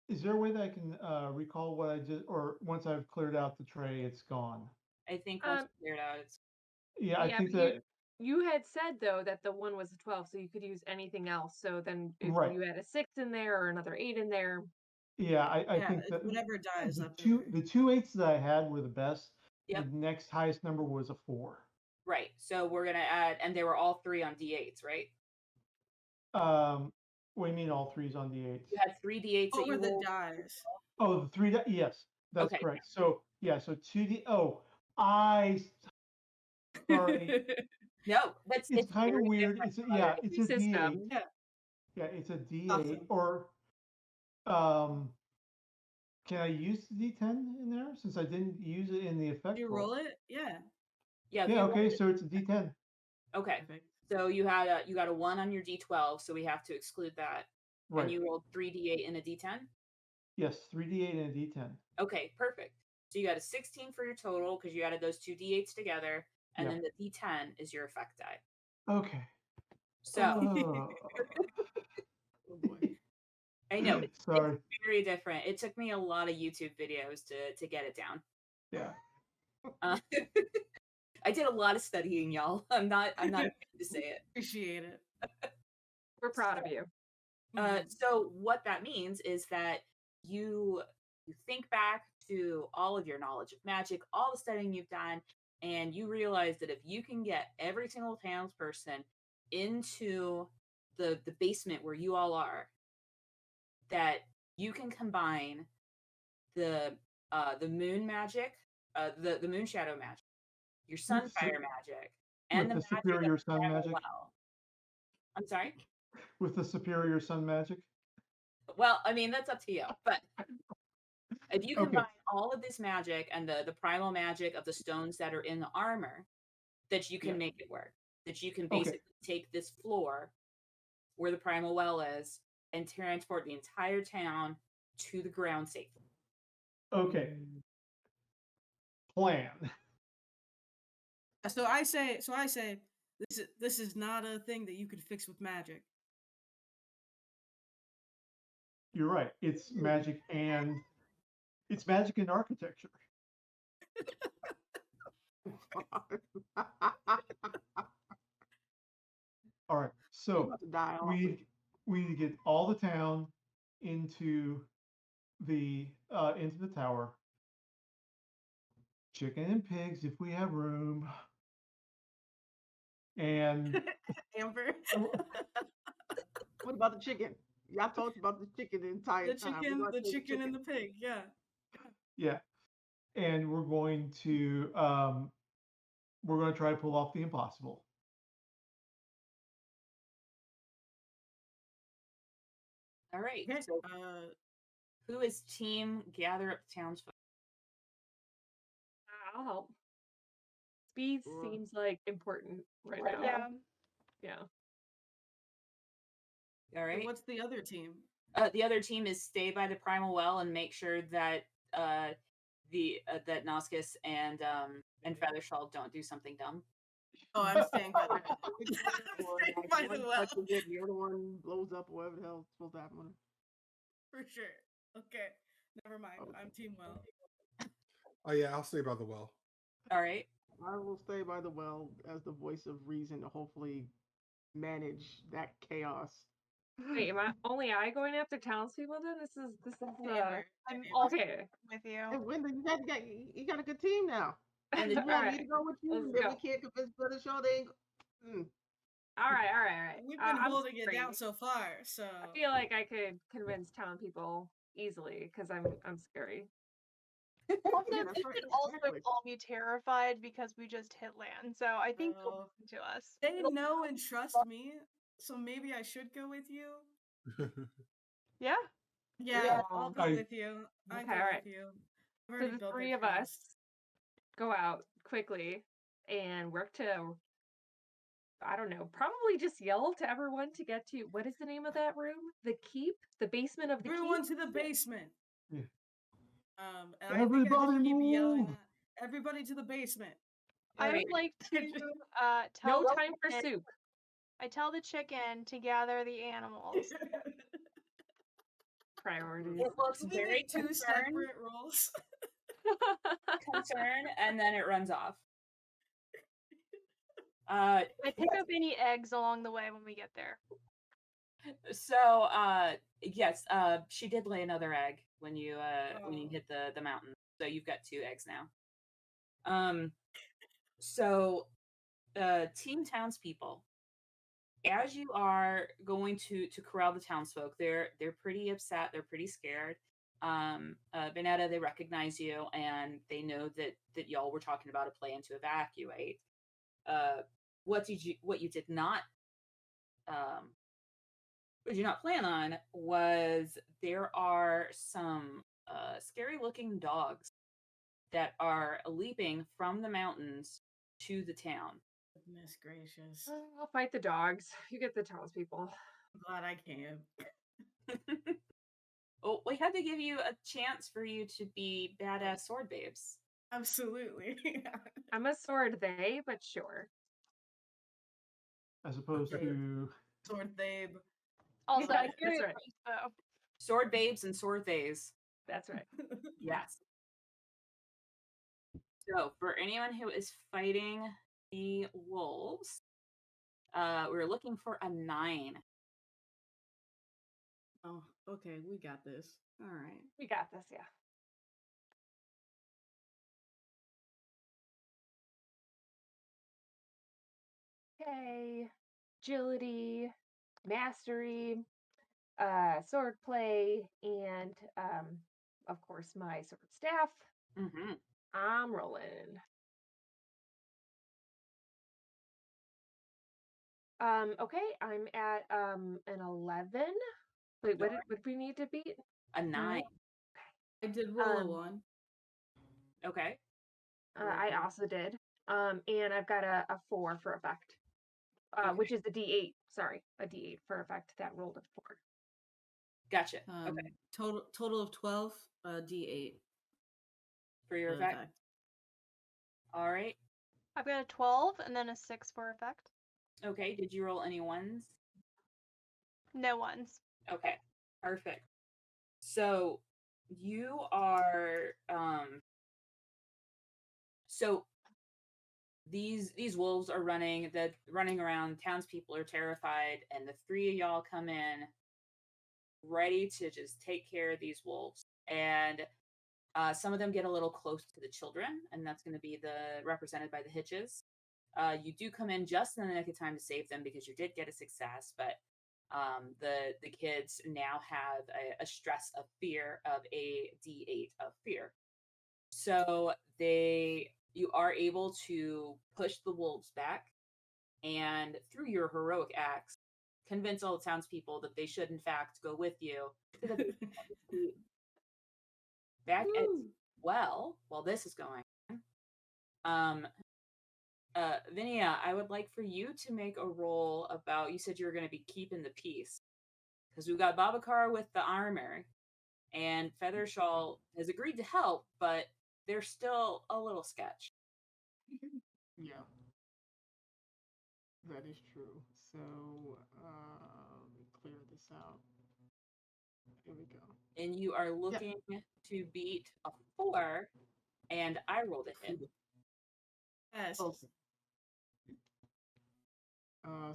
Is there a way that I can recall what I did, or once I've cleared out the tray, it's gone? I think once you clear it out, it's Yeah, I think but that. you had said though that the 1 was a 12, so you could use anything else. So then if Right. you had a 6 in there or another 8 in there. Yeah, I think it's that whatever die is left the over. 2 8s that I had were the best. Yep. The next highest number was a 4. right. So we're gonna add, and they were all 3 on D8s, right? What do you mean all 3s on D8s? You had 3 D8s What that were you the rolled. dies? Oh, the 3. Yes, that's Okay. correct. So yeah, so 2D. Oh, I. Sorry. No, It's kind of very weird. different It's from yeah, other it's a System. D8. Yeah. Yeah, it's a D8. Awesome. Or can I use the D10 in there since I didn't use it in the effect You roll? roll it? Yeah. Yeah. Yeah. Okay, so it's a D10. Okay. Perfect. So you got a 1 on your D12, so we have to exclude that. Right. And you rolled 3 D8 and a D10. Yes, 3D8 and a D10. Okay, perfect. So you got a 16 for your total because you added those 2 D8s together, and Yeah. then the D10 is your effect die. Okay. So Oh. Oh boy. I know it's Sorry. very different. It took me a lot of YouTube videos to get it down. Yeah. I did a lot of studying, y'all. I'm not afraid to say it. Appreciate it. We're proud of you. So what that means is that you think back to all of your knowledge of magic, all the studying you've done, and you realize that if you can get every single townsperson into the basement where you all are, that you can combine the moon magic, the Moonshadow magic, your sunfire magic, and with the the magic superior of sun Primal magic. Well. I'm sorry? With the superior sun magic. Well, I mean, that's up to you. But if you Okay. combine all of this magic and the primal magic of the stones that are in the armor, that you can Yeah. make it work. That you can Okay. basically take this floor where the primal well is and transport the entire town to the ground safely. Okay. Plan. So I say this is not a thing that you could fix with magic. You're right. It's magic and architecture. All right. So we need to get all the town into the tower. Chicken and pigs if we have room. And Amber. What about the chicken? Y'all talked about the chicken the entire time. The chicken and the pig, yeah. Yeah. And we're going to try to pull off the impossible. All right. Okay. So who is team gather up the townsfolk? I'll help. Speed seems like important right now. Yeah. Yeah. All right. And what's the other team? The other team is stay by the primal well and make sure that that Noscus and Feathershawl don't do something dumb. Oh, I'm staying by the By the well. The other one blows up or whatever the hell is supposed to happen with him. For sure. Okay. Never mind. I'm team well. Oh yeah, I'll stay by the well. All right. I will stay by the well as the voice of reason to hopefully manage that chaos. Wait, am I going after townspeople then? This is I'm Amber. also okay. with you. Hey, Winda, you got a good team now. And the You All want me right, to go with you? let's And then go. we can't convince Feathershawl they ain't. All right, all right, all right. We've been I'm holding it scary. down so far, so I feel like I could convince town people easily because I'm scary. Also, Yeah, you that's right. should also Exactly. all be terrified because we just hit land. So I think you'll Oh. listen to us. they It'll- know and trust me. So maybe I should go with you. Yeah. Yeah, I'll go I- with you. I Okay, go all right. with you. I've So already the built three their of us trust. go out quickly and work to, I don't know, probably just yell to everyone to get to, what is the name of that room? The keep? The basement of the Everyone keep? to the basement. Yeah. And I think I Everybody just keep yelling move! that. Everybody to the basement. I Alright. would like to No tell the time for chicken- soup. I tell the chicken to gather the animals. Priorities. It looks Can we very make two concerned, separate rolls? concerned, and then it runs off. I pick up any eggs along the way when we get there. So yes, she did lay another egg when you Oh. hit the mountain. So you've got 2 eggs now. So team townspeople, as you are going to corral the townsfolk, they're pretty upset, they're pretty scared. Bineta, they recognize you and they know that y'all were talking about a plan to evacuate. What you did not plan on was there are some scary looking dogs that are leaping from the mountains to the town. Goodness gracious. I'll fight the dogs. You get the townspeople. I'm glad I can. Well, we had to give you a chance for you to be badass sword babes. Absolutely. I'm a sword they, but sure. As opposed to Sword babe. Also, Yeah, I hear that's your right. crossbow. Sword babes and sword theys. That's right. Yes. So, for anyone who is fighting the wolves, we're looking for a 9. Oh, okay, we got this. All right. We got this, yeah. Okay. Agility, mastery, sword play, and of course my sword staff. Mm-hmm. I'm rolling. Okay, I'm at an 11. Wait, what did we need to beat? A 9. I did roll a Um, 1. Okay. I also did. And I've got a 4 for effect. Okay. Which is a D8. Sorry, a D8 for effect that rolled a 4. Gotcha. Okay. Total of 12, D8 For your for effect. All right. I've got a 12 and then a 6 for effect. Okay. Did you roll any ones? No ones. Okay. Perfect. So you are so these wolves are running around, townspeople are terrified, and the 3 of y'all come in ready to just take care of these wolves. And some of them get a little close to the children, and that's going to be represented by the hitches. You do come in just in the nick of time to save them because you did get a success, but the kids now have a stress of fear of a D8 of fear. So you are able to push the wolves back, and through your heroic acts, convince all the townspeople that they should, in fact, go with you to the back at while this is going on. Vinaya, I would like for you to make a roll about, you said you were going to be keeping the peace, because we've got Babukar with the armor, and Feathershawl has agreed to help, but they're still a little sketch. Yeah. That is true. So, let me clear this out. Here we go. And you are looking to beat a 4, and I rolled a hit. Yes. Okay.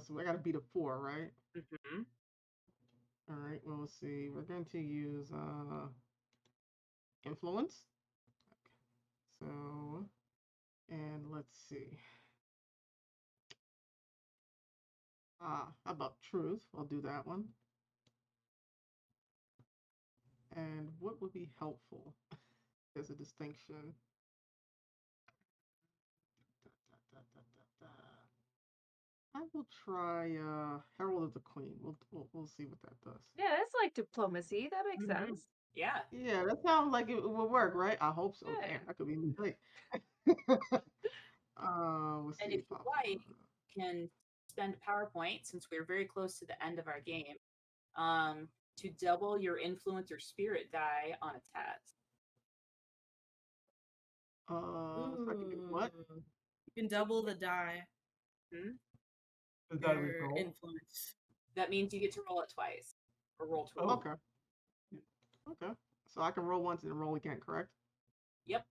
So I got to beat a 4, right? Mm-hmm. All right. Well, let's see. We're going to use influence. So And let's see. How about truth? I'll do that one. And what would be helpful as a distinction? I will try Herald of the Queen. We'll see what that does. Yeah, that's like diplomacy. That makes Mhm. sense. Yeah. Yeah, that sounds like it will work, right? I hope so. Yeah. Damn, that could be late. Let's And see. if you like, you can spend PowerPoint, since we're very close to the end of our game, to double your influence or spirit die on a test. So I can do what? Ooh. You can double the die. The die we Your roll. influence. That means you get to roll it twice, or roll twice. Oh. Okay. Okay. So I can roll once and roll again, correct? Yep.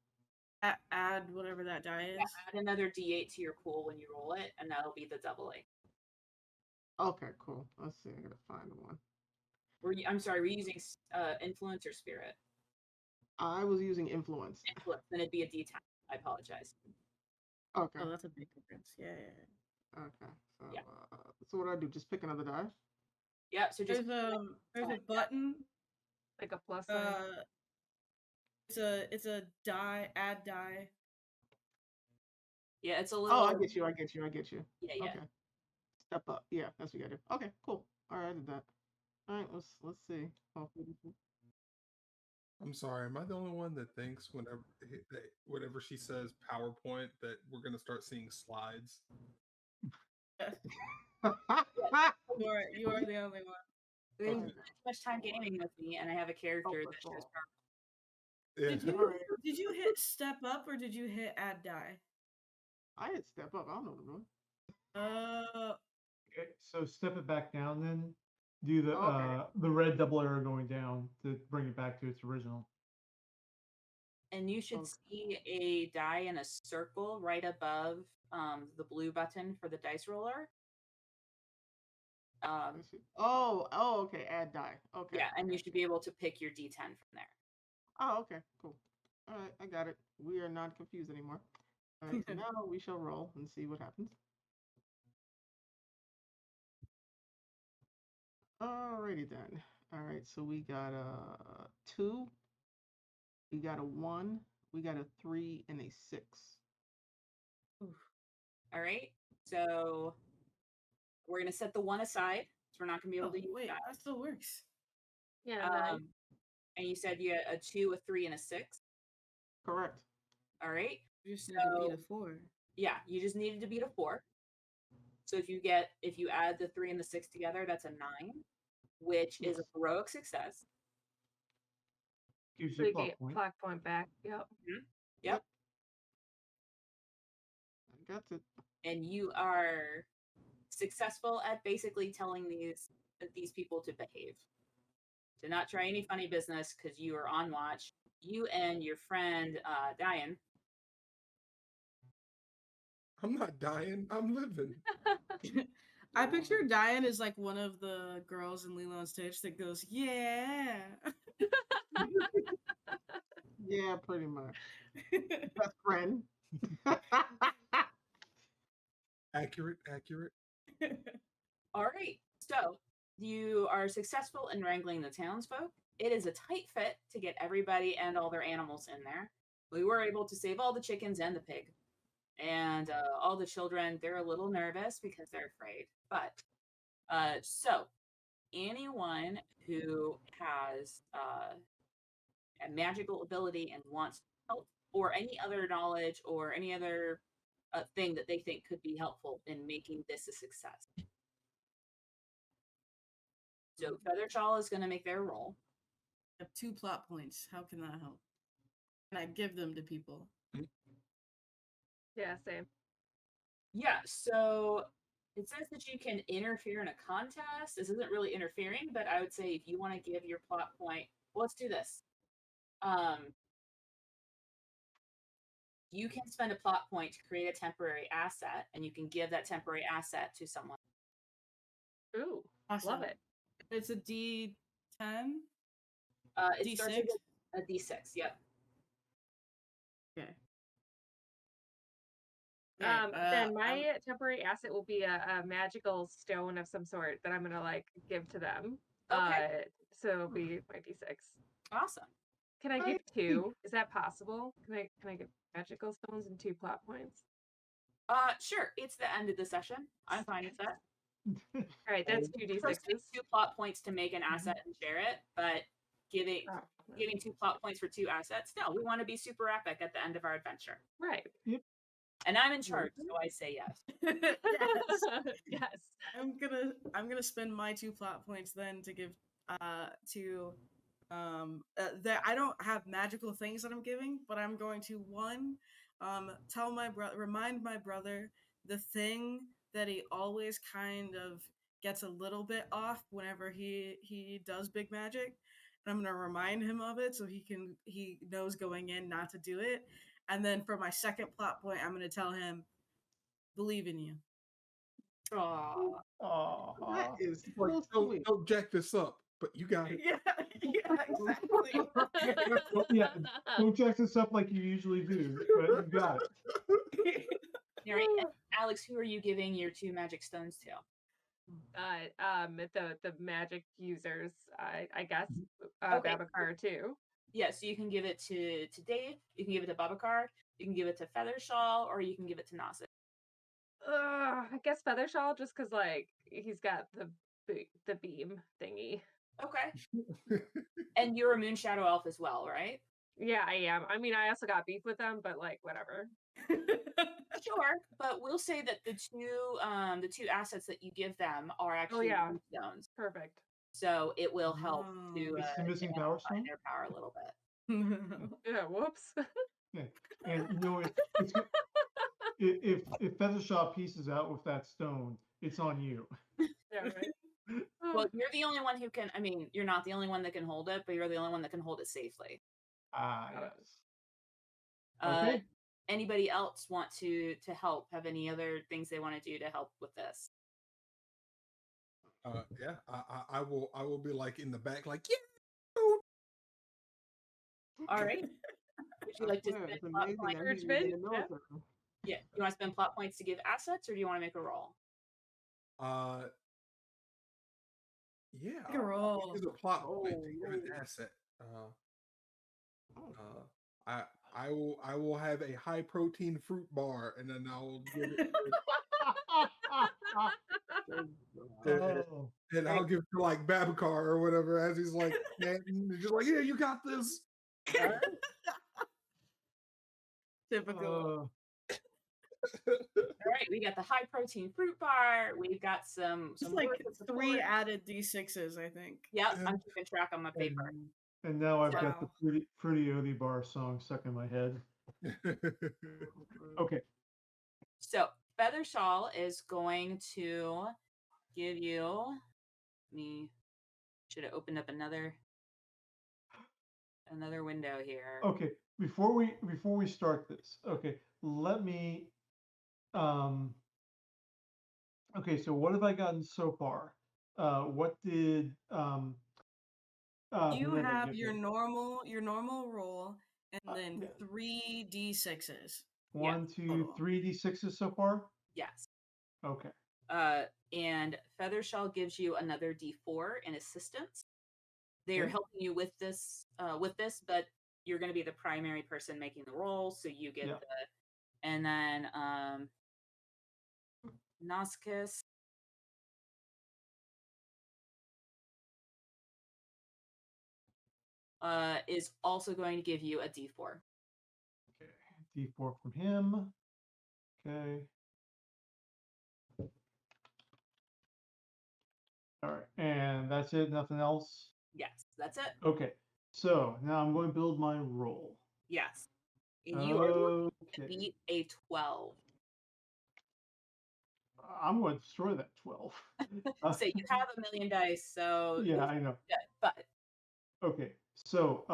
Add whatever that die is. Yeah, add another D8 to your pool when you roll it, and that'll be the doubling. Okay, cool. Let's see. I gotta find one. I'm sorry, we're using influence or spirit? I was using influence. Influence, then it'd be a D10. I apologize. Okay. Oh, that's a big difference. Yeah. Okay. So, Yeah. So what do I do? Just pick another die? Yep, so just There's a button. Like a plus sign. It's a die, add die. Yeah, it's a little. Oh, I get you. Yeah. Okay. Step up. Yeah, that's what you gotta do. Okay, cool. All right, I did that. All right, let's see. I'm sorry. Am I the only one that thinks whenever she says PowerPoint that we're gonna start seeing slides? You are the only one. We spend too much time gaming with me, and I have a character that shows Yeah. Did you hit step up or did you hit add die? I hit step up. I don't know what I'm doing. Okay, so step it back down then. Do Okay. the red double arrow going down to bring it back to its original. And you should Okay. see a die in a circle right above the blue button for the dice roller. Okay. Add die. Okay. Yeah, and you should be able to pick your D10 from there. Oh, okay. Cool. All right, I got it. We are not confused anymore. All right, so now we shall roll and see what happens. Alrighty then. All right, so we got a 2, we got a 1, we got a 3, and a 6. All right, so we're gonna set the 1 aside, so we're not gonna be able to use wait, that. that still works. Yeah. And you said you had a 2, a 3, and a 6. Correct. All right. You just need to beat a 4. Yeah, you just needed to beat a 4. So if you add the 3 and the 6 together, that's a 9, which is a heroic success. Gives So you you plot get point. plot point back. Yep. Yep. I got it. And you are successful at basically telling these people to behave, to not try any funny business because you are on watch. You and your friend Diyan. I'm not dying. I'm living. I picture Diyan as like one of the girls in Lilo and Stitch that goes, yeah. Yeah, pretty much. Best friend. Accurate. All right, so you are successful in wrangling the townsfolk. It is a tight fit to get everybody and all their animals in there. We were able to save all the chickens and the pig. And all the children, they're a little nervous because they're afraid. But so anyone who has a magical ability and wants help, or any other knowledge, or any other thing that they think could be helpful in making this a success. So Feathershawl is going to make their roll. I have 2 plot points. How can that help? Can I give them to people? Yeah, same. Yeah, so it says that you can interfere in a contest. This isn't really interfering, but I would say if you want to give your plot point, well, let's do this. You can spend a plot point to create a temporary asset, and you can give that temporary asset to someone. Ooh, Awesome. love it. It's a D10? It starts with a D6, yep. Okay. Okay, Then my temporary asset will be a magical stone of some sort that I'm gonna like give to them. Okay. So it'll be my d6. Awesome. Can I I give think- 2? Is that possible? Can I give magical stones and 2 plot points? Sure. It's the end of the session. I'm fine with that. All right, that's 2 First, take d6s. 2 plot points to make an asset and share it, but giving Oh, giving 2 plot points for 2 assets. No, we want to be super epic at the end of our adventure. right. And I'm in charge, so I say yes. Yes. Yes. I'm gonna spend my 2 plot points then to give to that I don't have magical things that I'm giving, but I'm going to tell my brother, remind my brother the thing that he always kind of gets a little bit off whenever he does big magic, and I'm gonna remind him of it so he knows going in not to do it. And then for my second plot point, I'm gonna tell him, believe in you. Aww. That Aw. is Like, so don't, sweet. don't jack this up, but you got it. Yeah, exactly. Yeah, don't jack this up like you usually do, but you got it. All right, and Alex, who are you giving your 2 magic stones to? The magic users, I guess, Okay. Babukar too. Yeah, so you can give it to Dave, you can give it to Babukar, you can give it to Feathershawl, or you can give it to Nausicaa. I guess Feathershawl, just because like he's got the beam thingy. Okay. And you're a Moonshadow elf as well, right? Yeah, I am. I mean, I also got beef with them, but like whatever. Sure, but we'll say that the two assets that you give them are actually yeah. moon stones, Perfect. so it will help to It's the missing to power amplify stone. their power a little bit. Yeah. Whoops. Yeah. And you know, if Feathershaw pieces out with that stone, it's on you. Yeah. Right. Well, you're the only one who can. I mean, you're not the only one that can hold it, but you're the only one that can hold it safely. Ah, yes. Uh, Okay. Anybody else want to help? Have any other things they want to do to help with this? Yeah, I will be like in the back, like, yeah. All right. Would you like to Swear, spend it's plot amazing points? that he's in the military. Yeah, you want to spend plot points to give assets, or do you want to make a roll? Yeah, Make a roll. It's a plot point to Oh, give an asset. I will have a high protein fruit bar, and then I will give it. Oh. And I'll give it to like Babukar or whatever, as he's like, man, just like, yeah, you got this. Typical. All right, we got the high protein fruit bar. We've got some It's like words of 3 support. added d6s, I think. Yep, I'm keeping track on my paper. And now I've got the Wow. Fruity Oaty bar song stuck in my head. Okay. So Feathershawl is going to give you. Me should have opened up another window here. Okay. Before we start this, okay, let me okay, so what have I gotten so far? What did You Bineta have give your me? normal roll, and then Yeah. 3 d6s. 1, 2, total. 3 d6s so far? Yes. Okay. And Feathershawl gives you another D4 in assistance. They are Okay. helping you with this, but you're going to be the primary person making the roll, so you get Yeah. and then Nausicaa is also going to give you a D4. Okay. D4 from him. Okay. All right. And that's it. Nothing else. Yes, that's it. Okay. So now I'm going to build my roll. Yes. And you are looking to Okay. beat a 12. I'm going to destroy that 12. So you have a million dice, so Yeah, I know. good, but Okay. So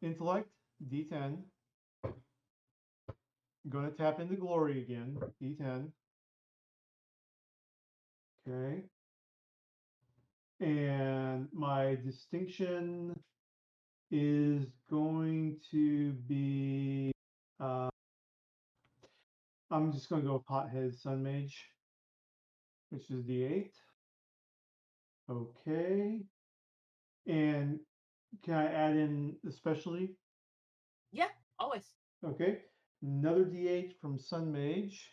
intellect D10. I'm going to tap into glory again. D10. Okay. And my distinction is going to be I'm just going to go with Pothead Sun Mage, which is D8. Okay. And can I add in the specialty? Yeah, always. Okay. Another D8 from Sun Mage.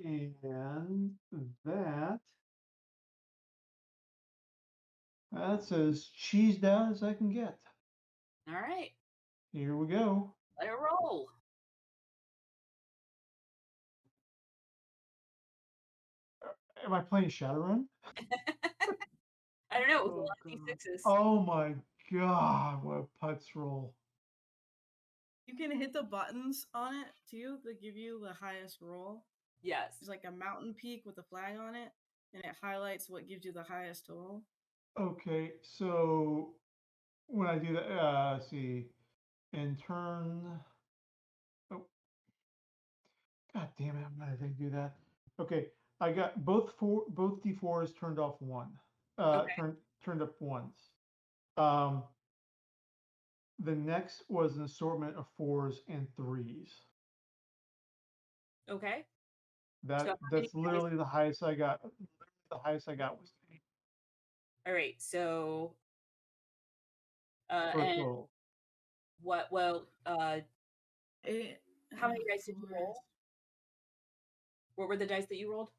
And that's as cheesed out as I can get. All right. Here we go. Let it roll. Am I playing Shadowrun? I don't know. It was a Oh, lot of God. D6s. Oh my god, what a putz roll. You can hit the buttons on it too that give you the highest roll. Yes. There's like a mountain peak with a flag on it, and it highlights what gives you the highest total. Okay, so when I do that, let's see, in turn, oh, god damn it, I'm not gonna do that. Okay, I got both D4s turned off one, Okay. turned up once. The next was an assortment of 4s and 3s. Okay. So how many That's dice? literally the highest I got. The highest I got was 8 All right. So, for a and total. what? Well, It, how many dice did you roll? What were the dice that you rolled?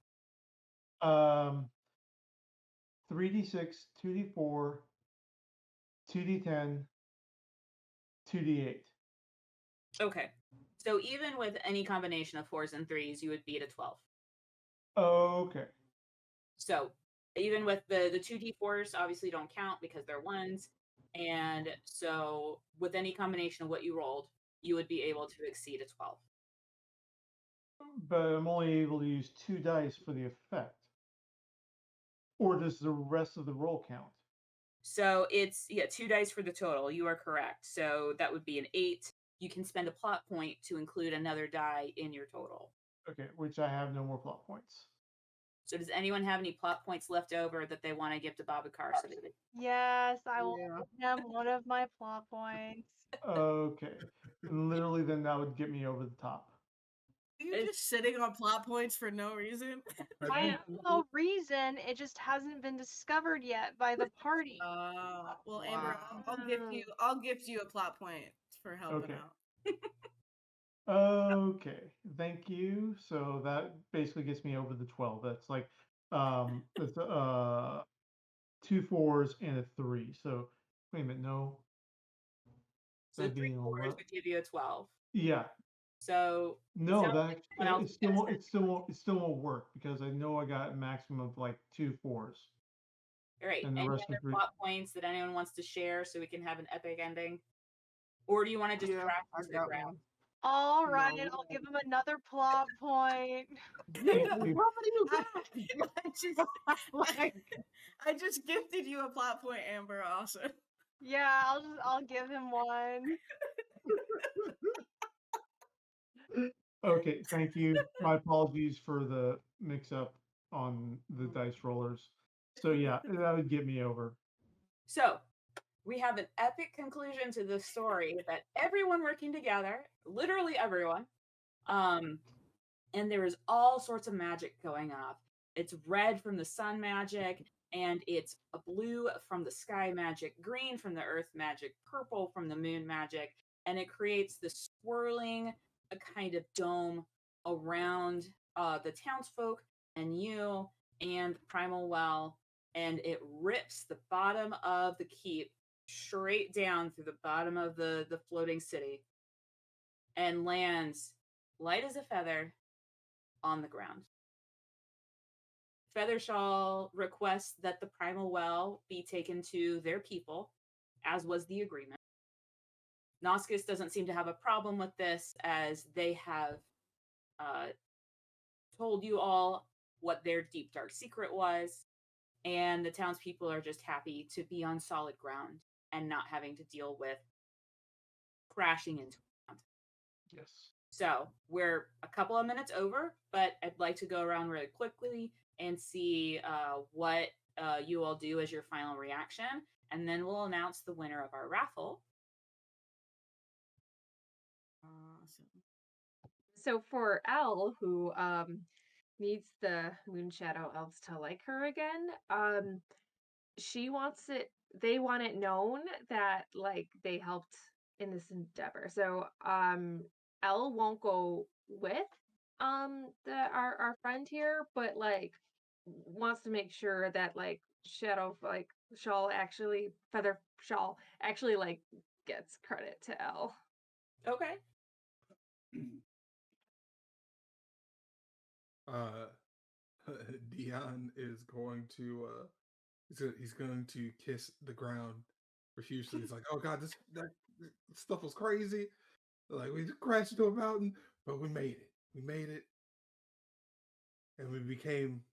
3d6, 2d4, 2d10, 2d8. Okay. So even with any combination of 4s and 3s, you would be at a 12. Okay. So even with the 2d4s, obviously don't count because they're ones. And so with any combination of what you rolled, you would be able to exceed a 12. But I'm only able to use 2 dice for the effect. Or does the rest of the roll count? So it's 2 dice for the total. You are correct. So that would be an 8. You can spend a plot point to include another die in your total. Okay, which I have no more plot points. So does anyone have any plot points left over that they want to give to Babukar? So Yes, I will Yeah. give him one of my plot points. Okay. And literally then that would get me over the top. You're just sitting on plot points for no reason. I have no reason. It just hasn't been discovered yet by the party. Well, Amber, I'll gift you a plot point for helping Okay. out. Okay, thank you. So that basically gets me over the 12. That's like it's 2 4s and a 3. So wait a minute, no. So That'd 3 be an 4s 11. would give you a 12. Yeah. So No, sounds that like someone else it still won't work because I know I got a maximum of like 2 4s. All right. And the Any rest other of 3. plot points that anyone wants to share so we can have an epic ending? Or do you want to just Yeah, crash I into the got ground? one. All right, No, I'll give him another plot point. Thank How you. many you got? I just gifted you a plot point, Amber. Also, Yeah, I'll give him one. Okay, thank you. My apologies for the mix up on the dice rollers. So yeah, that would get me over. So we have an epic conclusion to this story that everyone working together, literally everyone, and there is all sorts of magic going off. It's red from the sun magic, and it's a blue from the sky magic, green from the earth magic, purple from the moon magic, and it creates this swirling a kind of dome around the townsfolk and you and the primal well, and it rips the bottom of the keep straight down through the bottom of the floating city and lands light as a feather on the ground. Feathershawl requests that the primal well be taken to their people, as was the agreement. Noscus doesn't seem to have a problem with this, as they have told you all what their deep dark secret was, and the townspeople are just happy to be on solid ground and not having to deal with crashing into ground. Yes. So we're a couple of minutes over, but I'd like to go around really quickly and see what you all do as your final reaction, and then we'll announce the winner of our raffle. awesome. So for Elle, who needs the Moonshadow elves to like her again, she wants it. They want it known that like they helped in this endeavor. So Elle won't go with our friend here, but like wants to make sure that like Feather Shawl actually like gets credit to Elle. Okay. Diyan is going to he's going to kiss the ground profusely. He's like, "Oh God, this stuff was crazy. Like we crashed into a mountain, but we made it. We made it, and we became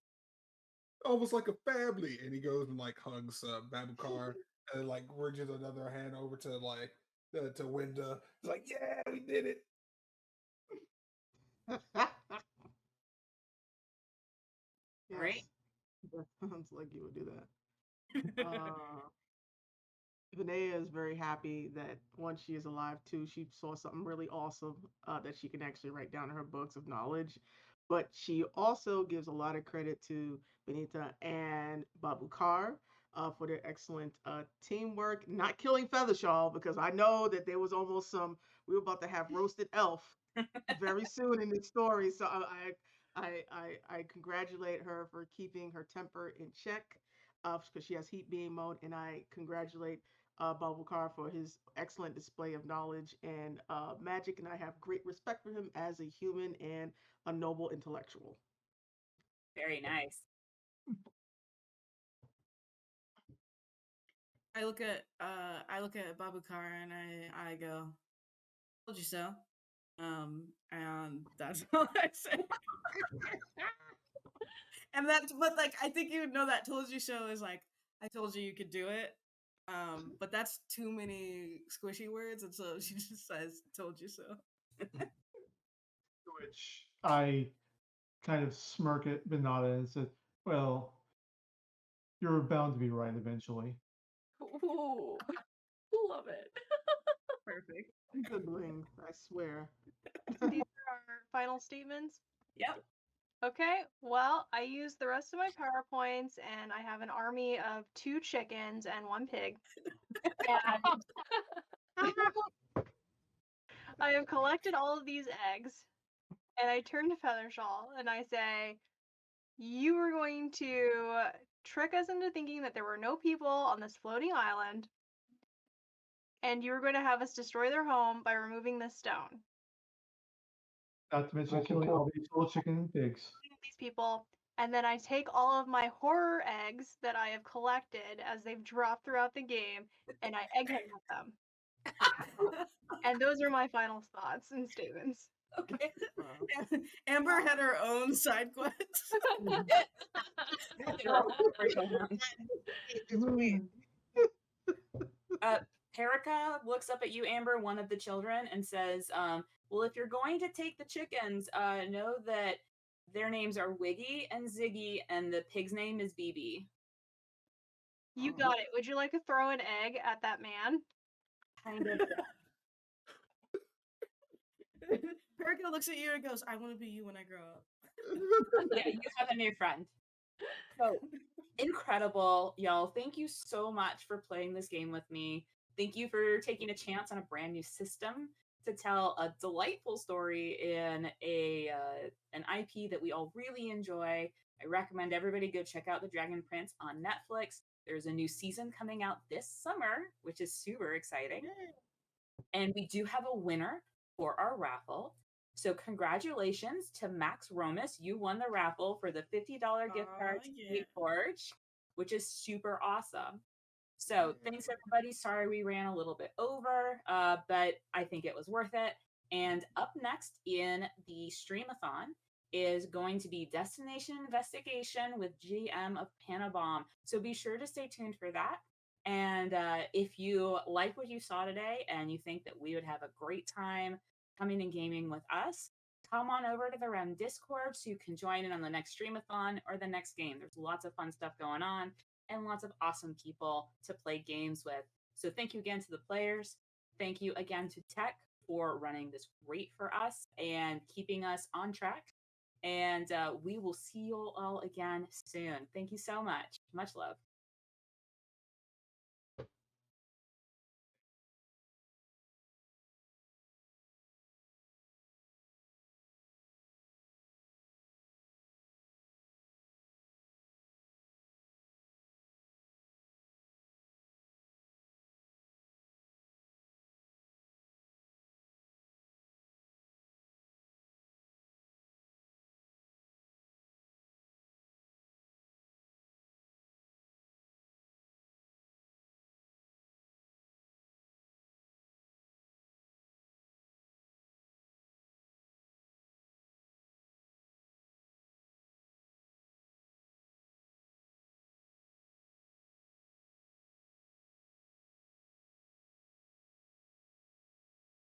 almost like a family." And he goes and like hugs Babukar, and like reaches another hand over to like to Winda. He's like, "Yeah, we did it." Great. That sounds like you would do that. Vinaya is very happy that once she is alive too, she saw something really awesome that she can actually write down in her books of knowledge. But she also gives a lot of credit to Bineta and Babukar for their excellent teamwork, not killing Feathershawl, because I know that there was almost we were about to have roasted elf very soon in this story. So I congratulate her for keeping her temper in check because she has heat beam mode, and I congratulate Babukar for his excellent display of knowledge and magic, and I have great respect for him as a human and a noble intellectual. Very nice. I look at Babukar and I go, "Told you so," and that's all I say. And but like I think you would know that "told you so" is like I told you you could do it. But that's too many squishy words, and so she just says "told you so." Which I kind of smirk at Binata and said, "Well, you're bound to be right eventually." Ooh, love it. Perfect. Siblings, I swear. These are our final statements. Yep. Okay, well, I used the rest of my PowerPoints and I have an army of 2 chickens and 1 pig. And I have collected all of these eggs and I turn to Feathershawl and I say, "You were going to trick us into thinking that there were no people on this floating island, and you were going to have us destroy their home by removing this stone. Not to mention killing all these little chicken and pigs. These people, and then I take all of my horror eggs that I have collected as they've dropped throughout the game, and I egg hunt them. And those are my final thoughts and statements. Okay. Amber had her own side quest. Derekah looks up at you, Amber, one of the children, and says, well, if you're going to take the chickens, know that their names are Wiggy and Ziggy, and the pig's name is BB. You got it. Would you like to throw an egg at that man? Kind of. Derekah looks at you and goes, "I want to be you when I grow up." Yeah, you have a new friend. So incredible, y'all. Thank you so much for playing this game with me. Thank you for taking a chance on a brand new system to tell a delightful story in an IP that we all really enjoy. I recommend everybody go check out The Dragon Prince on Netflix. There's a new season coming out this summer, which is super exciting. And we do have a winner for our raffle. So congratulations to Max Romas. You won the raffle for the $50 gift card to Sweet Forge, which is super awesome. So thanks, everybody. Sorry we ran a little bit over, but I think it was worth it. And up next in the Streamathon is going to be Destination Investigation with GM of Panabomb. So be sure to stay tuned for that. And if you like what you saw today and you think that we would have a great time coming and gaming with us, come on over to the REM Discord so you can join in on the next Streamathon or the next game. There's lots of fun stuff going on and lots of awesome people to play games with. So thank you again to the players. Thank you again to Tech for running this great for us and keeping us on track. And we will see you all again soon. Thank you so much. Much love.